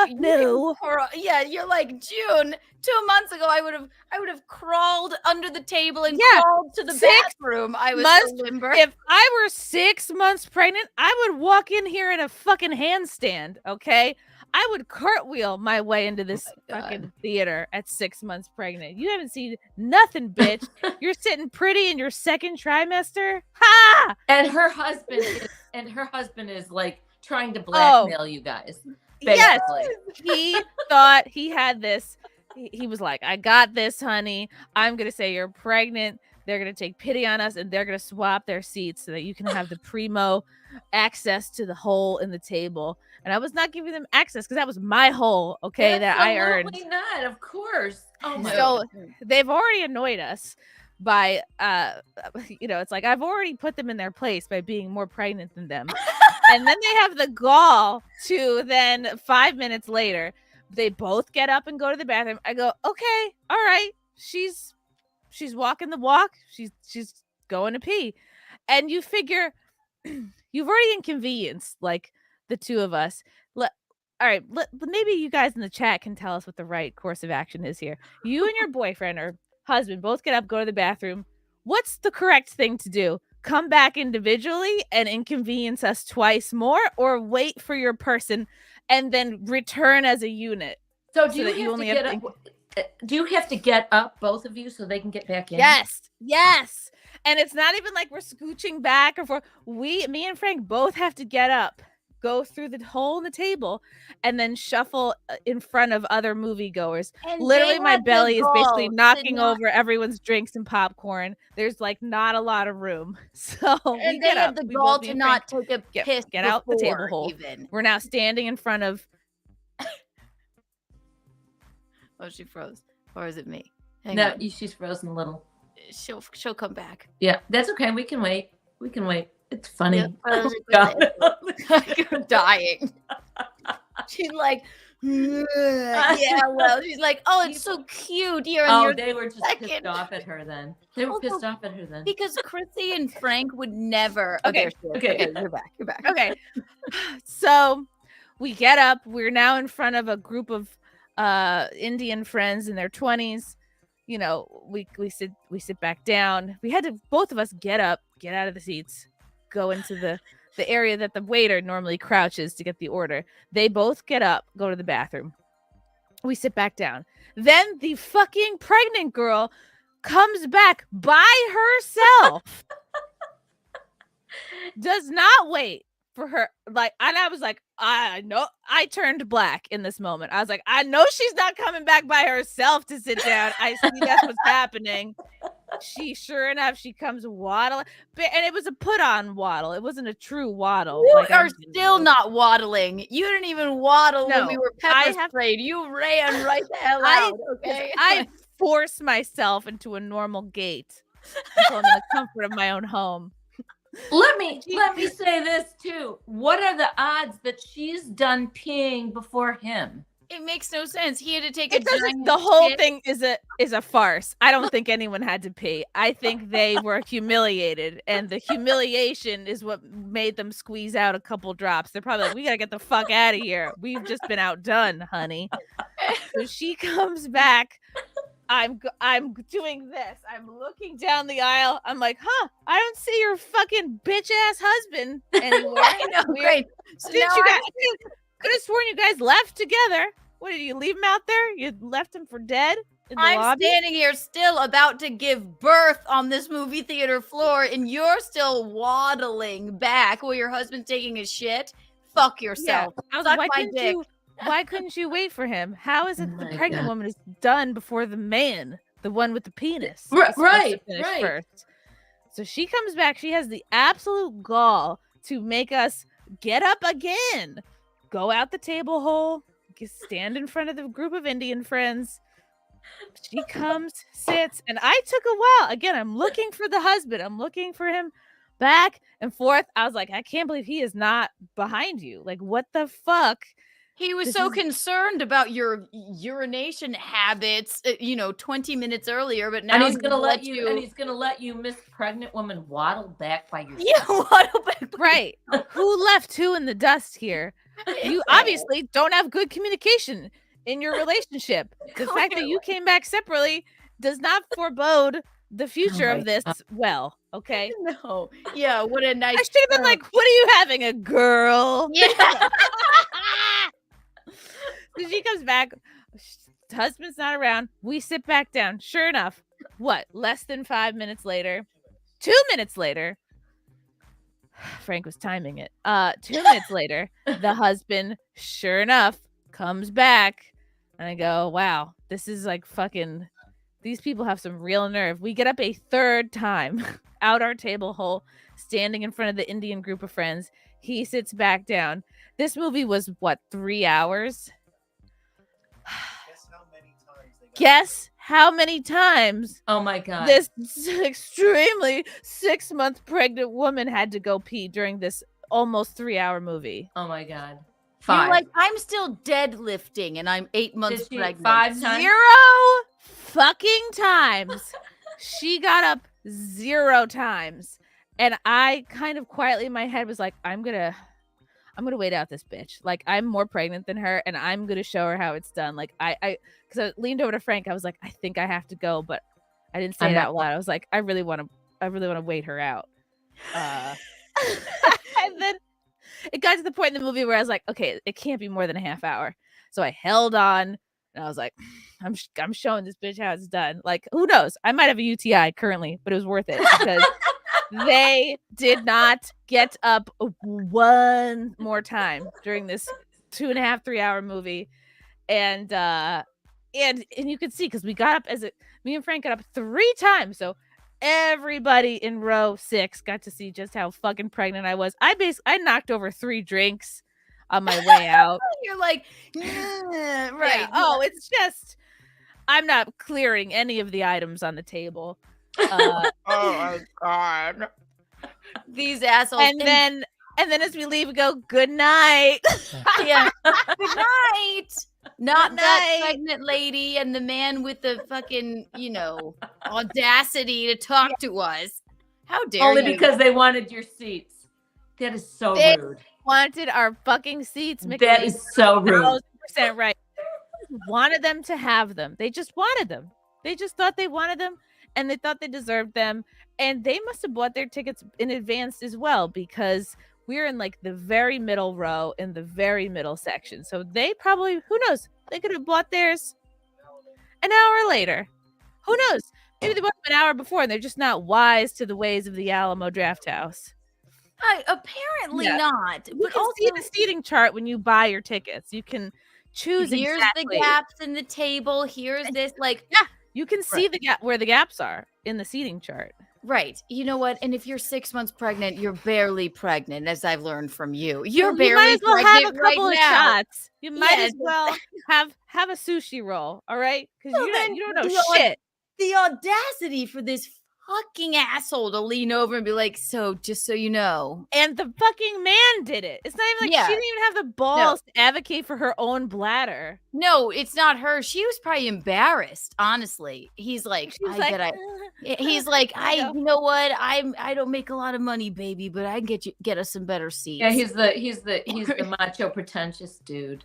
You No. yeah, you're like, June. 2 months ago, I would have crawled under the table and Yeah. crawled to the 6 bathroom. I was months- so limber. If I were 6 months pregnant, I would walk in here in a fucking handstand, okay? I would cartwheel my way into this fucking theater at 6 months pregnant. You haven't seen nothing, bitch. You're sitting pretty in your second trimester. Ha! And her husband is like trying to blackmail you guys. Yes. Basically. He thought he had this. He was like, I got this, honey. I'm going to say you're pregnant. They're going to take pity on us, and they're going to swap their seats so that you can have the primo access to the hole in the table. And I was not giving them access because that was my hole, okay, that I earned. Absolutely not, of course. Oh my So God. they've already annoyed us by, it's like I've already put them in their place by being more pregnant than them. And then they have the gall to then 5 minutes later, they both get up and go to the bathroom. I go, okay, all right. She's walking the walk. She's going to pee. And you figure you've already inconvenienced like the two of us. All right, maybe you guys in the chat can tell us what the right course of action is here. You and your boyfriend or husband both get up, go to the bathroom. What's the correct thing to do? Come back individually and inconvenience us twice more, or wait for your person and then return as a unit? So do you have to get up? Do you have to get up, both of you, so they can get back in? Yes. And it's not even like we're scooching back or forth. Me and Frank both have to get up, go through the hole in the table, and then shuffle in front of other moviegoers. And literally, my belly is basically knocking not- over everyone's drinks and popcorn. There's like not a lot of room. So And we they get have up. the We gall both, me to and not Frank, take a piss get out the table before hole. even. We're now standing in front of. Oh, she froze. Or is it me? Hang No, on. she's frozen a little. She'll come back. Yeah, that's okay. We can wait. It's funny. Yep. Oh, God. I'm dying. She's like, yeah, well, she's like, oh, it's so cute. You're on your they were just second. pissed off at her then. They were pissed off at her then. Because Chrissie and Frank would never. Okay. Okay, you're back. Okay. So we get up. We're now in front of a group of Indian friends in their 20s. You know, we sit back down. We had to, both of us, get up, get out of the seats, go into the area that the waiter normally crouches to get the order. They both get up, go to the bathroom. We sit back down. Then the fucking pregnant girl comes back by herself. Does not wait for her. Like, and I was like, I know. I turned black in this moment. I was like, I know she's not coming back by herself to sit down. I see that's what's happening. Sure enough, she comes waddling, and it was a put-on waddle. It wasn't a true waddle. You like, are still not waddling. You didn't even waddle when we were pepper sprayed. You ran right the hell out. Okay, I forced myself into a normal gait until I'm in the comfort of my own home. Let me say this too. What are the odds that she's done peeing before him? It makes no sense. He had to take the whole thing is a farce. I don't think anyone had to pee. I think they were humiliated, and the humiliation is what made them squeeze out a couple drops. They're probably like, we gotta get the fuck out of here. We've just been outdone, honey. So she comes back. I'm doing this. I'm looking down the aisle. I'm like, I don't see your fucking bitch ass husband anywhere. I know, great. So Didn't you guys? Could have sworn you guys left together. What did you leave him out there? You left him for dead in the lobby? Standing here still about to give birth on this movie theater floor, and you're still waddling back while your husband's taking a shit. Fuck yourself. Yeah. I was Suck like, my why couldn't you wait for him? How is it Oh the my pregnant God. woman is done before the man, the one with the penis? Right. First. So she comes back. She has the absolute gall to make us get up again, go out the table hole, stand in front of the group of Indian friends. She comes, sits, and I took a while. Again, I'm looking for the husband. I'm looking for him back and forth. I was like, I can't believe he is not behind you. Like, what the fuck? He was concerned about your urination habits, 20 minutes earlier, but now And he's gonna let you, Miss Pregnant Woman, waddle back by yourself. Yeah, waddle back. Right. Who left who in the dust here? You obviously don't have good communication in your relationship. The fact that you came back separately does not forebode the future of this well, okay? No. Yeah, what a nice. I should have been like, what are you having, a girl? Yeah. So she comes back. Husband's not around. We sit back down. Sure enough, less than 5 minutes later, 2 minutes later, Frank was timing it. 2 minutes later, the husband, sure enough, comes back. And I go, wow, this is like fucking, these people have some real nerve. We get up a third time out our table hole, standing in front of the Indian group of friends. He sits back down. This movie was 3 hours? Guess how many times? Oh my God. This extremely 6-month pregnant woman had to go pee during this almost 3-hour movie. Oh my God. You're 5. like, I'm still deadlifting and I'm 8 months pregnant. 5 times? 0 fucking times. She got up 0 times. And I kind of quietly in my head was like, I'm gonna wait out this bitch. Like, I'm more pregnant than her, and I'm gonna show her how it's done. Like, because I leaned over to Frank, I was like, I think I have to go, but I didn't say it out loud. I was like, I really want to wait her out. And then it got to the point in the movie where I was like, okay, it can't be more than a half hour. So I held on, and I was like, I'm showing this bitch how it's done. Like, who knows? I might have a UTI currently, but it was worth it because they did not get up one more time during this 2.5, 3 hour movie. And you could see, because we got up me and Frank got up 3 times. So everybody in row 6 got to see just how fucking pregnant I was. I knocked over 3 drinks on my way out. You're like, right. Yeah. Oh, it's just, I'm not clearing any of the items on the table. Oh my God. These assholes. And then as we leave, we go, good night. Yeah. Good night. Not that pregnant lady and the man with the fucking, audacity to talk to us. How dare Only you? because they wanted your seats. That is so rude. Wanted our fucking seats, Michaelene. That is so rude. 100% right. Wanted them to have them. They just wanted them. They just thought they wanted them, and they thought they deserved them. And they must have bought their tickets in advance as well, because we're in like the very middle row in the very middle section. So they probably, who knows? They could have bought theirs an hour later. Who knows? Maybe they bought them an hour before, and they're just not wise to the ways of the Alamo Draft House. Apparently not. You But can also, see the seating chart when you buy your tickets. You can choose here's exactly. the gaps in the table. Here's this, like, yeah, you can see the gap where the gaps are in the seating chart. Right. You know what? And if you're 6 months pregnant, you're barely pregnant, as I've learned from you. You're You barely might as well pregnant have a couple right of now. shots. You might as well have a sushi roll. All right, because you don't know shit. The audacity for this fucking asshole to lean over and be like, so just so you know. And the fucking man did it. It's not even like she didn't even have the balls to advocate for her own bladder. No, it's not her. She was probably embarrassed, honestly. He's like, you know what? I don't make a lot of money, baby, but I can get us some better seats. Yeah, he's the macho pretentious dude.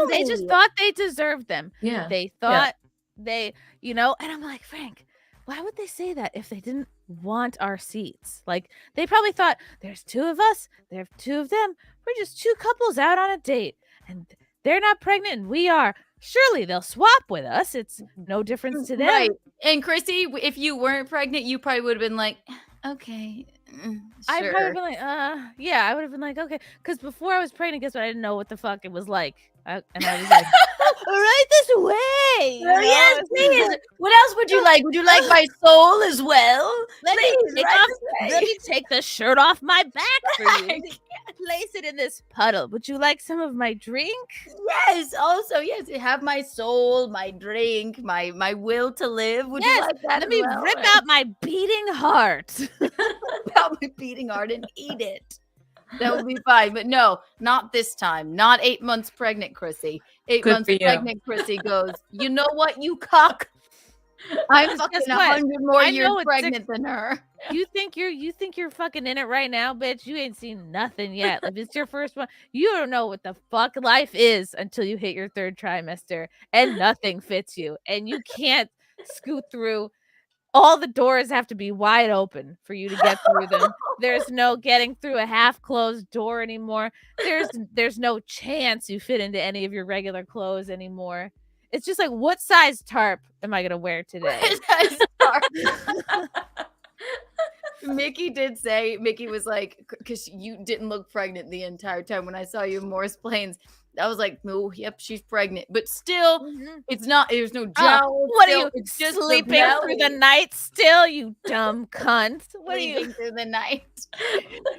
And they just thought they deserved them. Yeah. They thought and I'm like, Frank, why would they say that if they didn't want our seats? Like, they probably thought, there's 2 of us, there are 2 of them. We're just 2 couples out on a date, and they're not pregnant and we are. Surely they'll swap with us. It's no difference to them. Right. And Chrissy, if you weren't pregnant, you probably would have been like, okay. Sure. I'd probably been like, yeah, I would have been like, okay. Because before I was pregnant, guess what? I didn't know what the fuck it was like. And I was like, right this way. Oh, yes, please. What else would you like? Would you like my soul as well? Let me take the shirt off my back for you. Place it in this puddle. Would you like some of my drink? Yes. Also, yes. Have my soul, my drink, my will to live. Would you like that? Let me rip out my beating heart. Out my beating heart and eat it. That would be fine. But no, not this time. Not 8 months pregnant, Chrissy. 8 months pregnant, Chrissy goes, you know what, you cuck? I'm fucking 100 more years pregnant than her. You think you're fucking in it right now, bitch? You ain't seen nothing yet. Like, it's your first one. You don't know what the fuck life is until you hit your 3rd trimester, and nothing fits you, and you can't scoot through. All the doors have to be wide open for you to get through them. There's no getting through a half-closed door anymore. There's no chance you fit into any of your regular clothes anymore. It's just like, what size tarp am I gonna wear today? Mickey was like, because you didn't look pregnant the entire time when I saw you in Morris Plains. I was like, oh, yep, she's pregnant. But still, it's not, there's no jowl. What are you, just sleeping through the night still, you dumb cunt? What are you? Through the night?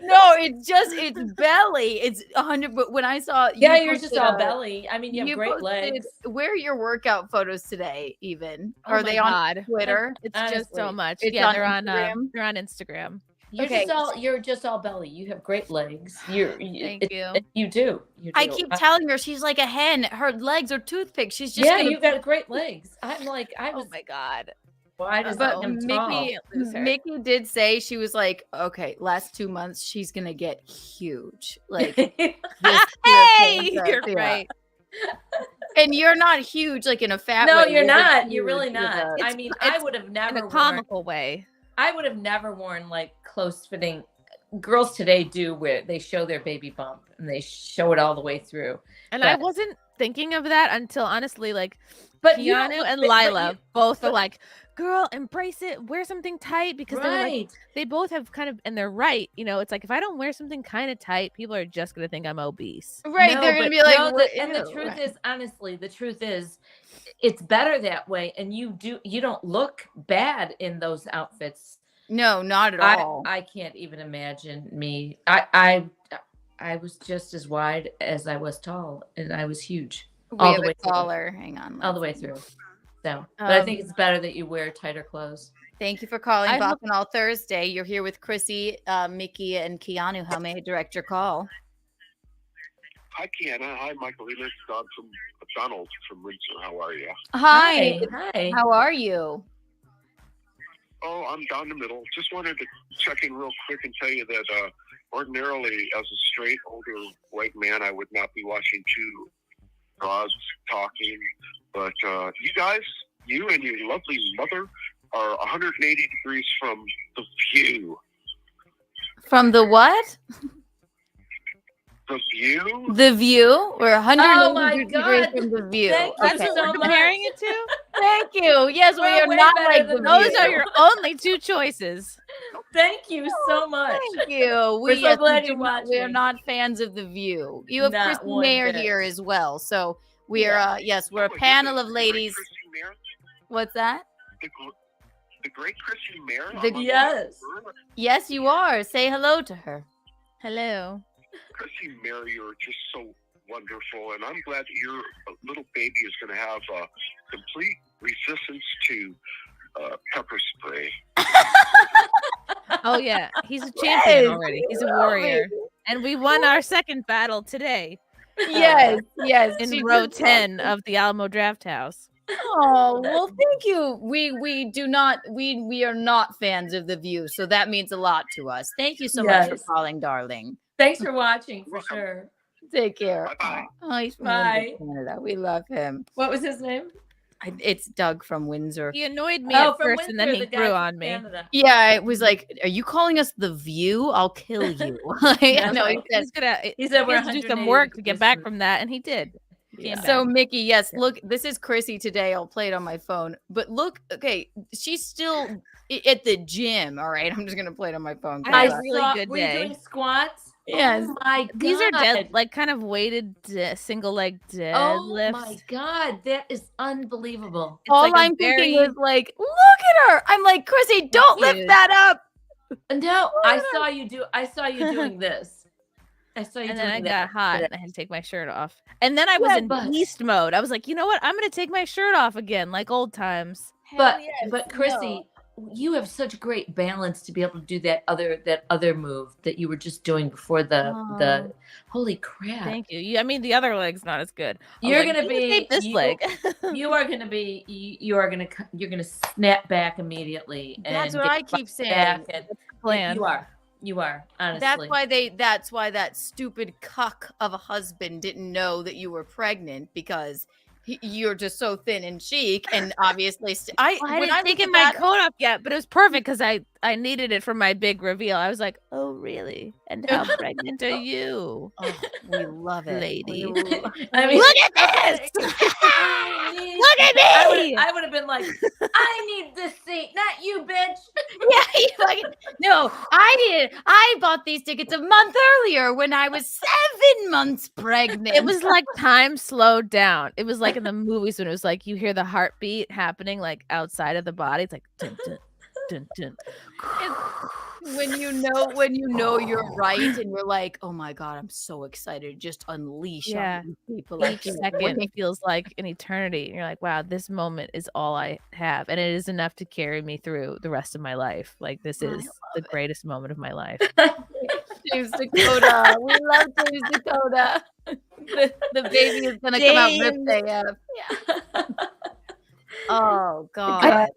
No, it's belly. It's 100, but when I saw you, you're just all belly. I mean, you have great legs. Where are your workout photos today, even? Are they on Twitter? It's just so much. It's they're on Instagram. You're just all belly. You have great legs. Thank you. You do. I keep telling her she's like a hen. Her legs are toothpicks. She's just you got great legs. I'm like, oh my god. Why does But him tall? Mickey did say, she was like, okay, last 2 months she's gonna get huge. Like, hey, you're right. And you're not huge, like in a fat No, way. you're not. huge You're really with not. a- I mean, I would have never in a comical way. I would have never worn like close fitting. Girls today do wear. They show their baby bump and they show it all the way through. And I wasn't thinking of that until honestly, like, but you don't Keanu look- and but Lila you- both are like, girl, embrace it. Wear something tight because they're like, Right. they both have kind of, and they're right. You know, it's like if I don't wear something kind of tight, people are just gonna think I'm obese. Right? No, they're gonna but be like, no, "What- and the ew," truth right. is, honestly, the truth is, it's better that way. And you don't look bad in those outfits. No, not at all. I can't even imagine me. I was just as wide as I was tall, and I was huge. We all have the way a caller. Hang on. all the way through. So, but I think it's better that you wear tighter clothes. Thank you for calling I hope- Bacchanal Thursday. You're here with Chrissie, Mickey, and Keanu. How may I direct your call? Hi, Keanu. Hi, Michaelene. It's Don from Donald from Windsor. How are you? Hi. Hi. How are you? Oh, I'm down the middle. Just wanted to check in real quick and tell you that ordinarily, as a straight older white man, I would not be watching two gods talking. But you guys, you and your lovely mother, are 180 degrees from the view. From the what? The view? The View. We're 180 Oh my degrees God. from The View. Thank you That's what so we're much. comparing it to. Thank you. Yes, we We're are way not better like than The Those View. are your only two choices. Thank you so much. Thank you. We're so glad you're We are watching. not fans of The View. You have Not Chrissie one Mayr bit. here as well. So we are, yes, we're a panel of ladies. What's that? The great Chrissie Mayr? Yes. Yes, you are. Say hello to her. Hello. Chrissie Mayr, you're just so wonderful, and I'm glad that your little baby is going to have complete resistance to pepper spray. Oh yeah, he's a champion already. He's a warrior, and we won our second battle today. Yes, yes. In she row did 10 of the Alamo Draft House. Oh, well, thank you. We do not we are not fans of The View, so that means a lot to us. Thank you so much for Yes. calling, darling. Thanks for watching, for sure. Take care. Bye-bye. Oh, he's from Bye. Windsor, Canada. We love him. What was his name? It's Doug from Windsor. He annoyed me Oh, at from first, and then Windsor, he the guy grew from on me. Canada. Yeah, it was like, are you calling us The View? I'll kill you. Like, That's no, he right. said, He's gonna. He said He we're has to do some 180 work to get degrees back from- from that, and he did. He came So back. Mickey, yes, look, this is Chrissie today. I'll play it on my phone. But look, okay, she's still at the gym. All right, I'm just gonna play it on my phone. I had a Cause, really good were you day. doing squats? Yes. Oh my God. These are dead, like kind of weighted single leg deadlifts. Oh my God, that is unbelievable. It's all like a I'm very- thinking is like, look at her. I'm like, Chrissie, don't lift Dude. that up. No, I saw you doing this. I saw you And doing then I that. got hot and I had to take my shirt off. And then I was Yeah, in but- beast mode. I was like, you know what? I'm gonna take my shirt off again, like old times. But yes, but Chrissie, you have such great balance to be able to do that other move that you were just doing before the holy crap. Thank you. I mean, the other leg's not as good. I was You're like, gonna "You be tape this leg. you're gonna snap back immediately. And That's what get I keep saying. back and Plan. You are honestly. That's why that stupid cuck of a husband didn't know that you were pregnant, because you're just so thin and chic, and obviously I hadn't taken my coat off yet, but it was perfect because I needed it for my big reveal. I was like, oh really? And how pregnant are you? Oh, we love it, lady. I mean, Look at this! Look at me! I would have been like, I need this seat, not you, bitch. Yeah, you fucking, no, I bought these tickets a month earlier when I was 7 months pregnant. It was like time slowed down. It was like in the movies when it was like you hear the heartbeat happening like outside of the body. It's like dun, dun, dun, dun. when you know you're right, and you're like, oh my God, I'm so excited to just unleash Yeah. on these people. Each second feels like an eternity. And you're like, wow, this moment is all I have. And it is enough to carry me through the rest of my life. Like, this is the greatest moment of my life. James Dakota. We love James Dakota. The baby is gonna come out ripped AF. Yeah. Oh God.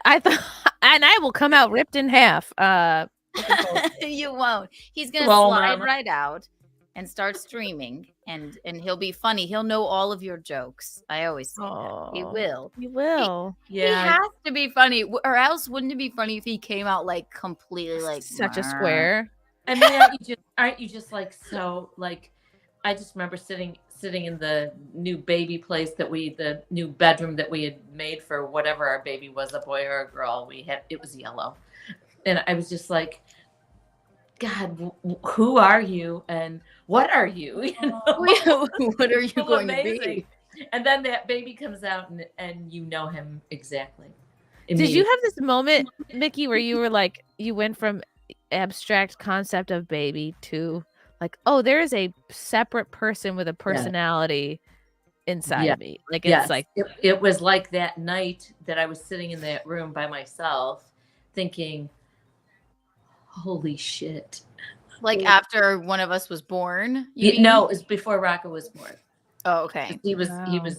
I thought, and I will come out ripped in half. You won't. He's gonna Well, slide Mama. right out and start streaming, and he'll be funny. He'll know all of your jokes. I always say that. He will. He will. He has to be funny, or else wouldn't it be funny if he came out like completely like Such a square. I mean, aren't you just like so like? I just remember sitting in the new baby place the new bedroom that we had made for whatever our baby was, a boy or a girl. It was yellow, and I was just like, God, who are you and what are you? You know? What are you So going amazing. to be? And then that baby comes out and you know him exactly. Did you have this moment, Mickey, where you were like, you went from abstract concept of baby to like, oh, there is a separate person with a personality inside of me. Like, it's like it was like that night that I was sitting in that room by myself thinking, holy shit. Like after one of us was born? No, it was before Rocco was born. Oh, okay. He was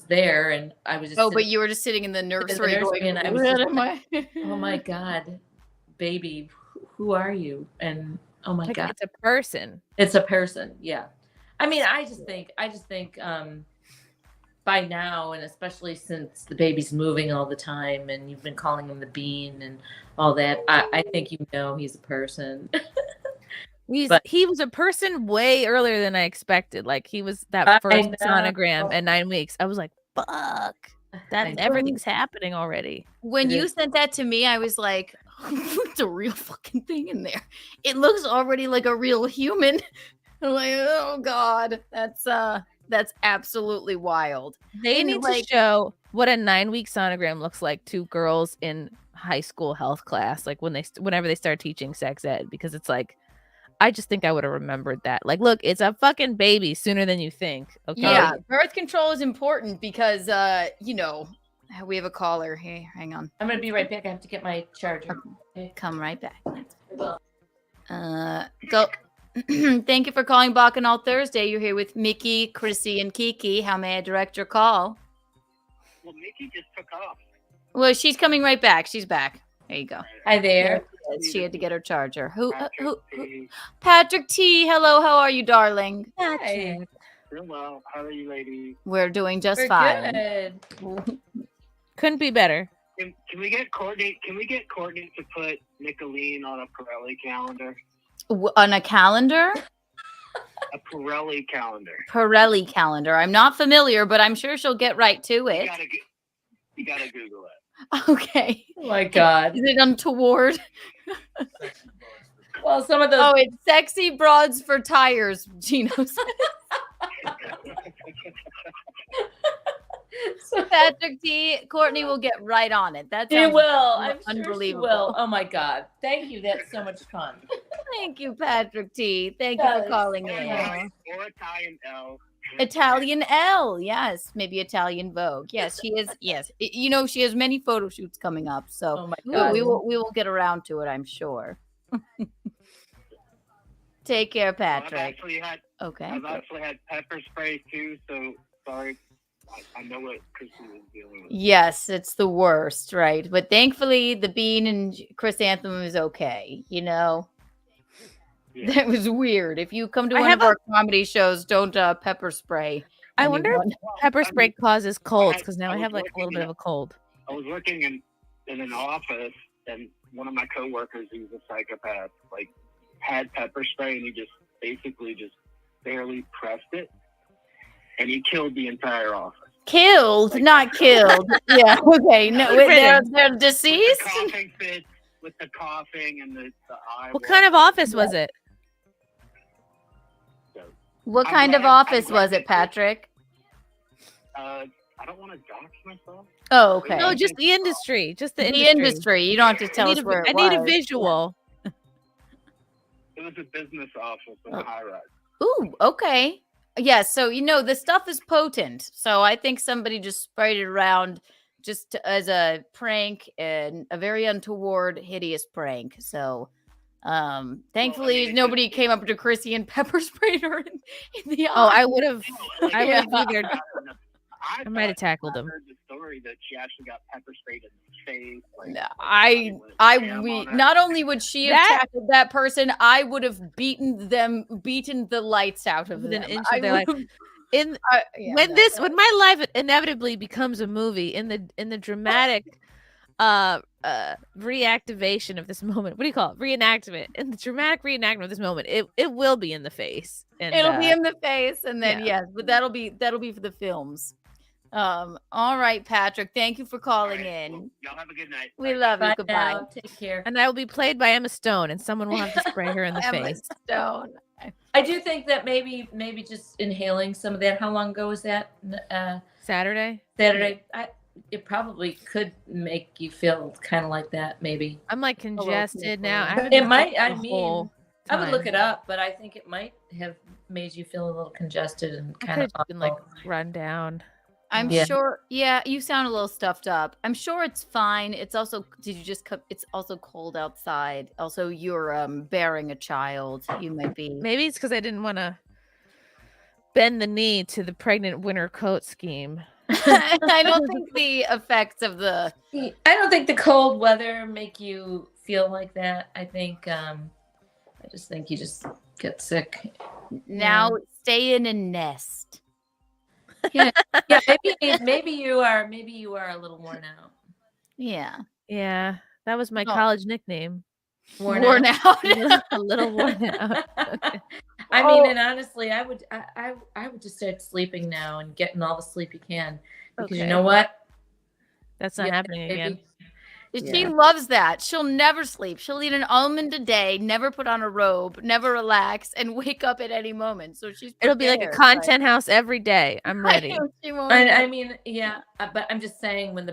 there and I was just but you were just sitting in the nursery going, and I was what just am I? Oh my God, baby, who are you? And oh my God. It's a person. It's a person, yeah. I mean, I just think by now, and especially since the baby's moving all the time and you've been calling him the bean and all that, I think he's a person. He was a person way earlier than I expected. Like he was that first sonogram at 9 weeks. I was like, fuck. Everything's happening already. When you sent that to me, I was like, it's a real fucking thing in there. It looks already like a real human. I'm like, oh God, that's absolutely wild. They need to show what a 9-week sonogram looks like to girls in high school health class, like whenever they start teaching sex ed, because it's like, I just think I would have remembered that. Like, look, it's a fucking baby sooner than you think. Okay. Yeah, birth control is important because we have a caller. Hey, hang on. I'm gonna be right back. I have to get my charger. Okay. Come right back. Go. Thank you for calling Bacchanal Thursday. You're here with Mickey, Chrissie, and Kiki. How may I direct your call? Well, Mickey just took off. Well, she's coming right back. She's back. There you go. Hi there. She had to get her charger. Who? Patrick T. Hello, how are you, darling? Hi. Real well. How are you, ladies? We're doing just We're fine. Good. Couldn't be better. Can we get Courtney? Can we get Courtney to put Michaelene on a Pirelli calendar? On a calendar? A Pirelli calendar. Pirelli calendar. I'm not familiar, but I'm sure she'll get right to it. You gotta Google it. Okay. Oh my God. Is it untoward? Well, some of those. Oh, it's sexy broads for tires, Gino says. Patrick T. Courtney will get right on it. That's She will. I'm unbelievable. Sure she will. Oh my God. Thank you. That's so much fun. Thank you, Patrick T. Thank you for calling in. Or Italian L. Italian L, yes, maybe Italian Vogue. Yes, she is. Yes, she has many photo shoots coming up, so oh my God. we will get around to it, I'm sure. Take care, Patrick. I've actually had pepper spray too, so sorry. I know what Chrissie was dealing with. Yes, it's the worst, right? But thankfully, the Bean and Chrysanthemum is okay. Yeah. That was weird. If you come to one of our comedy shows, don't pepper spray. I wonder if pepper spray causes colds, because now I have like a little bit of a cold. I was working in an office, and one of my coworkers, who's a psychopath, like had pepper spray, and he just basically just barely pressed it, and he killed the entire office. Killed, not killed. Yeah. Okay. No, they're deceased. The coughing fits with the coughing and the eye. What kind of office was it? What kind of office was it, Patrick? I don't want to dox myself. Oh, okay. No, just the industry. Just the industry. You don't have to tell us where it was. I need a visual. It was a business office in a high rise. Ooh, okay. Yes, so the stuff is potent. So I think somebody just sprayed it around just as a prank, and a very untoward, hideous prank. So thankfully nobody came up to Chrissie and pepper sprayed her in the eye. Oh, I would have either I might have tackled him. I heard the story that she actually got pepper sprayed in the face. Like, Not only would she have tackled that person, I would have beaten the lights out of them. An inch of their life. When my life inevitably becomes a movie, in the dramatic reactivation of this moment, what do you call it? Reenactment. In the dramatic reenactment of this moment, it will be in the face. And it'll be in the face, and then yes, but that'll be for the films. All right, Patrick, thank you for calling in. Cool. Y'all have a good night. We love you. Goodbye. Now. Take care. And I will be played by Emma Stone, and someone will have to spray her in the face. Stone. I do think that maybe just inhaling some of that. How long ago was that? Saturday. It probably could make you feel kind of like that. Maybe I'm like congested now. It might. I mean, I would look it up, but I think it might have made you feel a little congested and kind of been like run down. I'm sure. Yeah, you sound a little stuffed up. I'm sure it's fine. It's also, it's also cold outside. Also, you're bearing a child. You might be. Maybe it's because I didn't want to bend the knee to the pregnant winter coat scheme. I don't think the effects of I don't think the cold weather make you feel like that. I just think you just get sick. Now stay in a nest. Yeah, maybe you are a little worn out. Yeah, that was my college nickname. Worn out. A little worn out. Okay. I mean, and honestly, I would just start sleeping now and getting all the sleep you can, because you know what? That's not happening again. She loves that. She'll never sleep. She'll eat an almond a day, never put on a robe, never relax, and wake up at any moment. So it'll be like a content house every day. I'm ready. I mean, yeah, but I'm just saying, when the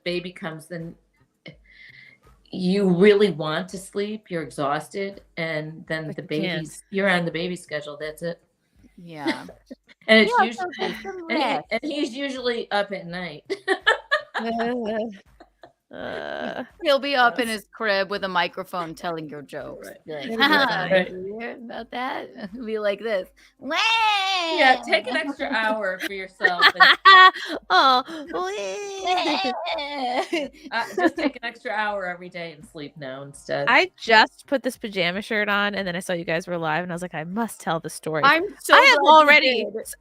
baby comes, then you really want to sleep. You're exhausted, and then you're on the baby schedule. That's it. Yeah, and it's usually and he's usually up at night. He'll be up in his crib with a microphone telling your jokes. Right. Like, you hear about that? He'll be like this. Yeah, take an extra hour for yourself. Just take an extra hour every day and sleep now instead. I just put this pajama shirt on, and then I saw you guys were live, and I was like, I must tell the story. I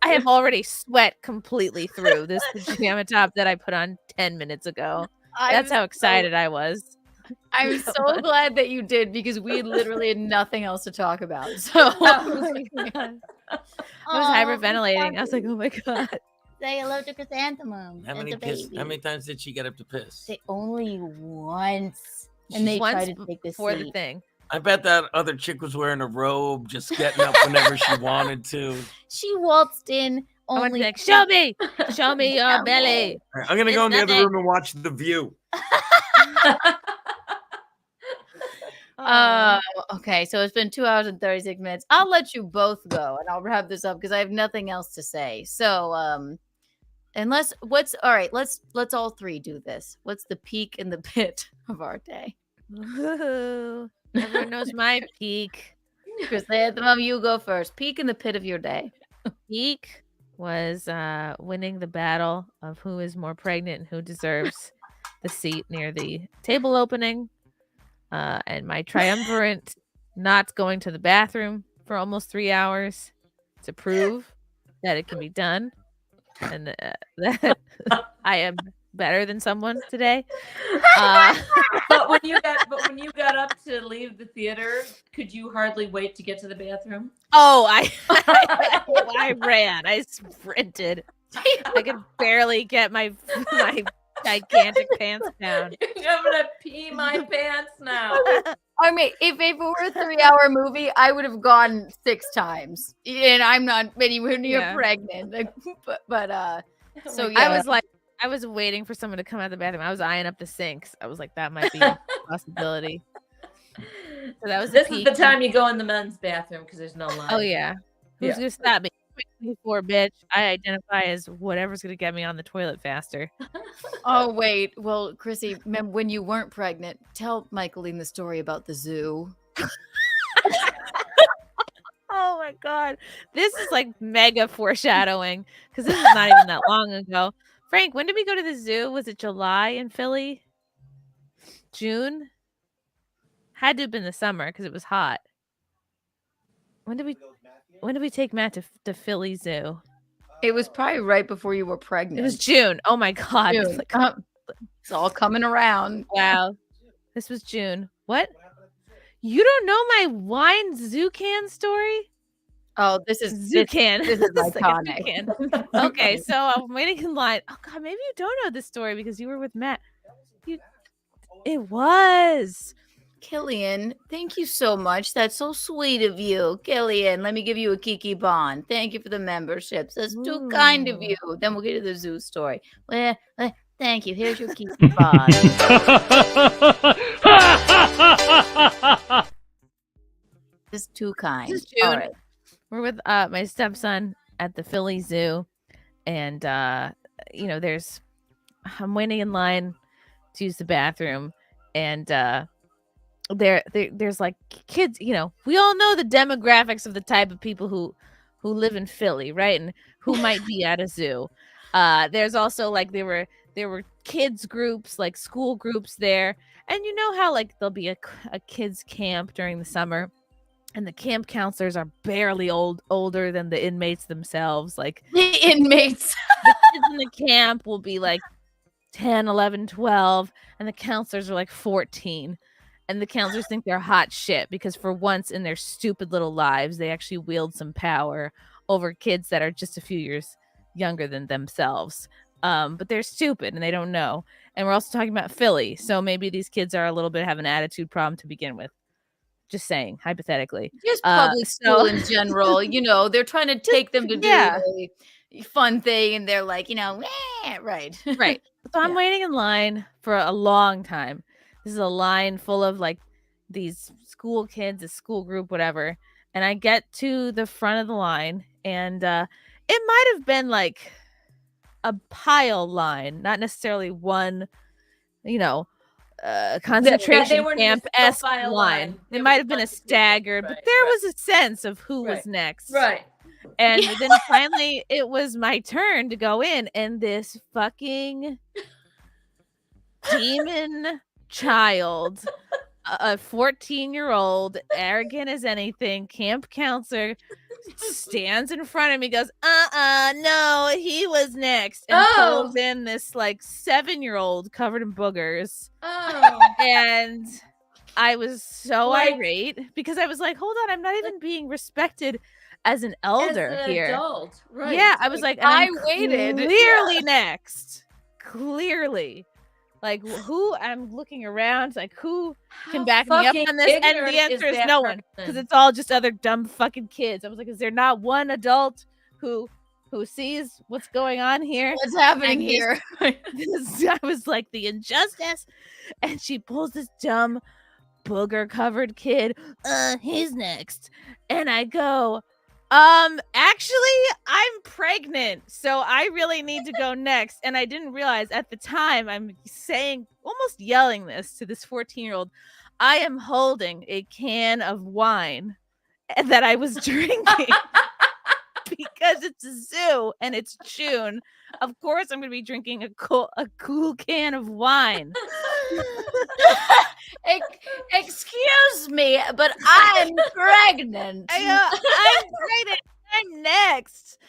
have already sweat completely through this pajama top that I put on 10 minutes ago. That's how excited I was. I'm so glad that you did, because we literally had nothing else to talk about. So I was hyperventilating. I was like, oh my God. Say hello to Chrysanthemum. How many times did she get up to piss? Only once. And they tried to take this for the thing. I bet that other chick was wearing a robe, just getting up whenever she wanted to. She waltzed in. Only like, show me your belly. I'm gonna go in the other room and watch The View. Okay, so it's been 2 hours and 36 minutes. I'll let you both go, and I'll wrap this up because I have nothing else to say. So, let's all three do this. What's the peak and the pit of our day? Everyone knows my peak. Chrysanthemum, you go first. Peak and the pit of your day. Peak was winning the battle of who is more pregnant and who deserves the seat near the table opening, and my triumvirate not going to the bathroom for almost 3 hours to prove that it can be done, and that I am better than someone today. But when you got up to leave the theater, could you hardly wait to get to the bathroom? Oh, I ran. I sprinted. I could barely get my gigantic pants down. I'm gonna pee my pants now. I mean, if it were a 3-hour movie, I would have gone 6 times, and I'm not anywhere near pregnant. So yeah. I was waiting for someone to come out of the bathroom. I was eyeing up the sinks. I was like, that might be a possibility. So that was this is the time you go in the men's bathroom because there's no line. Oh yeah. Who's gonna stop me? 24, bitch. I identify as whatever's gonna get me on the toilet faster. Oh wait. Well, Chrissy, remember when you weren't pregnant? Tell Michaelene the story about the zoo. Oh my God. This is like mega foreshadowing because this is not even that long ago. Frank, when did we go to the zoo? Was it July in Philly? June? Had to have been the summer because it was hot. When did we take Matt to Philly Zoo? It was probably right before you were pregnant. It was June. Oh my God. June. It's all coming around. Wow. This was June. What? You don't know my wine zoo can story? Oh, this is Zucan. This is Like a iconic. toucan. Okay, so I'm waiting in line. Oh God, maybe you don't know this story because you were with Matt. It was. Killian, thank you so much. That's so sweet of you. Killian, let me give you a Kiki Bond. Thank you for the memberships. That's too kind of you. Then we'll get to the zoo story. Well, thank you. Here's your Kiki Bond. This is too kind. This is June. All right. We're with my stepson at the Philly Zoo, and I'm waiting in line to use the bathroom, and there's like kids. We all know the demographics of the type of people who live in Philly, right, and who might be at a zoo. There's also like there were kids groups, like school groups there, and you know how like there'll be a kids camp during the summer. And the camp counselors are barely older than the inmates themselves. Like the inmates. The kids in the camp will be like 10, 11, 12. And the counselors are like 14. And the counselors think they're hot shit because for once in their stupid little lives, they actually wield some power over kids that are just a few years younger than themselves. But they're stupid and they don't know. And we're also talking about Philly. So maybe these kids are a little bit have an attitude problem to begin with. Just saying, hypothetically. Just public school in general. They're trying to take them to do a fun thing, and they're like, right. Right. So I'm waiting in line for a long time. This is a line full of like these school kids, a school group, whatever. And I get to the front of the line, and it might have been like a pile line, not necessarily one, concentration camp-esque line. It might have been a staggered, but there was a sense of who was next. Right. And then finally it was my turn to go in, and this fucking demon child, a 14-year-old, arrogant as anything, camp counselor, stands in front of me, goes, no, he was next, and pulls in this like 7-year-old covered in boogers. And I was so irate because I was like, hold on, I'm not even being respected as an elder as an here. Adult. Right. Yeah, I was like, I waited. Clearly next. Clearly. Like, who? I'm looking around, like, who can back me up on this? And the answer is no one, because it's all just other dumb fucking kids. I was like, is there not one adult who sees what's going on here? What's happening here? I was like, the injustice. And she pulls this dumb booger covered kid. He's next. And I go, actually, I'm pregnant, so I really need to go next. And I didn't realize at the time, I'm saying, almost yelling this to this 14-year-old, I am holding a can of wine that I was drinking because it's a zoo and it's June. Of course, I'm going to be drinking a cool can of wine. Excuse me, but I'm pregnant. I'm pregnant. I'm next.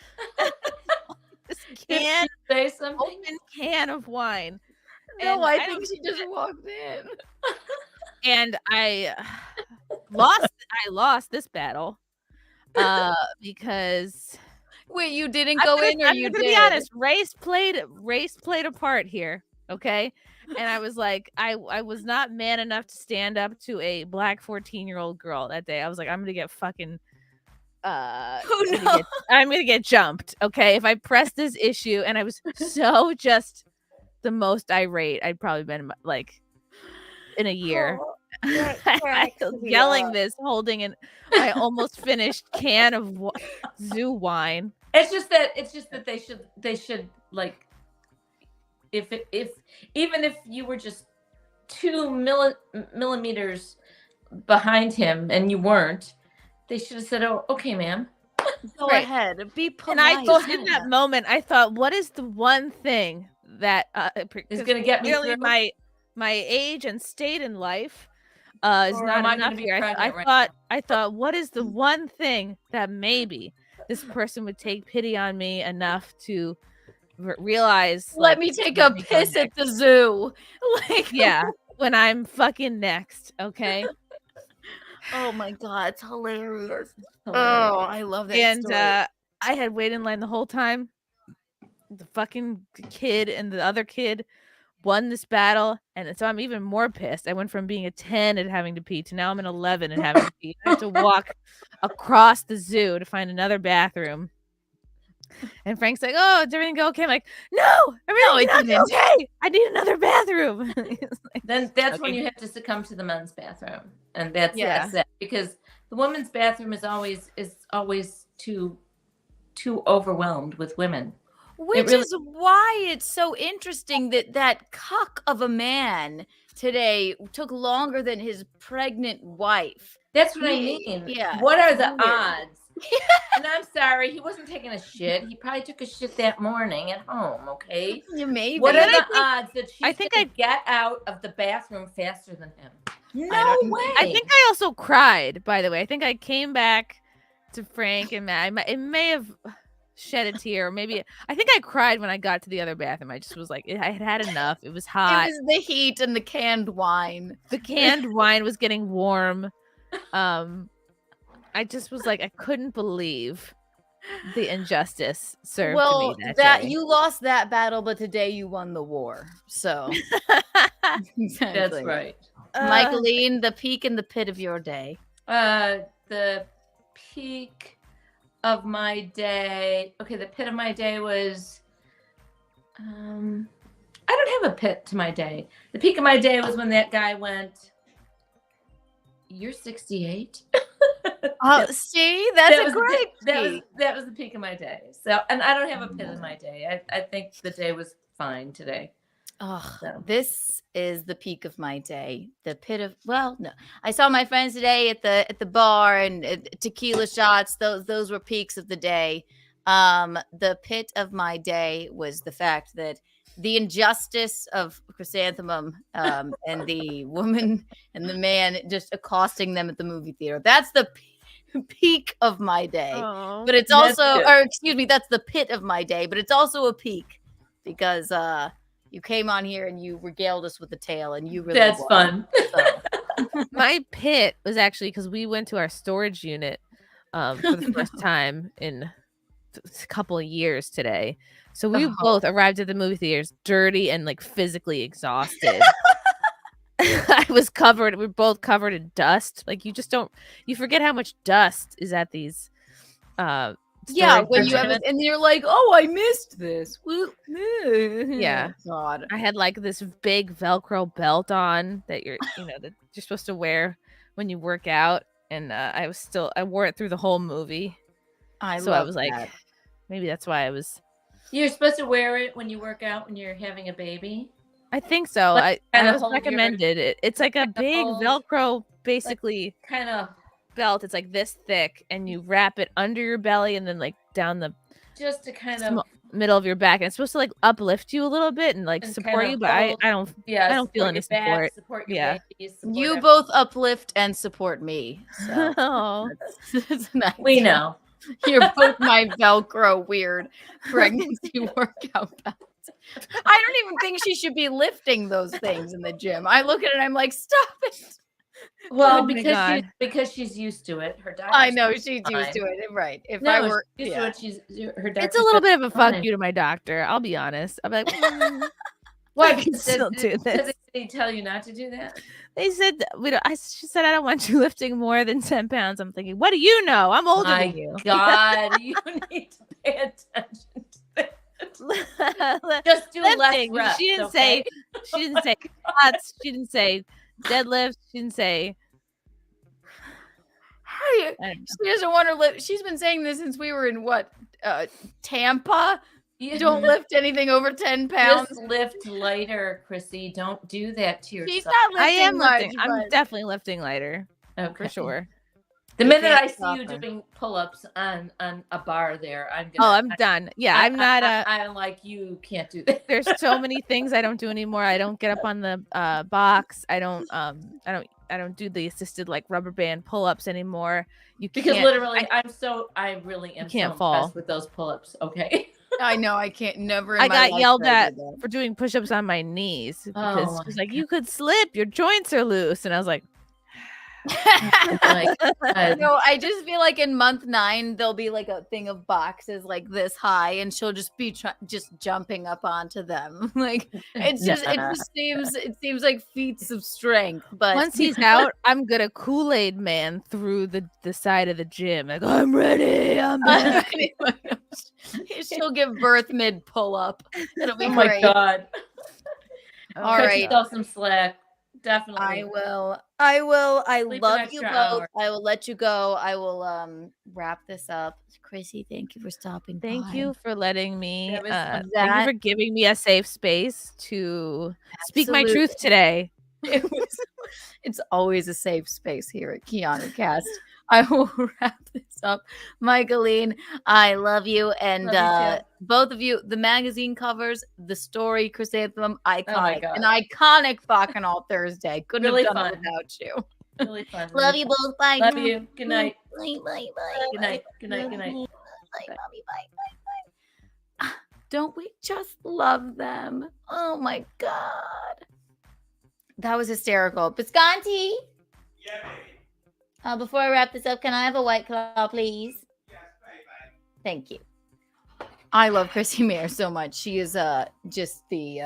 This can, say something? open can of wine. No, And I think she just walked in. And I lost this battle because wait, you didn't go in, or you did? To be honest, race played a part here. Okay. And I was like, I was not man enough to stand up to a black 14-year-old girl that day. I was like, I'm gonna get fucking I'm gonna get jumped. Okay. If I press this issue, and I was so just the most irate I'd probably been like in a year. Yelling this, holding an I almost finished can of zoo wine. It's just that they should like, if even if you were just 2 millimeters behind him and you weren't, They should have said, "Oh, okay, ma'am." Go Right. ahead. Be polite. And I just in that moment, I thought, what is the one thing that Is gonna get me really through? my age and state in life is Or not am I enough gonna be here. pregnant right I thought, what is the one thing that maybe this person would take pity on me enough to realize? Let like, me take let a me go piss at next. the zoo. Like, Yeah, when I'm fucking next, okay? oh my god, it's hilarious. Oh, Hilarious. I love that And story. I had waited in line the whole time. The fucking kid and the other kid won this battle, and so I'm even more pissed. I went from being a 10 and having to pee to now I'm an 11 and having to pee. I have to walk across the zoo to find another bathroom. And Frank's like, "Oh, is everything okay?" I'm like, "No, everything's not okay. I need another bathroom." Like, then that's when okay. you have to succumb to the men's bathroom, and that's Yeah. it. Because the women's bathroom is always too overwhelmed with women. Which really- is why it's so interesting that cuck of a man today took longer than his pregnant wife. That's what I mean. Yeah. What are the weird. odds? And I'm sorry, he wasn't taking a shit. He probably took a shit that morning at home. Okay. Yeah, maybe. What are But the odds that she's gonna get out of the bathroom faster than him? No way. I think I also cried, by the way. I think I came back to Frank and it may have shed a tear. Or maybe I think I cried when I got to the other bathroom. I just was like, I had had enough. It was hot. It was the heat and the canned wine. The canned wine was getting warm. I just was like, I couldn't believe the injustice served to me that day. You lost that battle, but today you won the war. So That's right. Michaelene, the peak and the pit of your day. The peak of my day. Okay, the pit of my day was. I don't have a pit to my day. The peak of my day was when that guy went, "You're 68." See, that's a great peak. That was the peak of my day. So, and I don't have a pit in my day. I think the day was fine today. Oh, So. this is the peak of my day. The pit of no. I saw my friends today at the bar and tequila shots. Those were peaks of the day. The pit of my day was the fact that the injustice of chrysanthemum and the woman and the man just accosting them at the movie theater. That's the peak of my day. Oh, but it's also, or excuse me, that's the pit of my day. But it's also a peak because you came on here and you regaled us with the tale, and you really That's won. fun. So. My pit was actually because we went to our storage unit for the first time in a couple of years today. So we both arrived at the movie theaters dirty and like physically exhausted. I was covered. We're both covered in dust. Like you forget how much dust is at these. Yeah, when you have, and you're like, "Oh, I missed this." Yeah, God, I had like this big Velcro belt on that you're supposed to wear when you work out, and I wore it through the whole movie. I was like, that. Maybe that's why I was. You're supposed to wear it when you work out when you're having a baby. I think so. Like, I was recommended. It's like a big Velcro, basically, kind of belt. It's like this thick, and you wrap it under your belly and then like down the just to kind of middle of your back. And it's supposed to like uplift you a little bit and like support you, but I don't. Yeah, I don't feel any support. Support your babies, support you everything. both uplift and support me. So that's nice. We know. You're both my Velcro weird pregnancy workout belts. I don't even think she should be lifting those things in the gym. I look at it and I'm like, stop it. Well, because she's used to it. Her doctor. I know she's used to it. Right. If I were used to it, her doctor. It's a little bit of a fuck you to my doctor. I'll be honest. I'm like, why can still do this? Did they tell you not to do that? They said we don't. She said I don't want you lifting more than 10 pounds. I'm thinking, what do you know? I'm older than you. God, you need to pay attention to that. Just do less reps. She didn't say squats. She didn't say deadlifts. She didn't say. She doesn't want to lift. She's been saying this since we were in Tampa. You don't lift anything over 10 pounds. Just lift lighter, Chrissy. Don't do that to yourself. She's not lifting. I am lifting. I'm definitely lifting lighter. Okay. For sure. The minute I see stop you her. doing pull-ups on a bar there, I'm Oh, gonna. I'm done. Yeah, I'm not. I'm like, you can't do that. There's so many things I don't do anymore. I don't get up on the box. I don't do the assisted like rubber band pull-ups anymore. Because can't, literally, I really am so can't impressed fall. with those pull-ups. Okay. I know I can't. Never. In I my got life yelled did I at do that. for doing push-ups on my knees because Oh she's my like, you could slip. Your joints are loose, and I was like, Like, no, I just feel like in month 9 there'll be like a thing of boxes like this high, and she'll just be just jumping up onto them. Like it just seems like feats of strength. But once he's out, I'm gonna Kool-Aid man through the side of the gym. Like, I'm ready. I'm back. she'll give birth mid pull up. It'll be oh my great. God. All Cut right. yourself some slack. Definitely. I will. I Sleep an love you extra both. hour. I will let you go. I will wrap this up. Chrissy, thank you for stopping Thank by. you for letting me. That was Thank you for giving me a safe space to speak my truth today. It's always a safe space here at Keanu Cast. I will wrap this up. Michaelene, I love you. And Love you too. both of you, the magazine covers, the story, chrysanthemum, iconic. God. An iconic Bacchanal Thursday. Couldn't Really have done fun. it without you. Really fun. Love you both. Bye. Love you. Good night. Bye. Bye. Good night. Good night. Good night. Bye. Mommy. Bye. Don't we just love them? Oh my God. That was hysterical. Bisconti. Yeah, baby. Before I wrap this up, can I have a White Claw, please? Yes, baby. Thank you. I love Chrissie Mayr so much. She is just the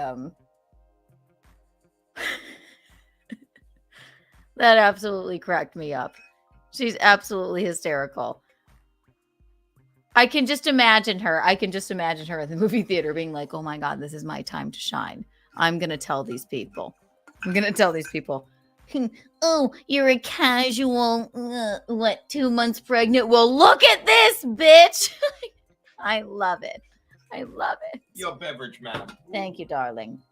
that absolutely cracked me up. She's absolutely hysterical. I can just imagine her. I can just imagine her at the movie theater being like, "Oh my God, this is my time to shine. I'm gonna tell these people. Oh, you're a casual, 2 months pregnant? Well, look at this, bitch." I love it. I love it. Your beverage, madam. Thank you, darling.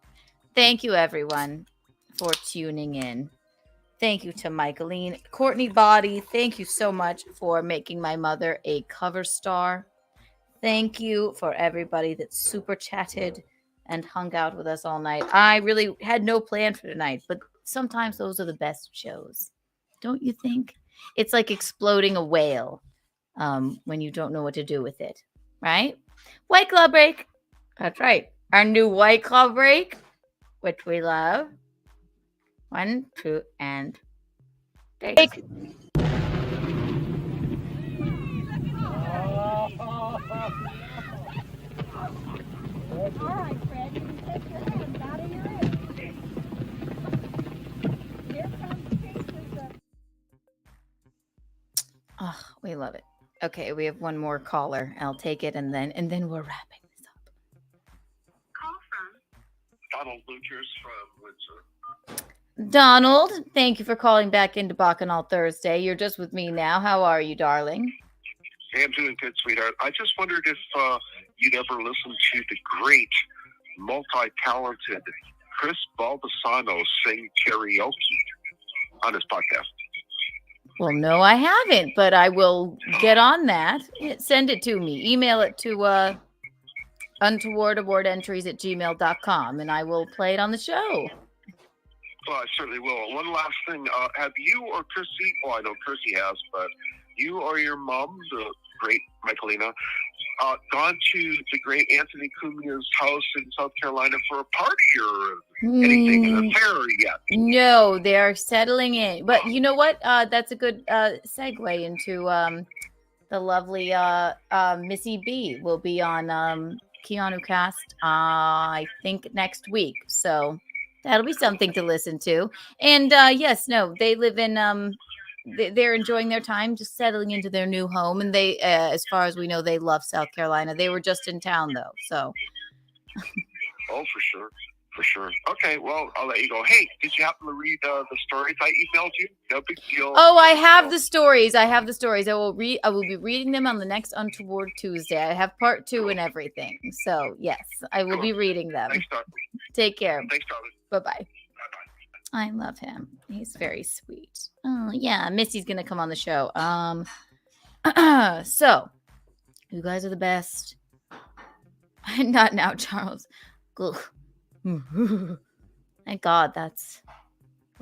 Thank you, everyone, for tuning in. Thank you to Michaelene. Courtney Body, thank you so much for making my mother a cover star. Thank you for everybody that super chatted and hung out with us all night. I really had no plan for tonight, but sometimes those are the best shows. Don't you think? It's like exploding a whale when you don't know what to do with it, right? White Claw break. That's right. Our new White Claw break, which we love. 1, 2, and break. All right, Fred, you can take your hands out of your ears. Here comes pieces of... Oh, we love it. Okay, we have one more caller. I'll take it, and then we're wrapping this up. Call from Donald Luchers from Windsor. Donald, thank you for calling back into Bacchanal Thursday. You're just with me now. How are you, darling? Hey, I'm doing good, sweetheart. I just wondered if you'd ever listen to the great, multi-talented Chris Baldessano sing karaoke on his podcast. Well, no, I haven't, but I will get on that. Send it to me. Email it to untowardawardentries@gmail.com, and I will play it on the show. Well, I certainly will. One last thing. Have you or Chrissie, well, I know Chrissie has, but you or your mom, the great Michaelene, gone to the great Anthony Cumia's house in South Carolina for a party or anything in the fair yet? No, they're settling in. But you know what? That's a good segue into the lovely Missy B will be on Keanu Cast, I think, next week. So that'll be something to listen to. And yes, no, they live in they're enjoying their time, just settling into their new home. And they, as far as we know, they love South Carolina. They were just in town, though. So. Oh, for sure. For sure. Okay, well, I'll let you go. Hey, did you happen to read the stories I emailed you? No big deal. Oh, I have the stories. I will be reading them on the next Untoward Tuesday. I have part 2 and everything. So yes, I will be reading them. Thanks, darling. Take care. Thanks, darling. Bye-bye. Bye-bye. I love him. He's very sweet. Oh, yeah. Missy's going to come on the show. So, you guys are the best. Not now, Charles. Thank God that's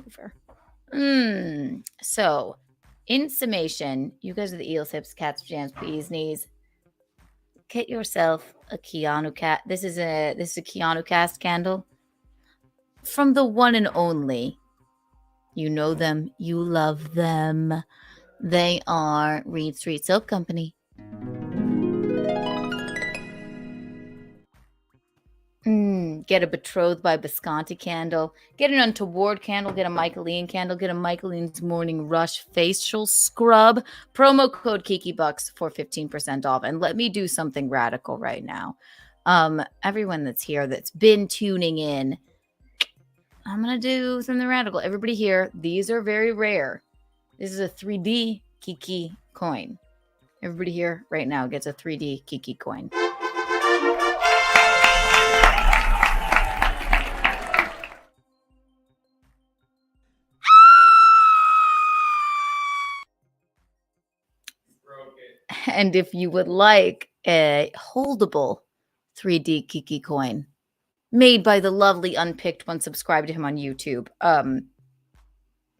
over. So, in summation, you guys are the eels, hips, cats, jams, bees, knees. Get yourself a Keanu cat. This is a Keanu cast candle from the one and only. You know them. You love them. They are Reed Street Soap Company. Get a Betrothed by Visconti candle. Get an Untoward candle. Get a Michaelene candle. Get a Michaelene's Morning Rush facial scrub. Promo code KikiBucks for 15% off. And let me do something radical right now. Everyone that's here that's been tuning in, I'm going to do something radical. Everybody here, these are very rare. This is a 3D Kiki coin. Everybody here right now gets a 3D Kiki coin. And if you would like a holdable 3D Kiki coin made by the lovely Unpicked one, subscribe to him on YouTube.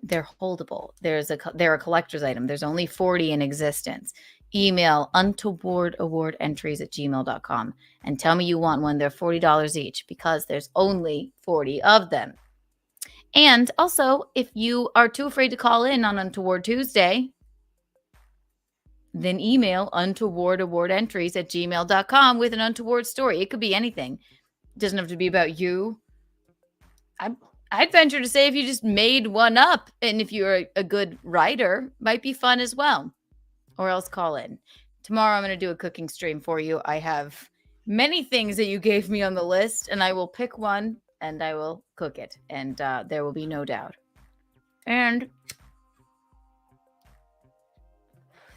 They're holdable. They're a collector's item. There's only 40 in existence. Email untowardawardentries@gmail.com and tell me you want one. They're $40 each because there's only 40 of them. And also, if you are too afraid to call in on Untoward Tuesday, then email untowardawardentries@gmail.com with an untoward story. It could be anything. It doesn't have to be about you. I'd venture to say if you just made one up and if you're a good writer, might be fun as well. Or else call in. Tomorrow I'm going to do a cooking stream for you. I have many things that you gave me on the list, and I will pick one and I will cook it. And there will be no doubt. And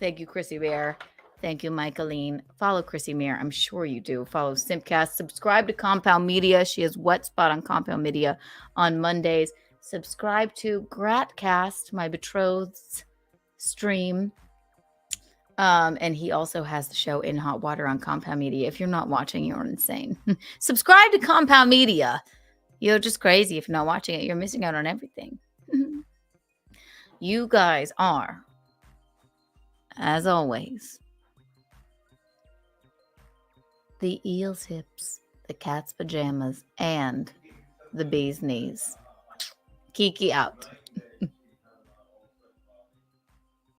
thank you, Chrissie Mayr. Thank you, Michaelene. Follow Chrissie Mayr. I'm sure you do. Follow Simpcast. Subscribe to Compound Media. She has Wet Spot on Compound Media on Mondays. Subscribe to Gratcast, my betrothed's stream. And he also has the show In Hot Water on Compound Media. If you're not watching, you're insane. Subscribe to Compound Media. You're just crazy if you're not watching it. You're missing out on everything. You guys are, as always, the eel's hips, the cat's pajamas, and the bee's knees. Kiki out.